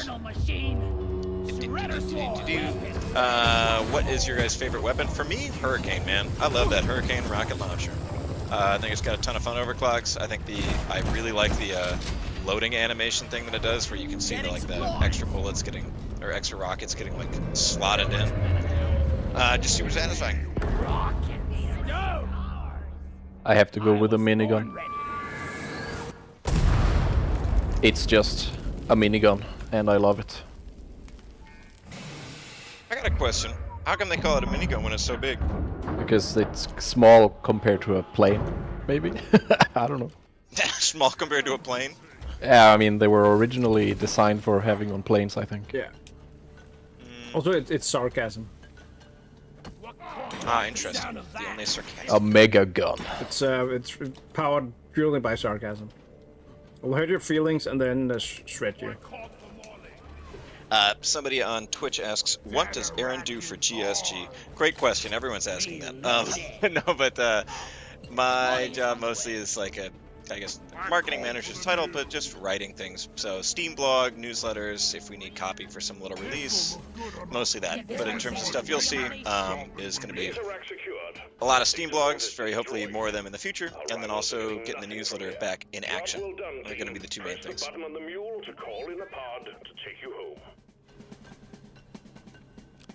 what is your guys' favorite weapon? For me, Hurricane, man. I love that Hurricane rocket launcher. I think it's got a ton of fun overclocks. I think I really like the loading animation thing that it does, where you can see the extra bullets getting, or extra rockets getting like slotted in. Just super satisfying. I have to go with a minigun. It's just a minigun, and I love it. I got a question. How come they call it a minigun when it's so big? Because it's small compared to a plane, maybe? I don't know. Small compared to a plane? Yeah, I mean, they were originally designed for having on planes, I think. Yeah. Also, it's sarcasm. Ah, interesting. The only sarcasm. A mega gun. It's powered purely by sarcasm. It'll hurt your feelings and then shred you. Somebody on Twitch asks, what does Aaron do for GSG? Great question. Everyone's asking that. No, but my job mostly is like I guess, marketing manager's title, but just writing things. So Steam blog, newsletters, if we need copy for some little release, mostly that. But in terms of stuff you'll see, is going to be a lot of Steam blogs, very hopefully more of them in the future, and then also getting the newsletter back in action. They're going to be the two main things.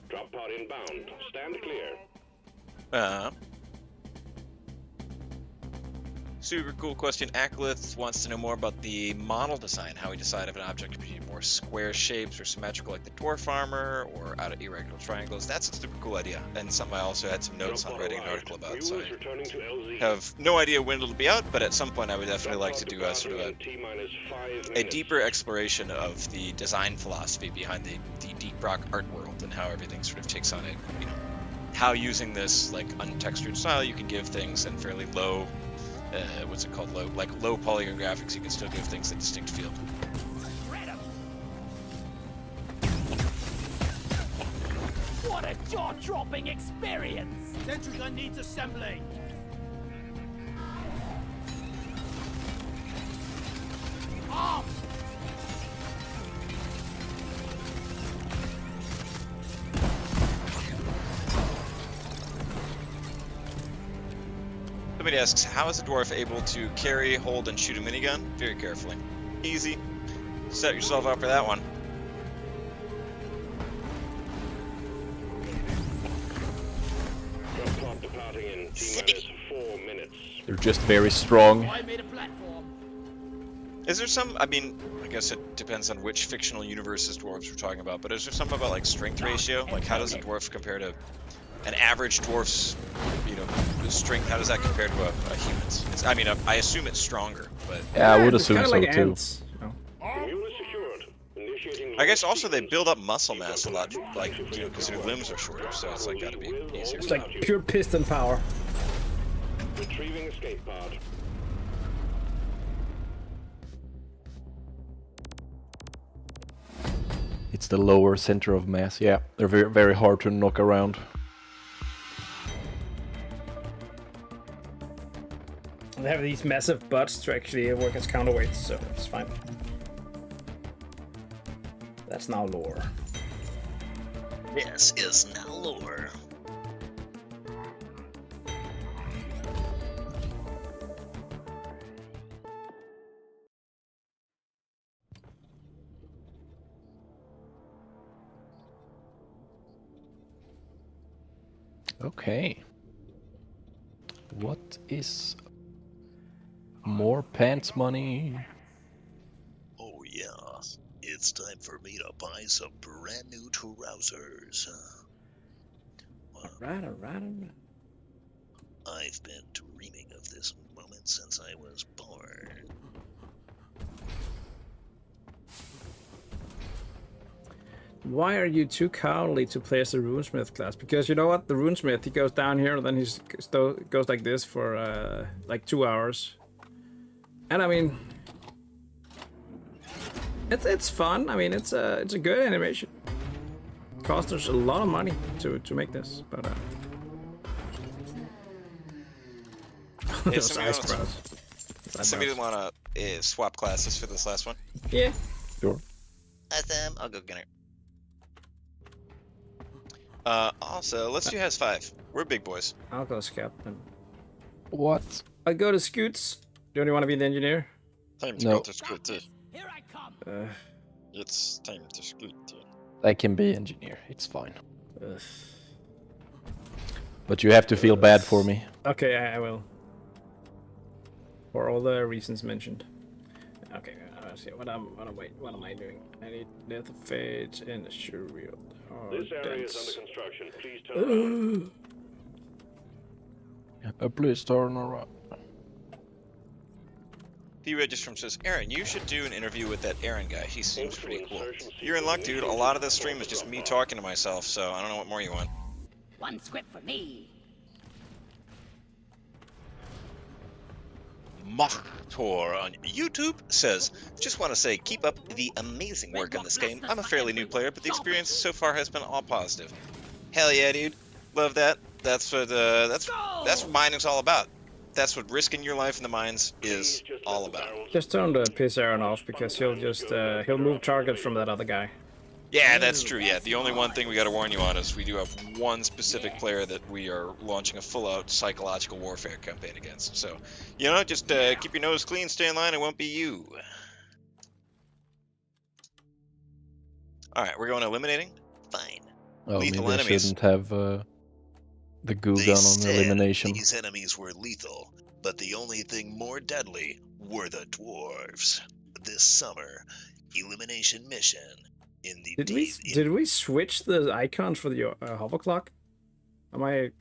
Drop pod inbound. Stand clear. Super cool question. Aklith wants to know more about the model design, how we decide if an object should be more square shapes or symmetrical like the dwarf armor, or out of irregular triangles. That's a super cool idea, and something I also had some notes on writing an article about, so I have no idea when it'll be out, but at some point I would definitely like to do a sort of a deeper exploration of the design philosophy behind the deep rock art world and how everything sort of takes on it, you know, how using this like untextured style you can give things in fairly low what's it called? Low polygon graphics. You can still give things a distinct feel. What a jaw-dropping experience! Sentry gun needs assembly. Arms! Somebody asks, how is a dwarf able to carry, hold, and shoot a minigun? Very carefully. Easy. Set yourself up for that one. They're just very strong. I made a platform. Is there some, I mean, I guess it depends on which fictional universes dwarves we're talking about, but is there something about like strength ratio? Like how does a dwarf compare to an average dwarf's, you know, strength? How does that compare to a human's? I mean, I assume it's stronger, but yeah, I would assume so like too. Ants, you know? I guess also they build up muscle mass a lot, like, you know, because their limbs are shorter, so it's like gotta be easier. It's like pure piston power. Retrieving escape pod. It's the lower center of mass. Yeah, they're very, very hard to knock around. They have these massive butts to actually work as counterweights, so it's fine. That's now lore. This is now lore. Okay. What is more pants money? Oh yeah, it's time for me to buy some brand new trousers. Right. I've been dreaming of this moment since I was born. Why are you too cowardly to play as the runesmith class? Because you know what, the runesmith, he goes down here and then he goes like this for like 2 hours. And I mean, it's fun. I mean, it's a good animation. Cost us a lot of money to make this, but those eyebrows. Somebody want to swap classes for this last one? Yeah. Sure. Awesome. I'll go Gunner. Also, let's do Has 5. We're big boys. I'll go scout then. What? I'll go to Scoots. Do you want to be the engineer? Time to No. go to school too. Here I come. It's time to school too. I can be engineer. It's fine. Ugh. But you have to feel bad for me. Okay, I will. For all the reasons mentioned. Okay, let's see. What am I doing? I need Death of Fate and a Surreal. This area is under construction. Please turn around. Please turn around. P-Registrum says, Aaron, you should do an interview with that Aaron guy. He seems pretty cool. You're in luck, dude. A lot of this stream is just me talking to myself, so I don't know what more you want. One script for me. Machtor on YouTube says, just want to say, keep up the amazing work on this game. I'm a fairly new player, but the experience so far has been all positive. Hell yeah, dude. Love that. That's what mining's all about. That's what risking your life in the mines is all about. Just turn the piss Aaron off because he'll just he'll move targets from that other guy. Yeah, that's true. Yeah, the only one thing we got to warn you on is we do have one specific player that we are launching a full-out psychological warfare campaign against. So, you know, just keep your nose clean, stay in line, it won't be you. All right, we're going eliminating. Fine. Oh, Lethal maybe I enemies. shouldn't have the goo They gun on said elimination. these enemies were lethal, but the only thing more deadly were the dwarves. This summer, elimination mission in the Did we switch the icons for the hover clock? Am I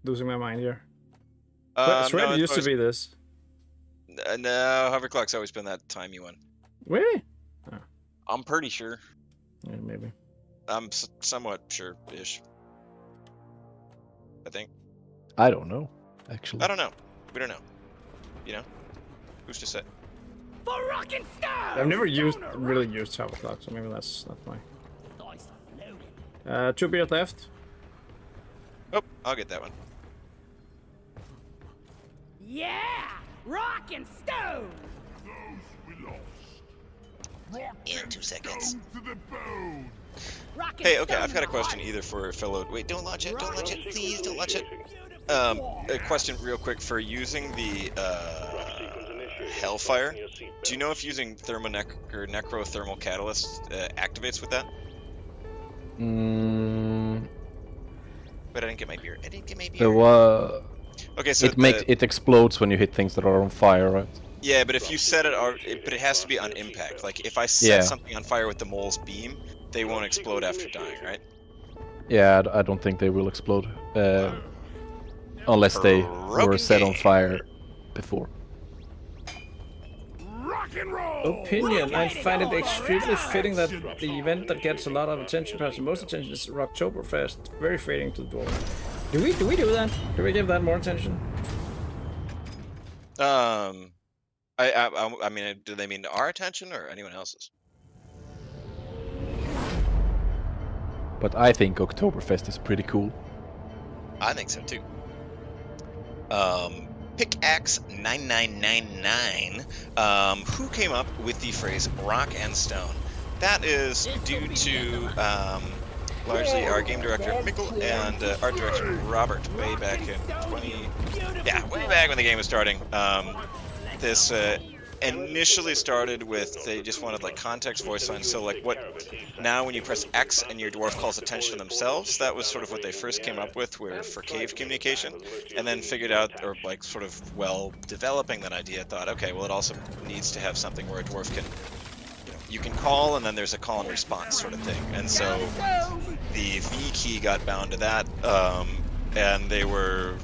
losing my mind here? I swear no, it used to be this. No, hover clock's always been that timey one. Really? I'm pretty sure. Yeah, maybe. I'm somewhat sure-ish. I think. I don't know, actually. I don't know. We don't know. You know? Who's to say? For rockin' stars! I've never really used hover clock, so maybe that's not my. Dice loaded. 2 beers left. Oh, I'll get that one. Yeah! Rockin' stone! in 2 seconds. Rockin' Hey, okay, stone I've got a my question heart. either for fellow. Wait, don't launch it, please don't launch it. A question real quick for using the Hellfire. Do you know if using necrothermal catalyst activates with that? But I didn't get my beer. Okay, so it explodes when you hit things that are on fire, right? Yeah, but if you set it, but it has to be on impact. Like if I set something on fire with the mole's beam, they won't explode after dying, right? Yeah, I don't think they will explode, unless they were set on fire before. Opinion. I find it extremely fitting that the event that gets a lot of attention, perhaps the most attention, is Rocktoberfest. Very fitting to the Dwarves. Do we do that? Do we give that more attention? I mean, do they mean our attention or anyone else's? But I think Oktoberfest is pretty cool. I think so too. Pickaxe 9999. Who came up with the phrase rock and stone? That is due to largely our game director Mikkel and art director Robert way back in way back when the game was starting. This initially started with they just wanted like context voice lines. So like what now when you press X and your dwarf calls attention to themselves, that was sort of what they first came up with for cave communication, and then figured out, or like sort of while developing that idea, thought, okay, well it also needs to have something where a dwarf can, you can call and then there's a call and response sort of thing. And so the V key got bound to that, and they were,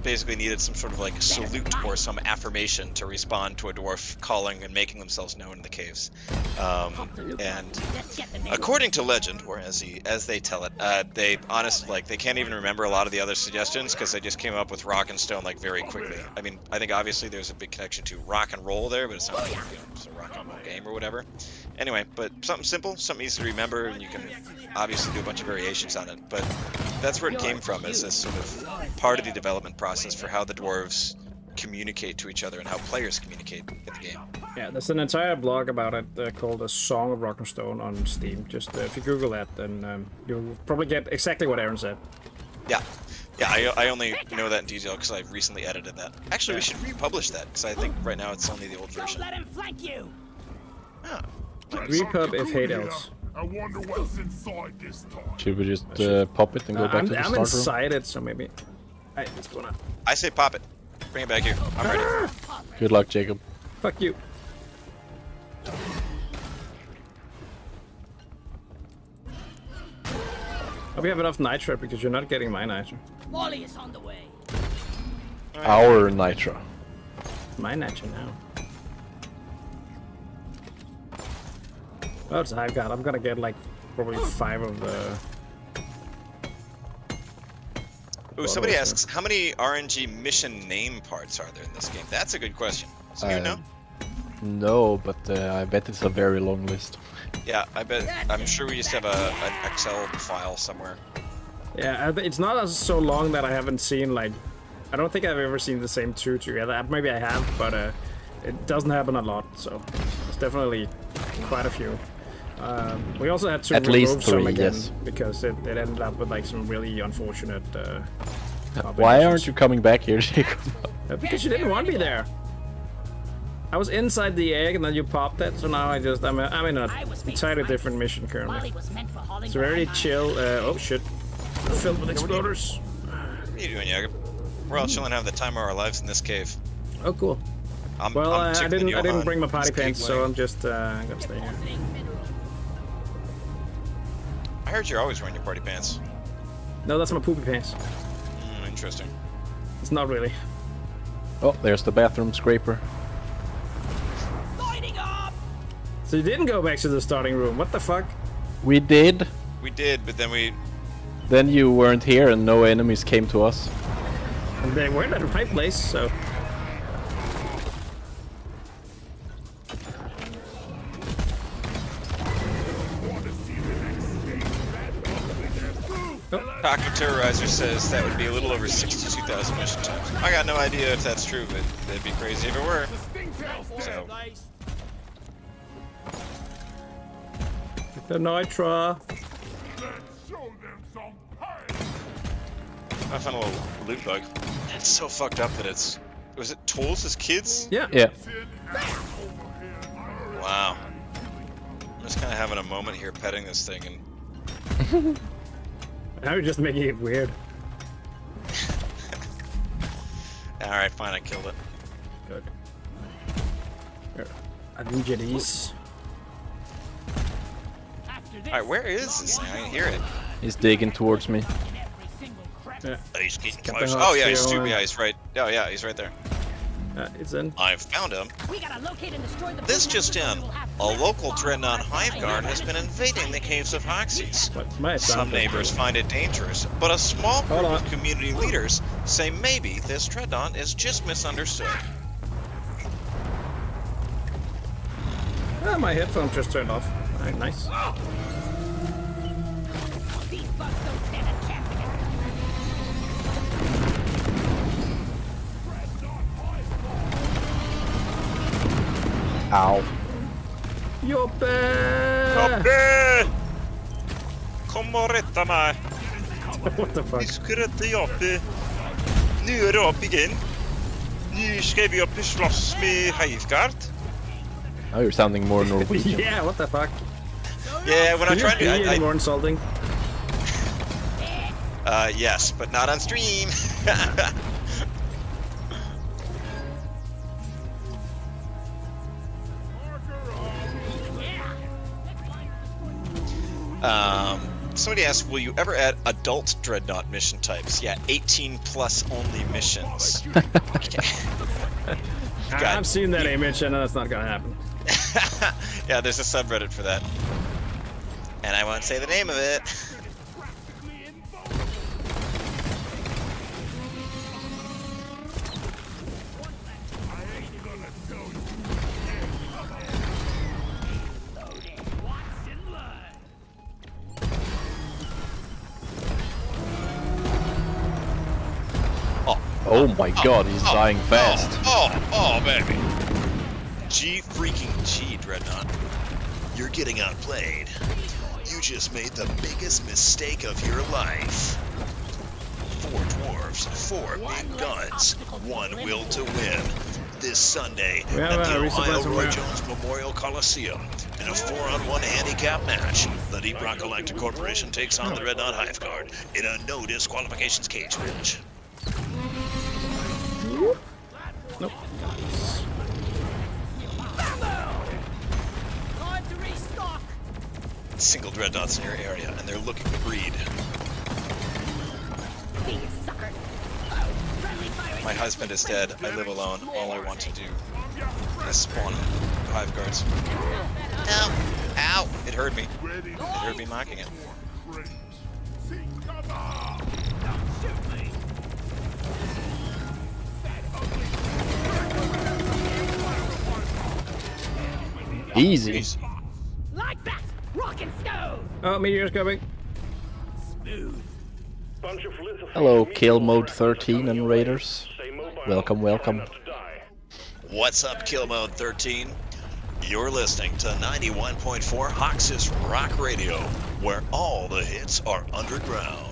basically needed some sort of like salute or some affirmation to respond to a dwarf calling and making themselves known in the caves. And according to legend, or as they tell it, they they can't even remember a lot of the other suggestions because they just came up with rock and stone like very quickly. I mean, I think obviously there's a big connection to rock and roll there, but it's not like it's a rock and roll game or whatever. Anyway, but something simple, something easy to remember, and you can obviously do a bunch of variations on it. But that's where it came from, as this sort of part of the development process for how the dwarves communicate to each other and how players communicate in the game. Yeah, there's an entire blog about it called A Song of Rock and Stone on Steam. Just if you Google that, then you'll probably get exactly what Aaron said. Yeah. Yeah, I only know that in detail because I recently edited that. Actually, we should republish that because I think right now it's only the old version. Let him flank you. Oh. Repub if hate else. I wonder what's inside this time. Should we just pop it and go back to the I'm start room? inside it, so maybe. Hey, what's going on? I say pop it. Bring it back here. I'm ready. Good luck, Jacob. Fuck you. Hope we have enough nitro because you're not getting my nitro. Molly is on the way. Our nitro. My nitro now. Oh, it's a hive god. I'm gonna get like probably 5 of the. Ooh, somebody asks, how many RNG mission name parts are there in this game? That's a good question. So you know? No, but I bet it's a very long list. Yeah, I'm sure we just have an Excel file somewhere. Yeah, it's not so long that I haven't seen like. I don't think I've ever seen the same 2 together. Maybe I have, but it doesn't happen a lot. So it's definitely quite a few. We also had to at least remove some 3, again yes. because it ended up with like some really unfortunate. Why aren't you coming back here, Jacob? Because you didn't want me there. I was inside the egg and then you popped it, so now I'm in an entirely different mission currently. It's very chill. Oh shit! Filled with exploders. What are you doing, Jacob? We're all chilling, having the time of our lives in this cave. Oh cool. I didn't bring my potty pants, so I'm just gonna stay here. I heard you're always wearing your party pants. No, that's my poopy pants. Interesting. It's not really. Oh, there's the bathroom scraper. Lighting up. So you didn't go back to the starting room. What the fuck? We did. We did, but then we... Then you weren't here and no enemies came to us. And they weren't at the right place, so... Dr. Terrorizer says that would be a little over 62,000 mission times. I got no idea if that's true, but it'd be crazy if it were. So... The nitro. I found a little loot bug. It's so fucked up that it's... Was it tools as kids? Yeah. Yeah. Wow. I'm just kind of having a moment here petting this thing and... Now you're just making it weird. Alright, fine, I killed it. Good. Here, I need you these. Alright, where is this thing? I can hear it. He's digging towards me. Yeah. Oh, he's getting Got close. the Oh yeah, hot he's steel super. on. Yeah, he's right. Oh yeah, he's right there. It's in. I've found him. We gotta locate and destroy the This just in. A local Dreadnought hive guard has been invading the caves of Hoxie's. What? My Some neighbors find it dangerous, but a small group of community leaders say maybe this Dreadnought is just misunderstood. Ah, my headphones just turned off. Alright, nice. These bugs don't stand a chance against Ow. You're bad. Copy! Kom och rätta mig. What the Vi fuck? ska rätta Japi. Nu är det upp igen. Nu ska vi upp och slåss med Hiveguard. Now you're sounding more Norwegian. Yeah, what the fuck? Yeah, when I'm Can you trying be any to... more insulting? Yes, but not on stream. Somebody asked, will you ever add adult Dreadnought mission types? Yeah, 18 plus only missions. I've seen that image and that's not gonna happen. Yeah, there's a subreddit for that. And I won't say the name of it. Oh my god, he's dying fast. Oh, baby. G freaking G, Dreadnought. You're getting outplayed. You just made the biggest mistake of your life. 4 dwarves, 4 big guns, 1 will to win. This Sunday We have at a the resupply Ohio somewhere. Roy Jones Memorial Coliseum in a 4-on-1 handicap match. The Deep Rock Galactic Corporation takes on the Dreadnought Hiveguard in a no disqualifications cage match. Nope. Time to restock. Single Dreadnoughts in your area, and they're looking to breed. See you, sucker. My husband is dead. I live alone. All I want to do is spawn Hiveguards. Ow! Ow! It hurt me. It hurt me mocking it. Easy. Like that! Rock and stone! Oh, meteor's coming. Bunch of little Hello, things Kill meet Mode over 13 and Raiders. Stay mobile, Welcome, welcome. try not to die. What's up, Kill Mode 13? You're listening to 91.4 Hox's Rock Radio, where all the hits are underground.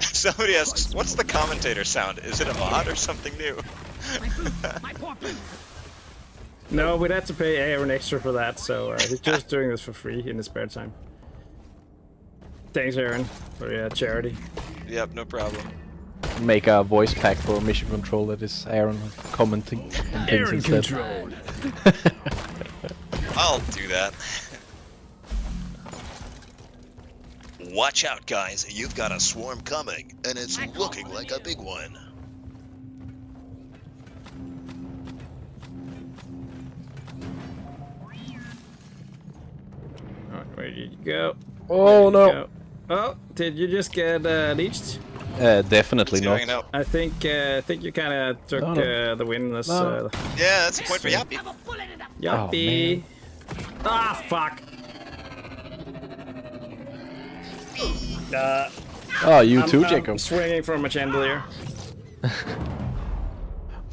Somebody asks, what's the commentator sound? Is it a mod or something new? My poor boots! No, we'd have to pay Aaron extra for that, so he's just doing this for free in his spare time. Thanks, Aaron, for your charity. Yep, no problem. Make a voice pack for Mission Control that is Aaron commenting on things instead. I'll do that. Watch out, guys. You've got a swarm coming, and it's looking like a big one. Alright, where did you go? Oh no! Go. Oh, did you just get leached? Definitely What's going not. out? I think you kind of took No. the win. This No. Yeah, that's a point for Yappy. Have a bullet in the yuppie. Ah, fuck. Oh, you I'm- too, I'm Jacob. swinging from a chandelier.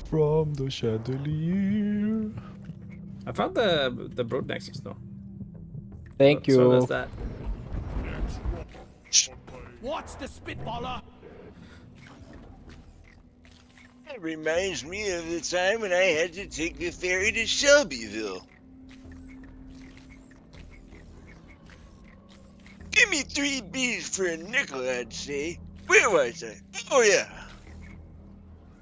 From the chandelier. I found the brood nexus though. Thank you. So there's that. What's the spitballer? It reminds me of the time when I had to take the ferry to Shelbyville. Give me 3 bees for a nickel, I'd say. Where was I? Oh, yeah.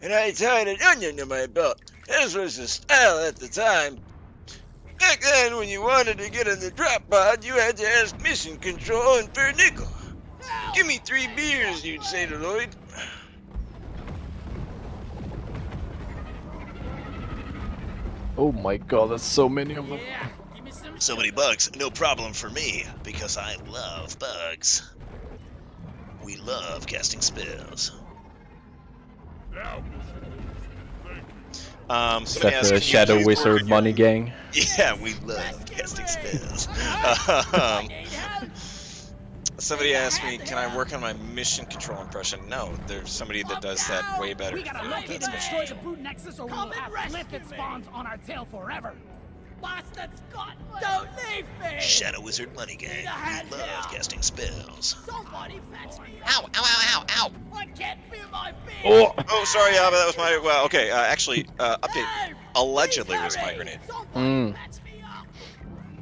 And I tied an onion to my belt. This was the style at the time. Back then, when you wanted to get in the drop pod, you had to ask mission control and for a nickel. Give me 3 beers, you'd say to Lloyd. Oh my god, there's so many of them. Yeah, give me some So many bugs, no problem for me, because I love bugs. We love casting spells. Is Somebody that asked, the can you Shadow use Wizard word- Money Gang? Yeah, we love casting spells. Somebody asked me, can I work on my mission control impression? No, there's somebody that does that way better. We gotta locate That's and mission destroy the control. brute nexus or we'll have lifted spawns on our tail forever. bastards got me! Don't leave me! Shadow Wizard Money Gang. We love casting spells. Somebody patch me up! Ow, ow, ow, ow, ow. I can't feel my feet! Oh, sorry, but that was my. Well, okay. Actually, update. Allegedly was my grenade. Somebody patch me up!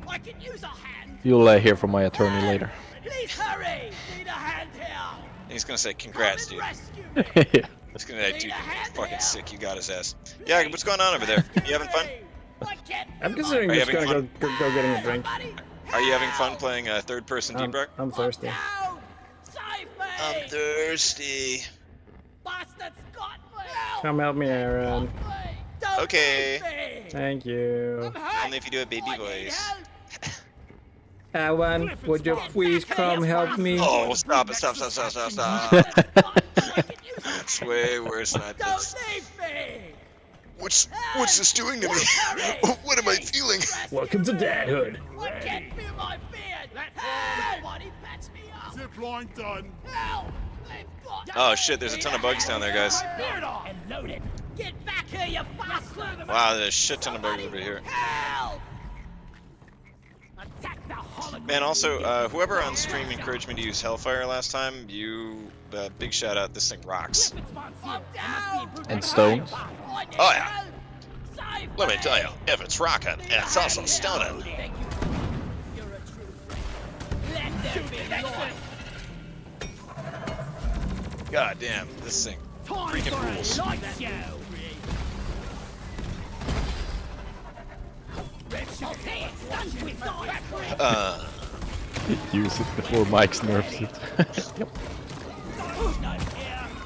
I can use a hand! You'll hear from my attorney later. Please hurry! Need a hand here! He's gonna say, "Congrats, dude." Rescue me! Yeah. He's gonna say, "Dude, you're fucking sick. You got his ass." Yeah, what's going on over there? You having fun? I'm considering Are you just having gonna go getting a drink. Are you having fun playing third-person Deep Rock? I'm thirsty. I'm thirsty. Bastards got me! Come help me, Aaron. Don't Okay. leave me! Thank you. Only if you do a baby voice. Aaron, would you please come help me? Oh, stop it! Stop! Stop! Stop! Stop! Stop! That's way worse than I Don't thought. leave me! What's this doing to me? What am I feeling? Welcome to dadhood. I can't feel my beard! Somebody patch me up! Zipline done. Help! They've got Oh shit! There's a ton of bugs down there, guys. Beard off! And loaded! Get back here, you bastard! Wow, there's a shit ton of bugs over here. Help! Attack the hologram! Man, also, whoever on stream encouraged me to use Hellfire last time, you, big shout out. This thing rocks. I'm down! And stones. I need Oh, yeah. help! Save Let me tell you, if it's rocking, it's also stunning. Thank you. You're a true friend. Let there be light. God damn, this thing freaking rules. Light show! Okay, it's done with light. Use it before Mike's nerfs it.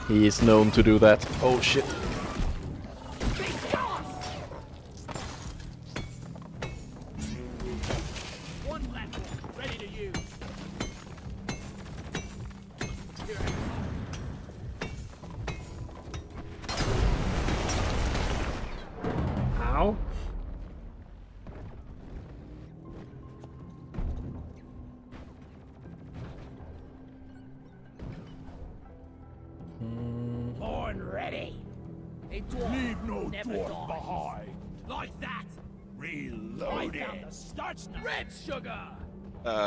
He is known to do that. Oh shit. One platform, ready to use. Ow. Born ready. A dwarf Leave no never dwarf dies. behind. Like that. I Reloaded. found the starch nut. Red sugar.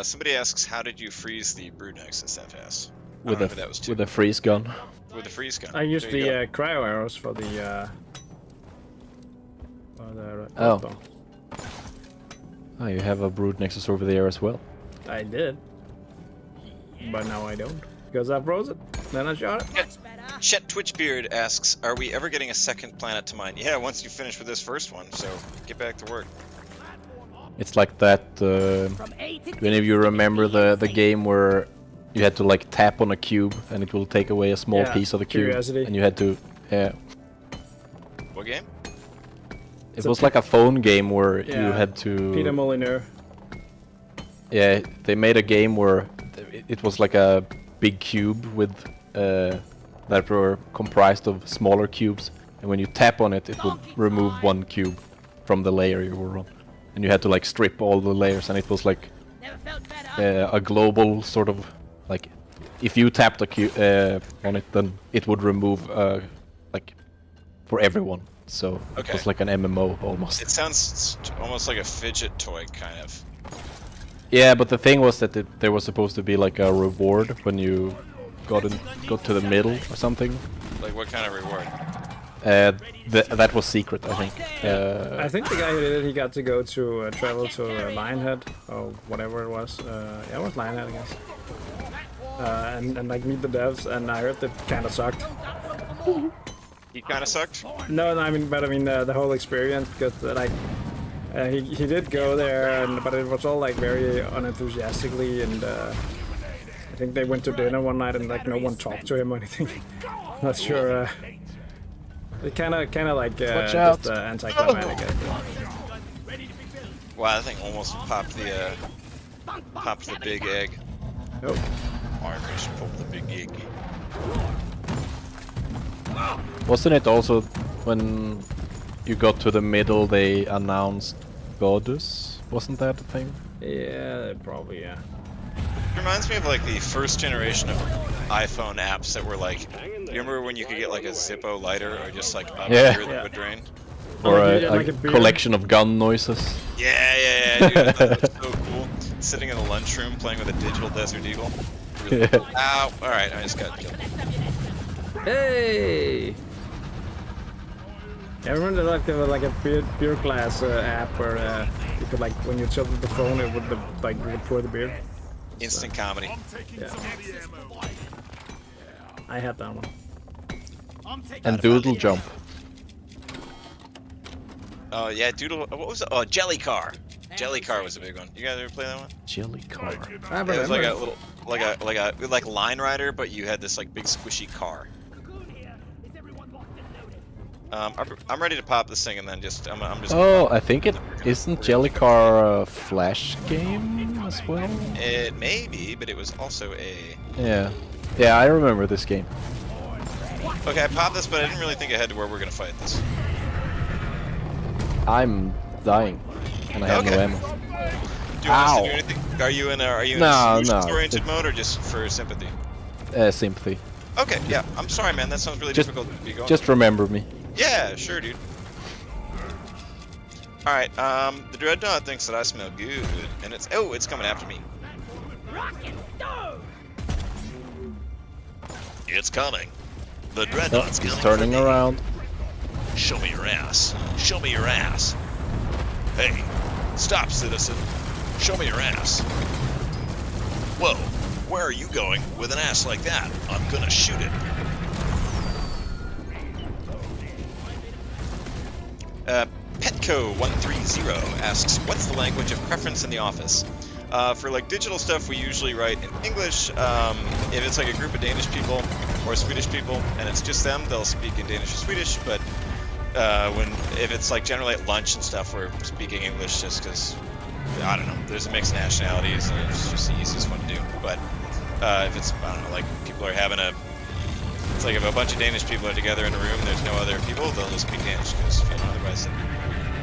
Somebody asks, how did you freeze the brood nexus that fast? I With don't know a if that was too. with a freeze gun. With the freeze gun. I used There you the cryo arrows for the Oh. crossbow. Oh, you have a brood nexus over there as well. I did. But now I don't. Because I froze it. Then I shot it. Much better. Chet Twitchbeard asks, are we ever getting a second planet to mine? Yeah, once you finish with this first one, so get back to work. It's like that. From A to Do any of you remember the game where you had to like tap on a cube and it will take away a small Yeah, piece of the cube, Curiosity. and you had to. Yeah, What game? it was like a phone game where you Yeah, had to. Peter Molyneux. Yeah, they made a game where it was like a big cube with that were comprised of smaller cubes, and when you tap on it, it would remove one cube from the layer you were on, and you had to like strip all the layers, and it was like Never felt better. a global sort of like if you tapped a cube on it, then it would remove like for everyone. So it Okay. was like an MMO almost. It sounds almost like a fidget toy, kind of. Yeah, but the thing was that there was supposed to be like a reward when you got to the middle or something. Like, what kind of reward? That was secret, I think. I think the guy who did it, he got to go to travel to Lionhead or whatever it was. Yeah, it was Lionhead, I guess. And like meet the devs, and I heard that kind of sucked. He kind of sucked? No, I mean the whole experience, because like he did go there, but it was all like very unenthusiastically, and I think they went to dinner one night and like no one talked to him or anything. Not sure. It kind of like Watch out. just anticlimactic. I think. Wow, that thing almost popped the big egg. Oh, Marcus popped the big egg. Wasn't it also when you got to the middle they announced Goddess? Wasn't that the thing? yeah, probably yeah. It reminds me of like the first generation of iPhone apps that were like, you remember when you could get like a Zippo lighter or just like a Yeah. beer that would drain? Or like a a beer. collection of gun noises. Yeah, dude, that was so cool. Sitting in the lunchroom playing with a digital Desert Eagle. Really cool. Ow! Alright, I just got killed. Hey! I remember like there was like a beer glass app where you could like when you tilted the phone it would like you would pour the beer. Instant comedy. Yeah. I had that one. And Doodle Jump. Oh yeah, Doodle. What was it? Oh, Jelly Car. Jelly Car was a big one. You guys ever play that one? Jelly car. I It was like a remember. little, like Line Rider, but you had this like big squishy car. I'm ready to pop this thing and then just I'm just. Oh, I think it isn't Jelly Car a Flash game as well. It may be, but it was also a. Yeah, yeah, I remember this game. Okay, I popped this, but I didn't really think ahead to where we're gonna fight this. I'm dying, and I have no Okay. ammo. Do you want us to do anything? Are you in No, solutions-oriented mode or just for sympathy? Sympathy. Okay, yeah. I'm sorry, man. That sounds really Just- difficult to be going. Just remember me. Yeah, sure, dude. All right. The Dreadnought thinks that I smell good, and it's coming after me. It's coming. The Oh, Dreadnought's he's coming. turning around. Show me your ass. Show me your ass. Hey, stop, citizen. Show me your ass. Whoa, where are you going with an ass like that? I'm gonna shoot it. Petco130 asks, what's the language of preference in the office? For like digital stuff, we usually write in English. If it's like a group of Danish people or Swedish people, and it's just them, they'll speak in Danish or Swedish. But if it's like generally at lunch and stuff, we're speaking English just because, I don't know, there's a mix of nationalities and it's just the easiest one to do. But if it's, I don't know, like people are having it's like if a bunch of Danish people are together in a room, there's no other people, they'll just speak Danish because otherwise,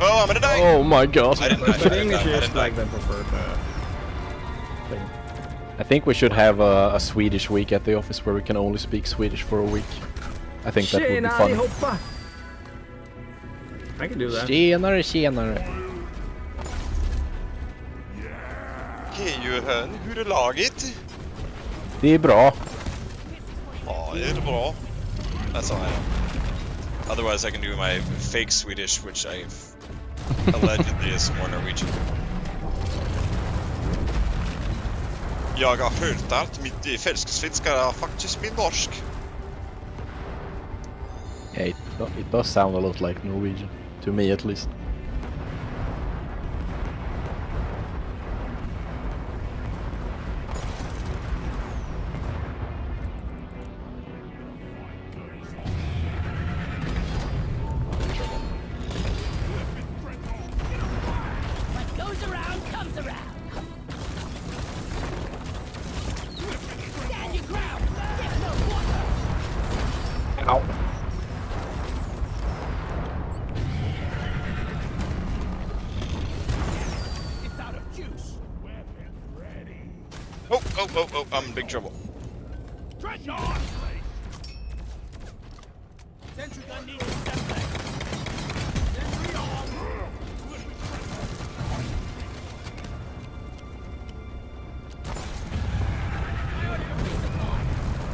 oh, I'm gonna die! Oh my god. I didn't die. But English is like the preferred thing. I think we should have a Swedish week at the office where we can only speak Swedish for a week. I think that would be Tjena fun. allihopa! I can do that. Tjenare, tjenare. Hej Johan, hur är läget? Det är bra. Ja, det är bra. That's all I know. Otherwise I can do my fake Swedish, which I allegedly is more Norwegian. Jag har hört att mitt fältsvenska är faktiskt min norsk. Yeah, it does sound a lot like Norwegian. To me at least. What goes around comes around. Stand your ground. Give no quarter. Ow. It's out of juice. Oh, I'm in big trouble. Dreadnought! Sentry gun needs to step back. Sentry on!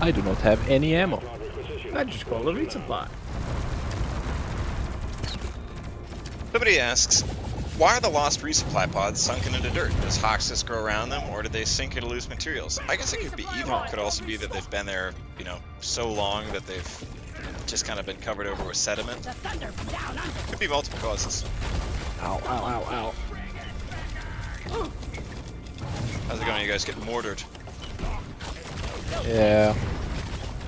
I do not have any ammo. I just call it resupply. Somebody asks, why are the lost resupply pods sunken into dirt? Does Hawks just go around them, or do they sink into loose materials? I guess it could be either. It could also be that they've been there, so long that they've just kind of been covered over with sediment. The thunder from down under. Could be multiple causes. Ow, ow, ow, ow. How's it going? You guys getting mortared? Yeah.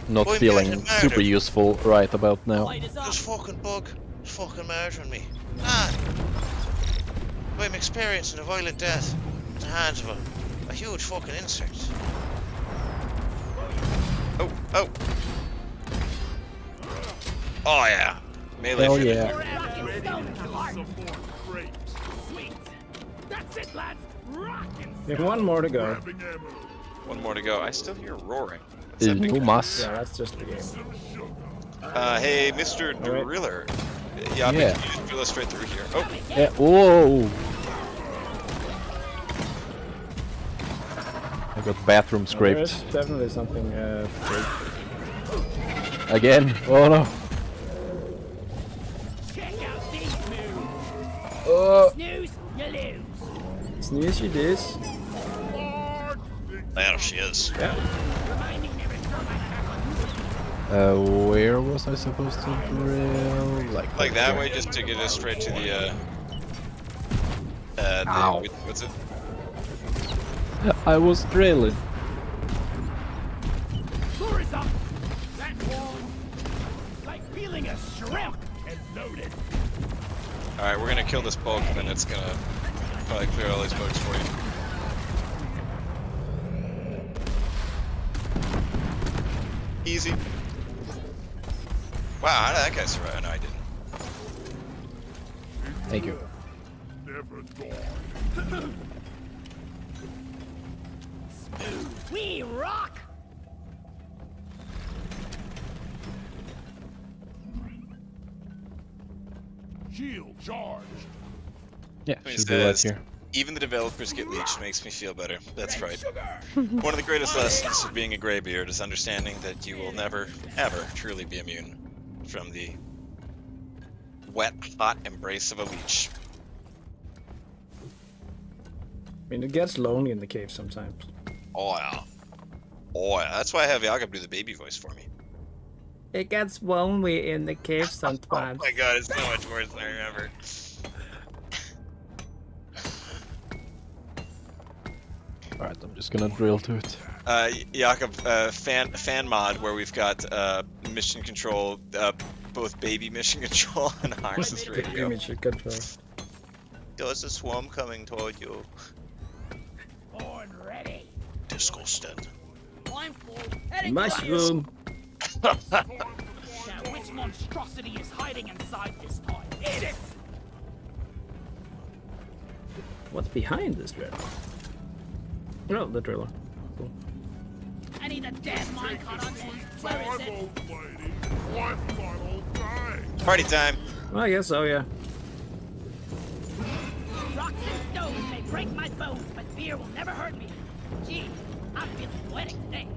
Not Boy, feeling imagine super murder. useful right about now. Light is up. This fucking bug is fucking murdering me. I'm experiencing a violent death at the hands of a huge fucking insect. Oh. Oh yeah. Melee Hell finish. yeah. Rockin' stone in the heart. Sweet! That's it, lads! Rockin' We have one more to go. One more to go. I still hear roaring. What's happening? Thomas. Yeah, that's just the game. Hey, Mr. Driller. Yeah. Yeah. You just drill us straight through here. Oh, Yeah. Whoa! I got bathroom There is scraped definitely something big. again. Oh no! Check out these moves. Snooze, you lose. Sneeze you this. There she is. Yeah. Where was I supposed to drill? like that way, just to get us straight to the. Ow. What's it? I was drilling. Tourism! That one! Like peeling a shrimp and loaded. All right, we're gonna kill this bulk, and then it's gonna probably clear all these bugs for you. Easy. Wow, how did that guy survive? No, I didn't. Thank you. We rock. Shield charged. Yeah, He should be right says, here. even the developers get leeched. Makes me feel better. That's right. One of the greatest lessons of being a graybeard is understanding that you will never, ever truly be immune from the wet, hot embrace of a leech. I mean, it gets lonely in the cave sometimes. Oh yeah. Oh yeah. That's why I have Jakob do the baby voice for me. It gets lonely in the cave Oh sometimes. my god, it's so much worse than I remember. Alright, I'm just gonna drill to it. Jakob, fan mod where we've got mission control, both baby mission control and Harness radio. Image control. There's a swarm coming toward you. Born ready. Disgusted. Blindfold. Heading Mushroom. Now, which monstrosity is hiding inside this toy? Eat it! What's behind this driller? Oh, the driller. Cool. I need a damn minecart on this. Where is it? Party time. Well, I guess so, yeah. Rocks and stones may break my bones, but beer will never hurt me. Gee, I'm feeling poetic today.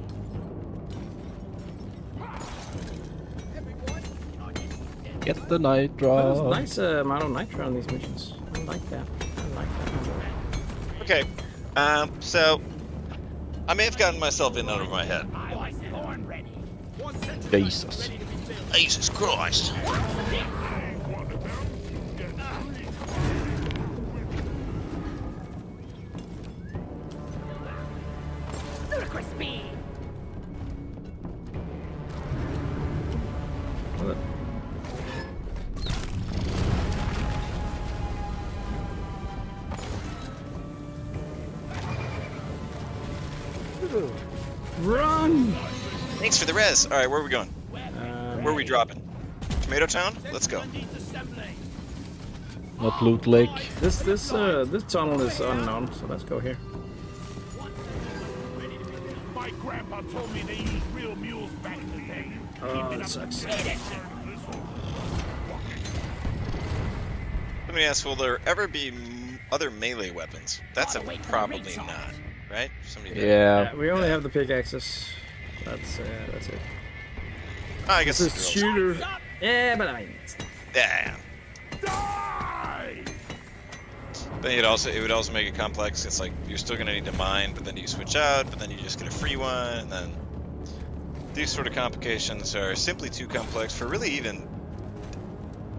Get the nitro. Well, nice amount of nitro on these missions. I like that. I like that. Okay. So I may have gotten myself in over my head. I was born ready. Jesus. Jesus Christ. Ludicrous speed. What? Run! Thanks for the res. All right, where are we going? Where are we dropping? Tomato Town? Let's go. Not Loot Lake. This tunnel is unknown, so let's go here. My grandpa told me they used real mules back in the day. Oh, that sucks. Let me ask, will there ever be other melee weapons? That's probably not, right? Somebody did. Yeah. We only have the pickaxes. That's it. Oh, I guess This it's is girls. shooter. Yeah, but I mean, Yeah. Die! But it would also make it complex. It's like you're still gonna need to mine, but then you switch out, but then you just get a free one, and then these sort of complications are simply too complex for really even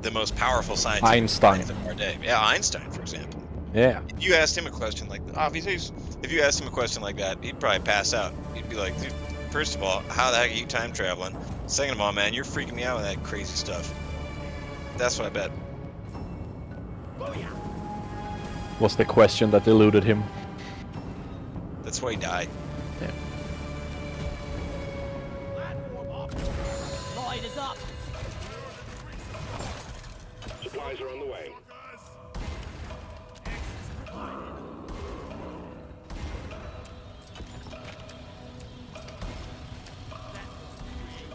the most powerful scientist Einstein. of our day. Yeah, Einstein, for example. Yeah. If you asked him a question like if you asked him a question like that, he'd probably pass out. He'd be like, dude, first of all, how the heck are you time traveling? Second of all, man, you're freaking me out with that crazy stuff. That's what I bet. Was the question that eluded him. That's why he died. Yeah. Platform up. Light is up. Supplies are on the way.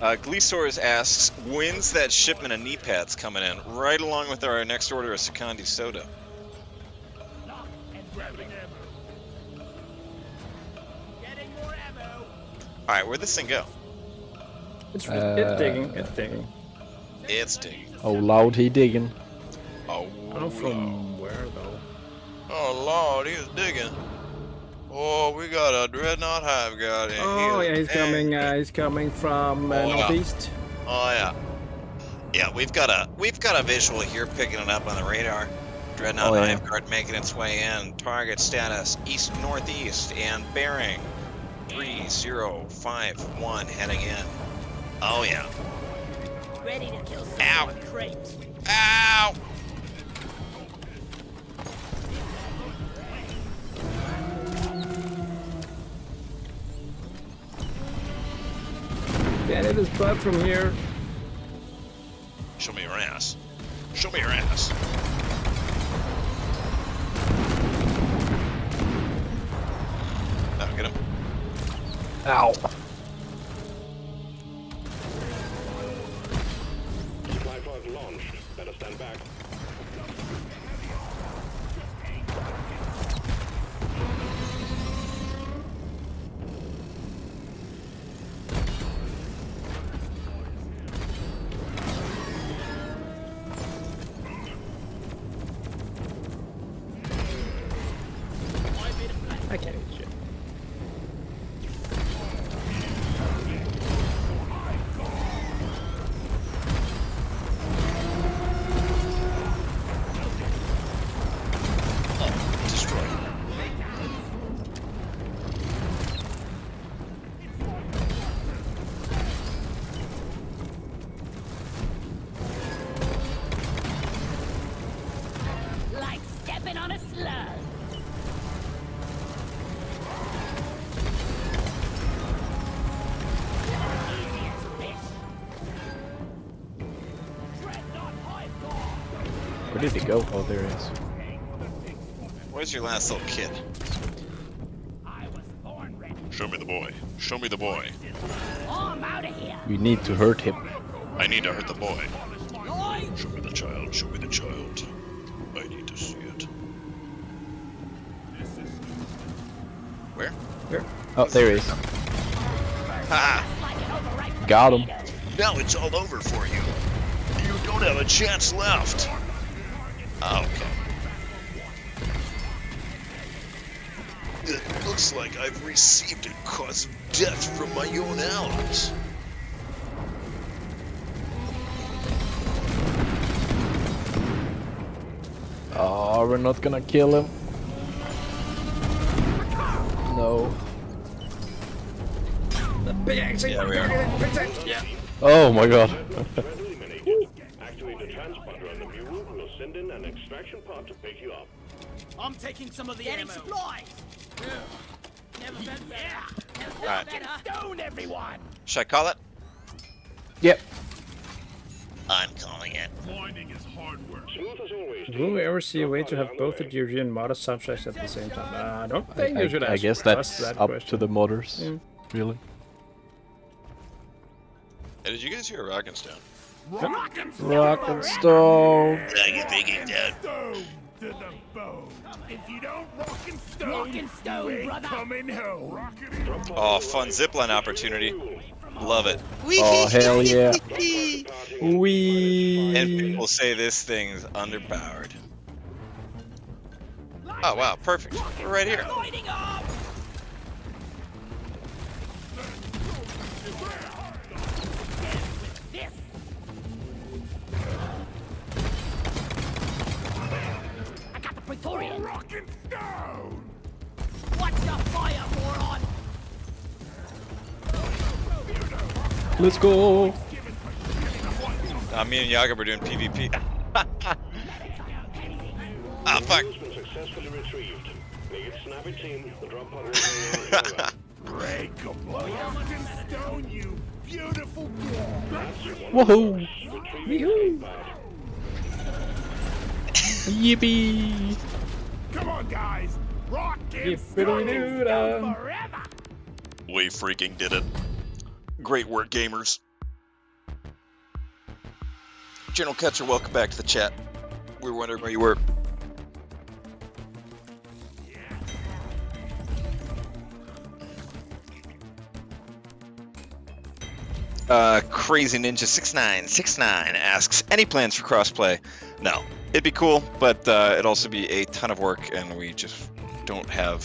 Gleesaurus asks, when's that shipment of knee pads coming in? Right along with our next order of Sakandi soda. Getting more ammo. Alright, where'd this thing go? It's digging. It's digging. It's digging. Oh, loud he digging. Oh, I don't know from where though. oh Lord, he's digging. Oh, we got a Dreadnought hive guy. Oh yeah, he's coming from northeast. Oh yeah. Yeah, we've got a visual here picking it up on the radar. Dreadnought hive guard making its way in. Target status east northeast and bearing 3051 heading in. Oh yeah. Ready to kill some Ow. more crates. Ow! Can't hit his butt from here. Show me your ass. Show me your ass. Oh, get him. Ow. Supply pod launched. Better stand back. I can't hit shit. Destroy. Like stepping on a slug. Where did he go? Oh, there he is. Where's your last little kid? I was born ready. Show me the boy. Show me the boy. Oh, I'm out of here. We need to hurt him. I need to hurt the boy. Show me the child. Show me the child. I need to see it. Where? Where? Oh, there he is. Ha! Got him. Now it's all over for you. You don't have a chance left. Okay. It looks like I've received a cause of death from my own allies. Oh, we're not gonna kill him. No. Yeah, we are. Oh my god. Eliminated. Activate the transponder on the mule. We'll send in an extraction pod to pick you up. I'm taking some of the Getting ammo. supplies. Never been better. Alright. Stone everyone. Should I call it? Yep. I'm calling it. Finding is hard work. Smooth as always. Will we ever see a way to have both the DRG and modded subjects at the same time? I don't think you should I ask guess us that's that up question. to the modders. Yeah. Really. Hey, did you guys hear Rock and Stone? Rock and stone. How you thinking, Dad? Stone to the bone. If you don't rock and stone, Rock and stone, you ain't brother. coming home. Oh, fun zipline opportunity. Love it. Oh, hell yeah. Wee. And people say this thing's underpowered. Oh, wow, perfect. We're right here. Lighting up. This. I got the Praetorian. Rock and stone. Watch the fire, moron. Let's go. Me and Yaga were doing PvP. Ah, fuck. Has been successfully retrieved. Make it snappy team. The drop pod will be Breakable. Rock and stone, you beautiful dwarf. Woohoo. Retrieve Yippee. Come on, guys. Rock and Yippity-doo-dah. forever. We freaking did it. Great work, gamers. General Catcher, welcome back to the chat. We were wondering where you were. Crazy Ninja 6969 asks, any plans for crossplay? No. It'd be cool, but it'd also be a ton of work, and we just don't have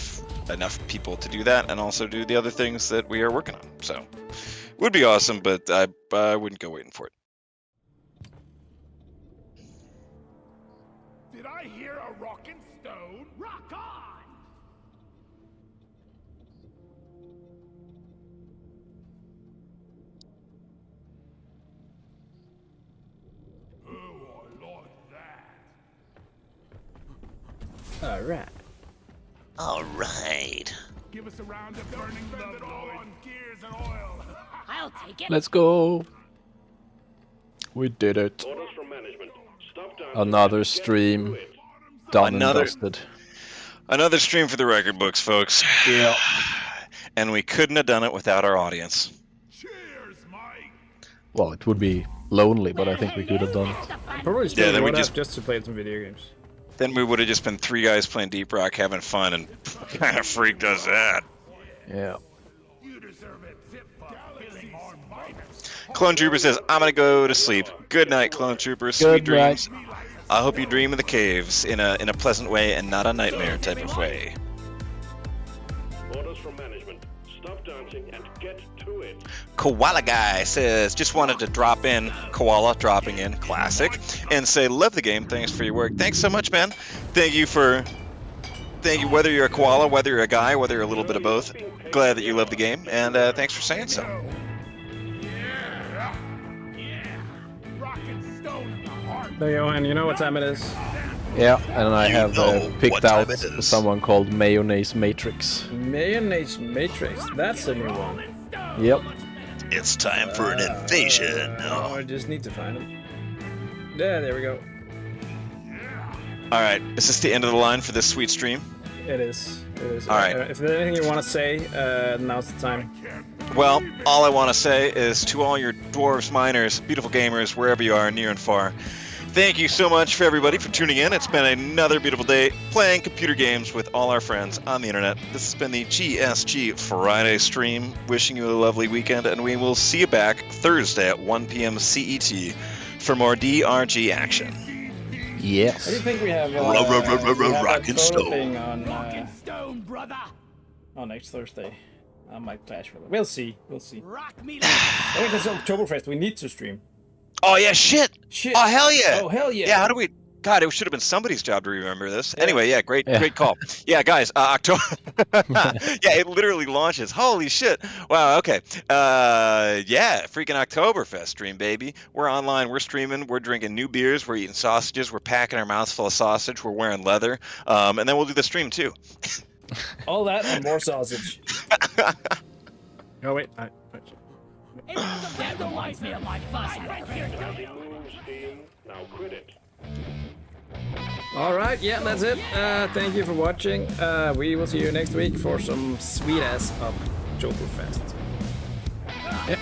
enough people to do that, and also do the other things that we are working on. So, would be awesome, but I wouldn't go waiting for it. Did I hear a rockin' stone? Rock on! Oh, I like that. Alright. Alright. Give us a round of burning love on gears and oil. I'll take it. Let's go. We did it. Orders from management. Stop dancing Another and get stream. to it. Done Another- and dusted. Another stream for the record books, folks. Yeah. And we couldn't have done it without our audience. Cheers, Mike. Well, it would be lonely, but I think we could have done it. Probably still then we would have just- just to play some video games. Then we would have just been 3 guys playing Deep Rock, having fun, and what kind of freak does that? Yeah. You deserve it. Zip fuck. Feeling more minus. Clone Trooper says, I'm gonna go to sleep. Good night, Clone Trooper. Sweet Good night. dreams. I hope you dream of the caves in a pleasant way and not a nightmare type of way. Orders from management. Stop dancing and get to it. Koala Guy says, just wanted to drop in, Koala dropping in, classic, and say, love the game, thanks for your work. Thanks so much, man. Thank you, whether you're a koala, whether you're a guy, whether you're a little bit of both. Glad that you love the game, and thanks for saying so. Rockin' stone in the heart. So Johan, you know what time it is? Yeah, and I You have know what picked time out it is. someone called Mayonnaise Matrix. Mayonnaise Matrix. That's a new one. Yep. It's time for an invasion. I just need to find him. Yeah, there we go. Alright, is this the end of the line for this sweet stream? It is. It is. All right. If there's anything you want to say, now's the time. Well, all I want to say is to all your dwarves, miners, beautiful gamers, wherever you are, near and far, thank you so much for everybody for tuning in. It's been another beautiful day playing computer games with all our friends on the internet. This has been the GSG Friday stream. Wishing you a lovely weekend, and we will see you back Thursday at 1 p.m. CET for more DRG action. What do Yes. you think we have? We Rockin' that stone. thing on Stone, brother. next Thursday. I might clash with it. We'll see. We'll see. Rock me. I think it's Oktoberfest. We need to stream. Oh, yeah, shit! Shit. Oh, hell yeah! Oh, hell yeah. Yeah, how do we... God, it should have been somebody's job to remember this. Yeah. Anyway, yeah, great call. Yeah, guys, October... yeah, it literally launches. Holy shit. Wow, okay. Yeah, freaking Oktoberfest stream, baby. We're online, we're streaming, we're drinking new beers, we're eating sausages, we're packing our mouths full of sausage, we're wearing leather, and then we'll do the stream, too. All that and more sausage. Oh, wait. That reminds me of my fuss. Nothing moves, team. Now quit it. All right. Yeah, that's it. Thank you for watching. We will see you next week for some sweet-ass Oktoberfest. Yeah.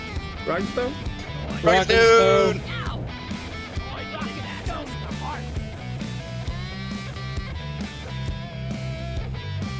Rock stone. Right, dude!